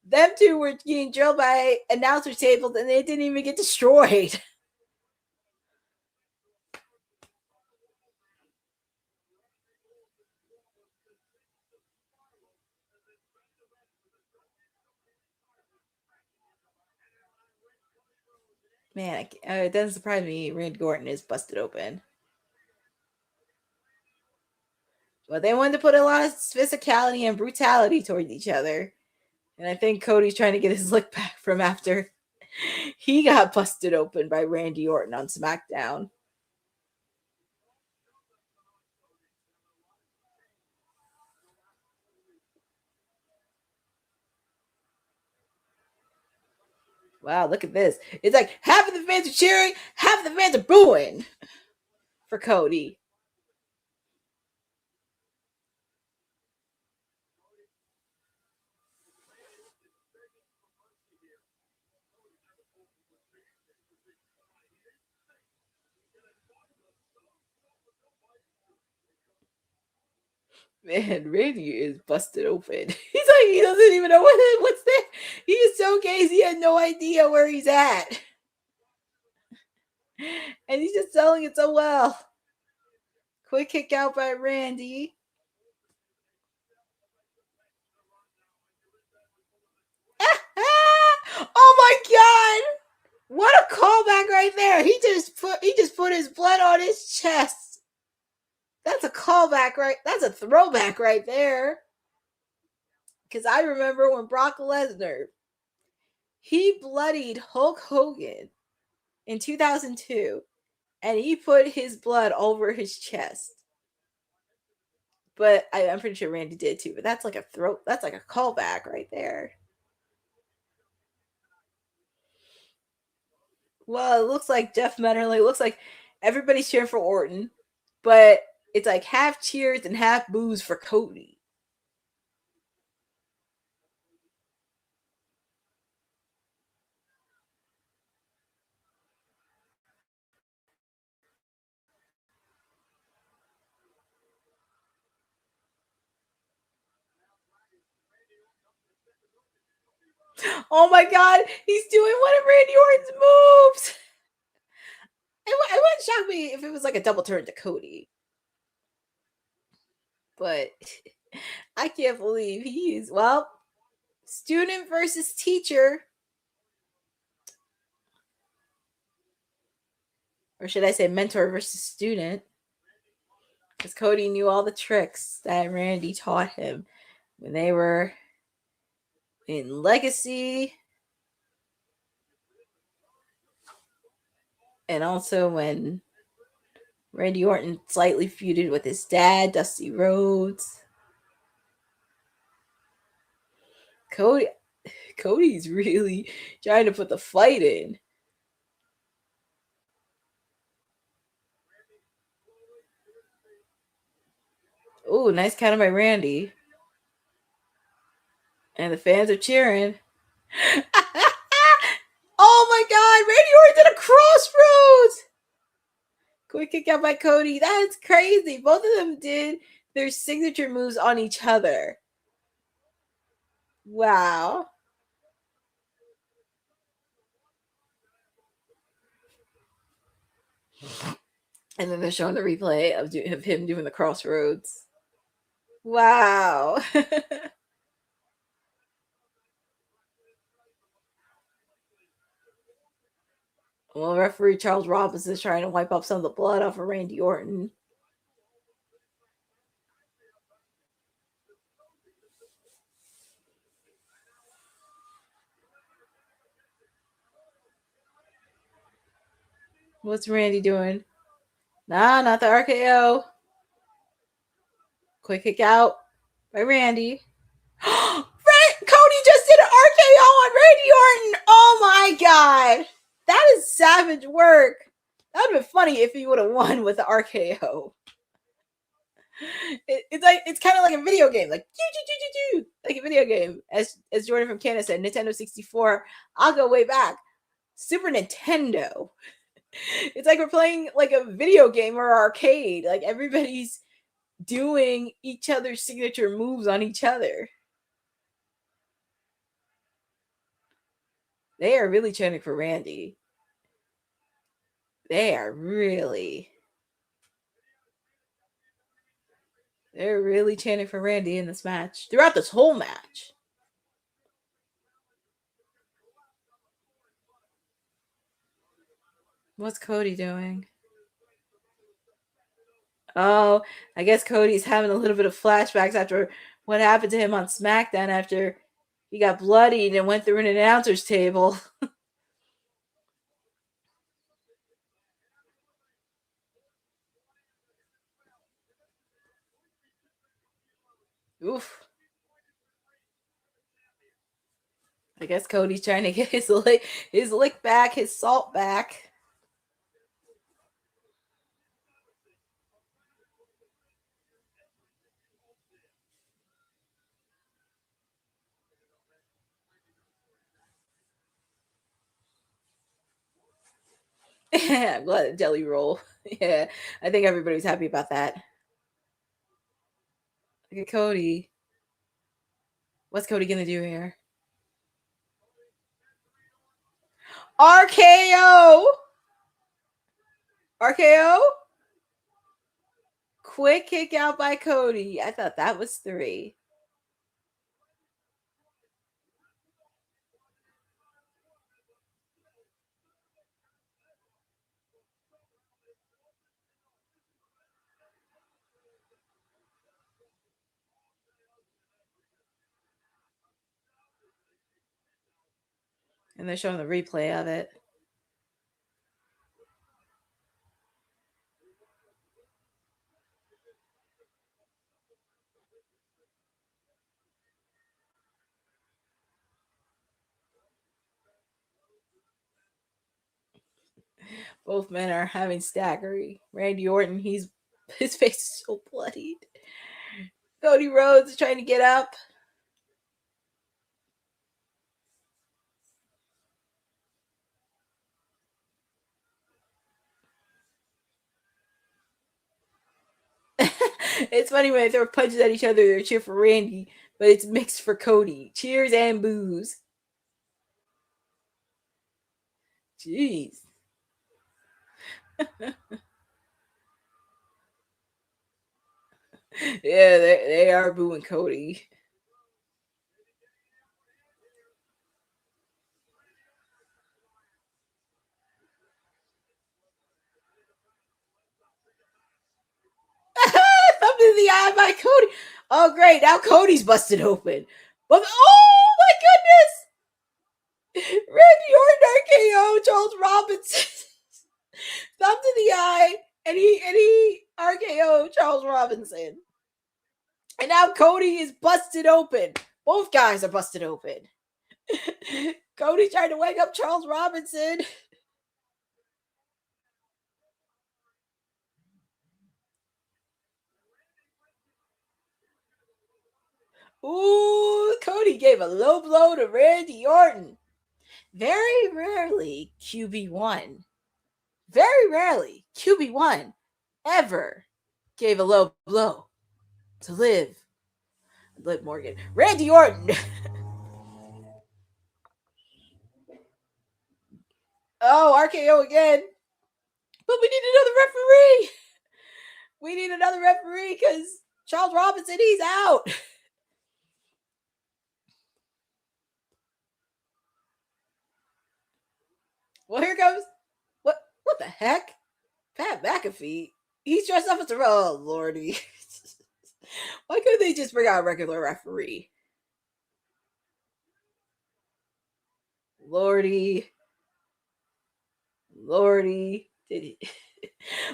them two were getting drilled by announcer tables and they didn't even get destroyed. Man, it doesn't surprise me Randy Orton is busted open. But they wanted to put a lot of physicality and brutality towards each other. And I think Cody's trying to get his lick back from after he got busted open by Randy Orton on SmackDown. Wow, look at this. It's like half of the fans are cheering, half of the fans are booing for Cody. Man, Randy is busted open. He's like, he doesn't even know what's that. He is so gazed, he had no idea where he's at. And he's just selling it so well. Quick kick out by Randy. Oh my god! What a callback right there. He just put his blood on his chest. That's a callback, right? That's a throwback right there. Because I remember when Brock Lesnar, he bloodied Hulk Hogan in 2002, and he put his blood over his chest. But I'm pretty sure Randy did too. But that's like that's like a callback right there. Well, it looks like Jeff Metterly. It looks like everybody's cheering for Orton, but it's like half cheers and half boos for Cody. Oh my god, he's doing one of Randy Orton's moves. It wouldn't shock me if it was like a double turn to Cody. But I can't believe he's, well, student versus teacher. Or should I say mentor versus student? Because Cody knew all the tricks that Randy taught him when they were in Legacy. And also when Randy Orton slightly feuded with his dad, Dusty Rhodes. Cody's really trying to put the fight in. Oh, nice counter by Randy. And the fans are cheering. Oh my God, Randy Orton did a crossroads. Quick kick out by Cody. That's crazy. Both of them did their signature moves on each other. Wow. And then they're showing the replay of him doing the crossroads. Wow. Well, referee Charles Robinson is trying to wipe up some of the blood off of Randy Orton. What's Randy doing? Nah, not the RKO. Quick kick out by Randy. Cody just did an RKO on Randy Orton. Oh my God. That is savage work. That would have been funny if he would have won with the RKO. It's kind of like a video game, like a video game. As Jordan from Canada said, Nintendo 64. I'll go way back. Super Nintendo. It's like we're playing like a video game or arcade. Like everybody's doing each other's signature moves on each other. They are really chanting for Randy. They're really chanting for Randy in this match. Throughout this whole match. What's Cody doing? Oh, I guess Cody's having a little bit of flashbacks after what happened to him on SmackDown after he got bloodied and went through an announcer's table. Oof. I guess Cody's trying to get his lick back, his salt back. I'm glad jelly roll. Yeah, I think everybody's happy about that. Look at Cody. What's Cody gonna do here? RKO! RKO? Quick kick out by Cody. I thought that was 3. And they're showing the replay of it. Both men are having staggery. Randy Orton, his face is so bloodied. Cody Rhodes is trying to get up. It's funny when they throw punches at each other, they cheer for Randy, but it's mixed for Cody. Cheers and boos. Jeez. Yeah, they are booing Cody. the eye by Cody. Oh, great. Now Cody's busted open. But, oh, my goodness. Randy Orton RKO Charles Robinson. Thumb to the eye. And he RKO Charles Robinson. And now Cody is busted open. Both guys are busted open. Cody tried to wake up Charles Robinson. Ooh, Cody gave a low blow to Randy Orton. Very rarely QB1. Very rarely QB1 ever gave a low blow to Liv Morgan. Randy Orton. Oh, RKO again. But we need another referee. We need another referee because Charles Robinson, he's out. Well, here comes. What the heck? Pat McAfee. He's dressed up as a... Oh, lordy. Why couldn't they just bring out a regular referee? Lordy.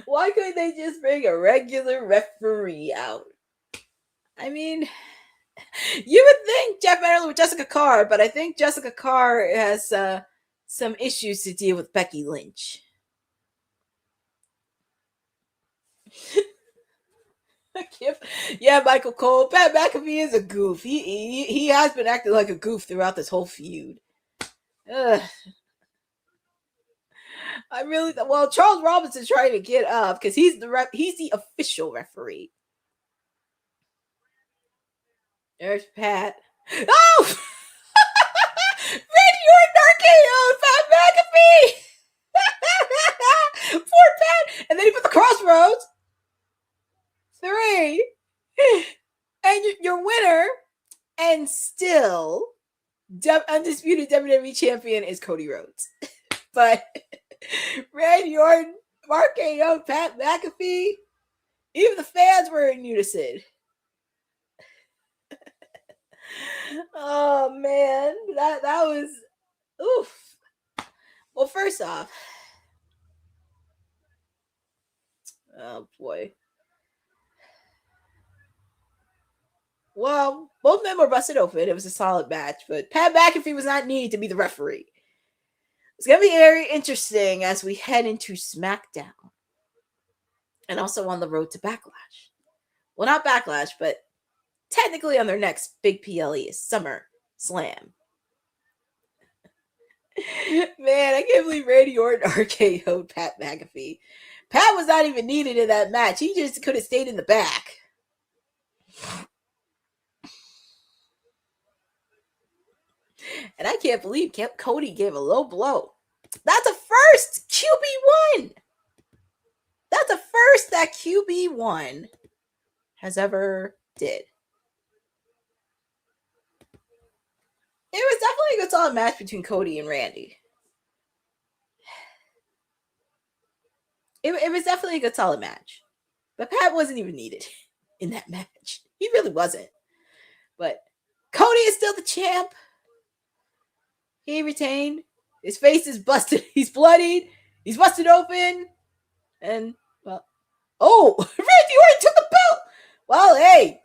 Why couldn't they just bring a regular referee out? I mean, you would think Jeff Manderly with Jessica Carr, but I think Jessica Carr has some issues to deal with Becky Lynch. Yeah, Michael Cole. Pat McAfee is a goof. He has been acting like a goof throughout this whole feud. Ugh. Charles Robinson's trying to get up because he's the official referee. There's Pat. Oh! Randy Orton RKO Pat McAfee. Poor Pat. And then he put the crossroads. 3. And your winner and still undisputed WWE champion is Cody Rhodes. But Randy Orton, RKO, Pat McAfee, even the fans were in unison. Oh man, that was oof. Well, first off, oh boy. Well, both men were busted open. It was a solid match, but Pat McAfee was not needed to be the referee. It's going to be very interesting as we head into SmackDown and also on the road to Backlash. Well, not Backlash, but technically on their next big PLE is Summer Slam. Man, I can't believe Randy Orton RKO'd Pat McAfee. Pat was not even needed in that match. He just could have stayed in the back. And I can't believe Cody gave a low blow. That's a first QB1. That's a first that QB1 has ever did. It was definitely a good solid match between Cody and Randy. It was definitely a good solid match. But Pat wasn't even needed in that match. He really wasn't. But Cody is still the champ. He retained. His face is busted. He's bloodied. He's busted open. And, well, oh, Randy Orton took the belt. Well, hey,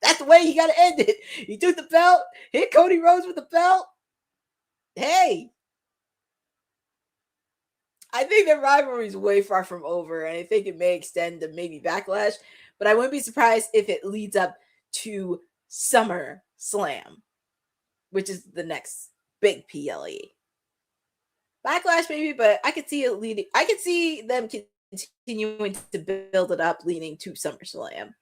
that's the way you got to end it. He took the belt, hit Cody Rhodes with the belt. Hey, I think the rivalry is way far from over, and I think it may extend to maybe Backlash, but I wouldn't be surprised if it leads up to Summer Slam, which is the next big PLE. Backlash maybe, but I could see it leading. I could see them continuing to build it up, leading to SummerSlam.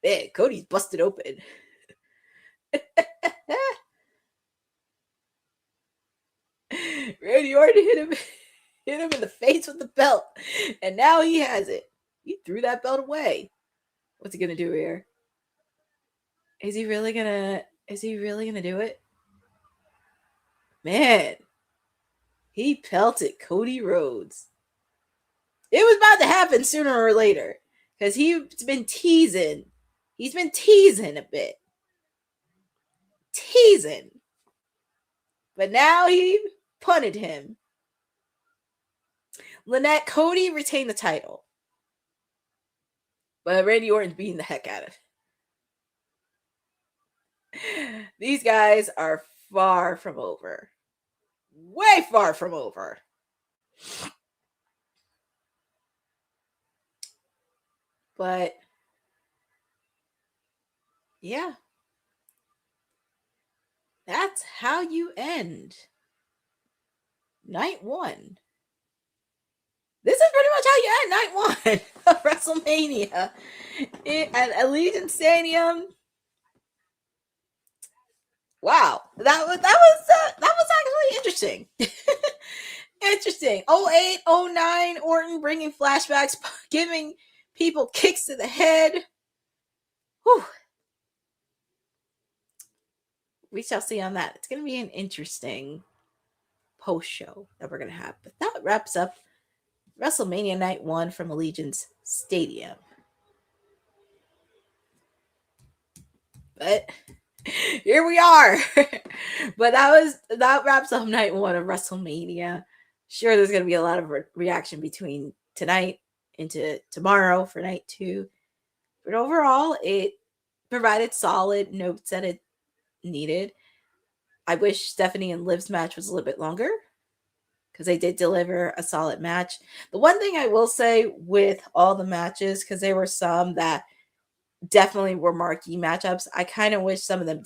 Man, Cody's busted open. Randy Orton hit him in the face with the belt, and now he has it. He threw that belt away. What's he gonna do here? Is he really gonna do it? Man, he pelted Cody Rhodes. It was about to happen sooner or later. because he's been teasing. He's been teasing a bit. Teasing. But now he punted him. Lynette, Cody retained the title. But Randy Orton's beating the heck out of it. These guys are far from over. Way far from over. But yeah. That's how you end night one. This is pretty much how you end night one of WrestleMania at Allegiant Stadium. Wow, that was actually interesting. Interesting. 08, 09, Orton bringing flashbacks, giving people kicks to the head. Whew. We shall see on that. It's going to be an interesting post show that we're going to have. But that wraps up WrestleMania Night 1 from Allegiant Stadium. But here we are. But that wraps up Night 1 of WrestleMania. Sure, there's going to be a lot of reaction between tonight into tomorrow for Night 2. But overall, it provided solid notes that it needed. I wish Stephanie and Liv's match was a little bit longer, because they did deliver a solid match. The one thing I will say with all the matches, because there were some that definitely were marquee matchups, I kind of wish some of them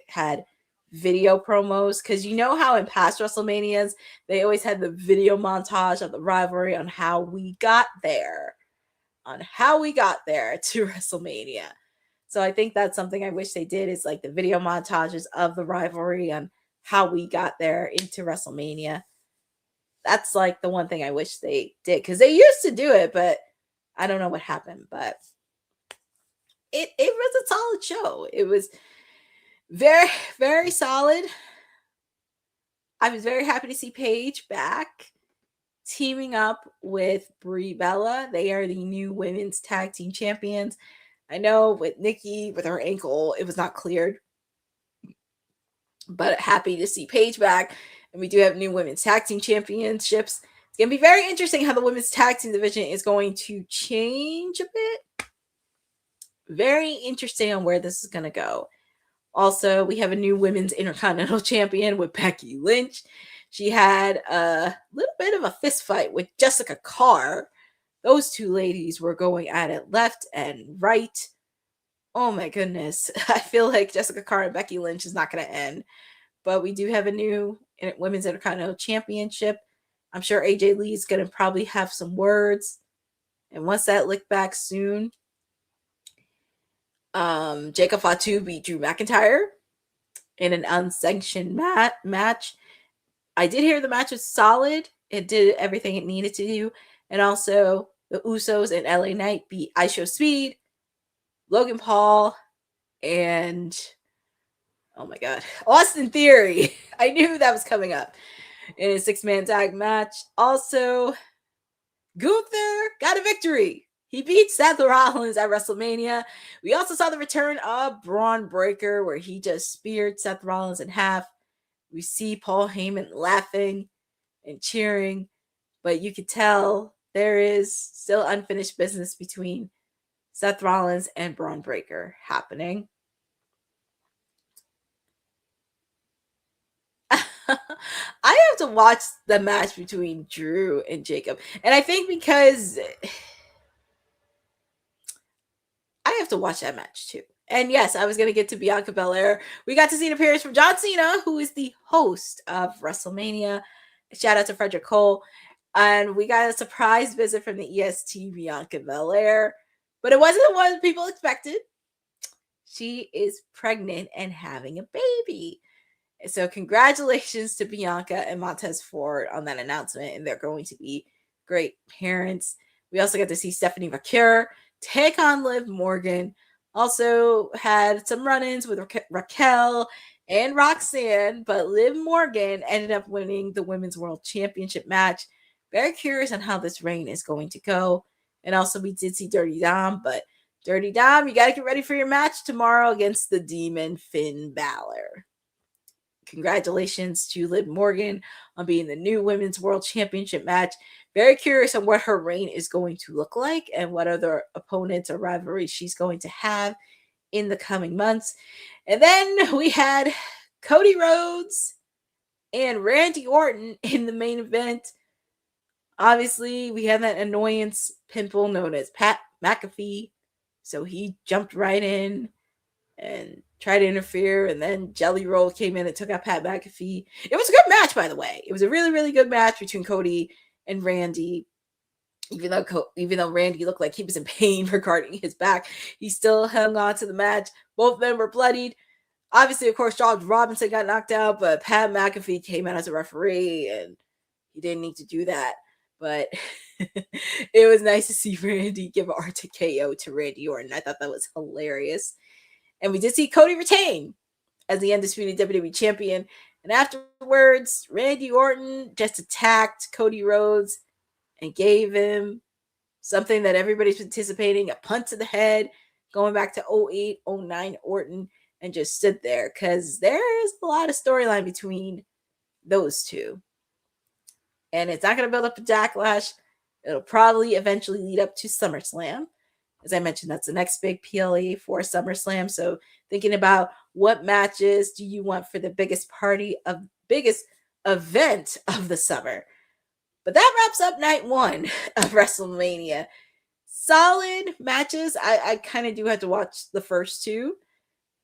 had video promos, because you know how in past WrestleManias they always had the video montage of the rivalry on how we got there to WrestleMania. So I think that's something I wish they did, is like the video montages of the rivalry on how we got there into WrestleMania. That's like the one thing I wish they did, because they used to do it, but I don't know what happened. But it was a solid show. It was very, very solid. I was very happy to see Paige back, teaming up with Brie Bella. They are the new women's tag team champions. I know with Nikki, with her ankle, it was not cleared. But happy to see Paige back. And we do have new women's tag team championships. It's going to be very interesting how the women's tag team division is going to change a bit. Very interesting on where this is going to go. Also, we have a new women's Intercontinental champion with Becky Lynch. She had a little bit of a fist fight with Jessica Carr. Those two ladies were going at it left and right. Oh my goodness. I feel like Jessica Carr and Becky Lynch is not going to end. But we do have a new Women's Intercontinental Championship. I'm sure AJ Lee is going to probably have some words. And once that lick back soon, Jacob Fatu beat Drew McIntyre in an unsanctioned match. I did hear the match was solid. It did everything it needed to do. And also, the Usos and LA Knight beat ISHO Speed, Logan Paul, and oh my God, Austin Theory. I knew that was coming up in a 6-man tag match. Also, Gunther got a victory. He beat Seth Rollins at WrestleMania. We also saw the return of Braun Breaker, where he just speared Seth Rollins in half. We see Paul Heyman laughing and cheering, but you could tell there is still unfinished business between Seth Rollins and Braun Breaker happening. I have to watch the match between Drew and Jacob. And I think because I have to watch that match too. And yes, I was going to get to Bianca Belair. We got to see an appearance from John Cena, who is the host of WrestleMania. Shout out to Frederick Cole. And we got a surprise visit from the EST, Bianca Belair. But it wasn't what people expected. She is pregnant and having a baby. So congratulations to Bianca and Montez Ford on that announcement. And they're going to be great parents. We also got to see Stephanie McCure take on Liv Morgan. Also had some run-ins with Raquel and Roxanne. But Liv Morgan ended up winning the Women's World Championship match. Very curious on how this reign is going to go. And also we did see Dirty Dom, but Dirty Dom, you got to get ready for your match tomorrow against the Demon Finn Balor. Congratulations to Liv Morgan on being the new Women's World Championship match. Very curious on what her reign is going to look like and what other opponents or rivalries she's going to have in the coming months. And then we had Cody Rhodes and Randy Orton in the main event. Obviously, we had that annoyance pimple known as Pat McAfee. So he jumped right in and tried to interfere, and then Jelly Roll came in and took out Pat McAfee. It was a good match, by the way. It was a really, really good match between Cody and Randy. Even though Randy looked like he was in pain regarding his back, he still hung on to the match. Both of them were bloodied. Obviously, of course, Charles Robinson got knocked out, but Pat McAfee came out as a referee, and he didn't need to do that. But it was nice to see Randy give an RKO to Randy Orton. I thought that was hilarious. And we did see Cody retain as the undisputed WWE champion. And afterwards, Randy Orton just attacked Cody Rhodes and gave him something that everybody's anticipating, a punch to the head, going back to 08, 09 Orton, and just stood there because there's a lot of storyline between those two. And it's not going to build up a backlash. It'll probably eventually lead up to SummerSlam. As I mentioned, that's the next big PLE for SummerSlam. So thinking about what matches do you want for the biggest event of the summer. But that wraps up night one of WrestleMania. Solid matches. I kind of do have to watch the first two.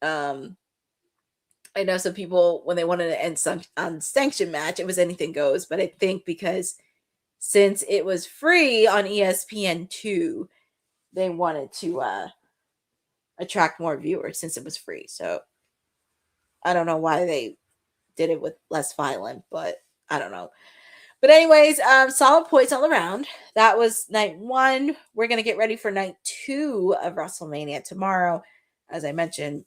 I know some people, when they wanted to end unsanctioned match, it was anything goes. But I think because since it was free on ESPN2, they wanted to attract more viewers since it was free. So I don't know why they did it with less violent, but I don't know. But anyways, solid points all around. That was night one. We're going to get ready for night two of WrestleMania tomorrow. As I mentioned,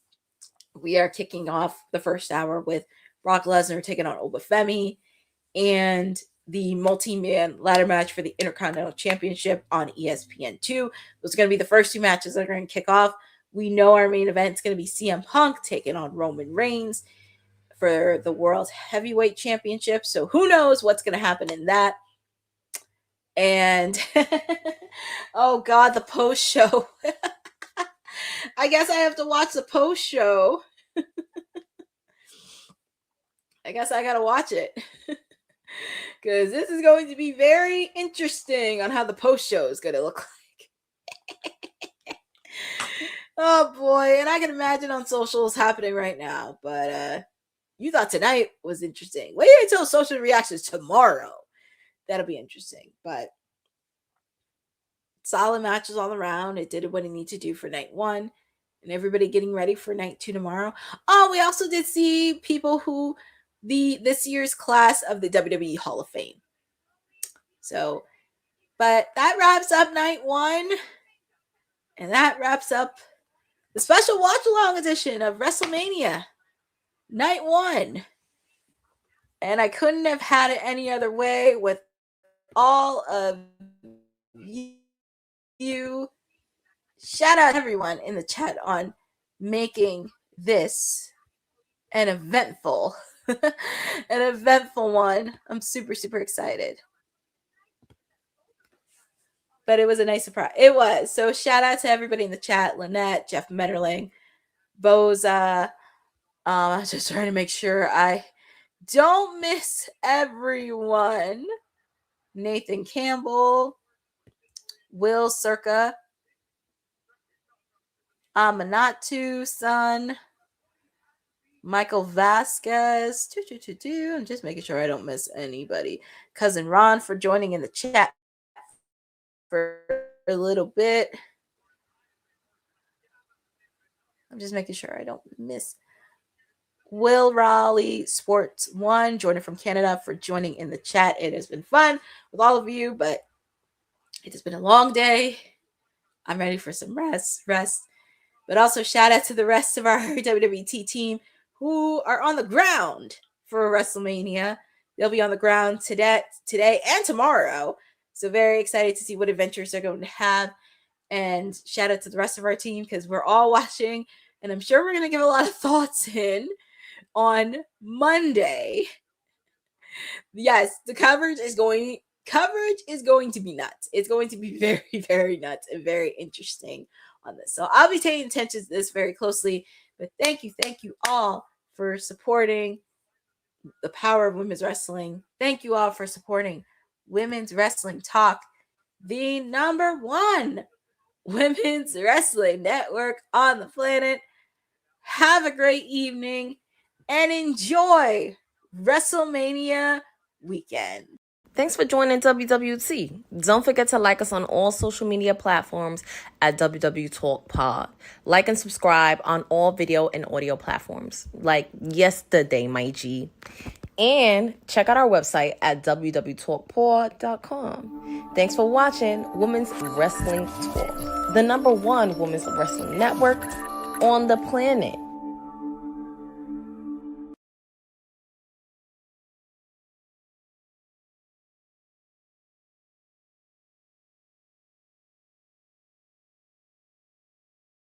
we are kicking off the first hour with Brock Lesnar taking on Obafemi and the multi-man ladder match for the Intercontinental Championship on ESPN2. Those are going to be the first two matches that are going to kick off. We know our main event is going to be CM Punk taking on Roman Reigns for the World Heavyweight Championship. So who knows what's going to happen in that. And, oh God, the post show. I guess I have to watch the post show. I guess I got to watch it. Because this is going to be very interesting on how the post show is going to look like. Oh boy. And I can imagine on socials happening right now. But you thought tonight was interesting. Wait until social reactions tomorrow. That'll be interesting. But solid matches all around. It did what it needed to do for night one. And everybody getting ready for night two tomorrow. Oh, we also did see people who this year's class of the WWE Hall of Fame. So, but that wraps up night one. And that wraps up the special watch-along edition of WrestleMania night one. And I couldn't have had it any other way with all of you. Shout out everyone in the chat on making this an eventful one. I'm super, super excited. But it was a nice surprise. It was. So shout out to everybody in the chat. Lynette, Jeff Metterling, Boza. I was just trying to make sure I don't miss everyone. Nathan Campbell, Will Circa, Amanatu son, Michael Vasquez. I'm just making sure I don't miss anybody. Cousin Ron for joining in the chat for a little bit. I'm just making sure I don't miss. Will Raleigh Sports 1 joining from Canada for joining in the chat. It has been fun with all of you, but it has been a long day. I'm ready for some rest. But also shout out to the rest of our WWT team who are on the ground for WrestleMania. They'll be on the ground today and tomorrow. So very excited to see what adventures they're going to have. And shout out to the rest of our team because we're all watching. And I'm sure we're going to give a lot of thoughts in on Monday. Yes, the coverage is going to be nuts. It's going to be very, very nuts and very interesting on this. So I'll be paying attention to this very closely. But thank you all for supporting the power of women's wrestling. Thank you all for supporting Women's Wrestling Talk, the number one women's wrestling network on the planet. Have a great evening and enjoy WrestleMania weekend. Thanks for joining WWT. Don't forget to like us on all social media platforms at WW Talk Pod. Like and subscribe on all video and audio platforms, like yesterday, my G. And check out our website at www.talkpod.com. Thanks for watching Women's Wrestling Talk, the number one women's wrestling network on the planet.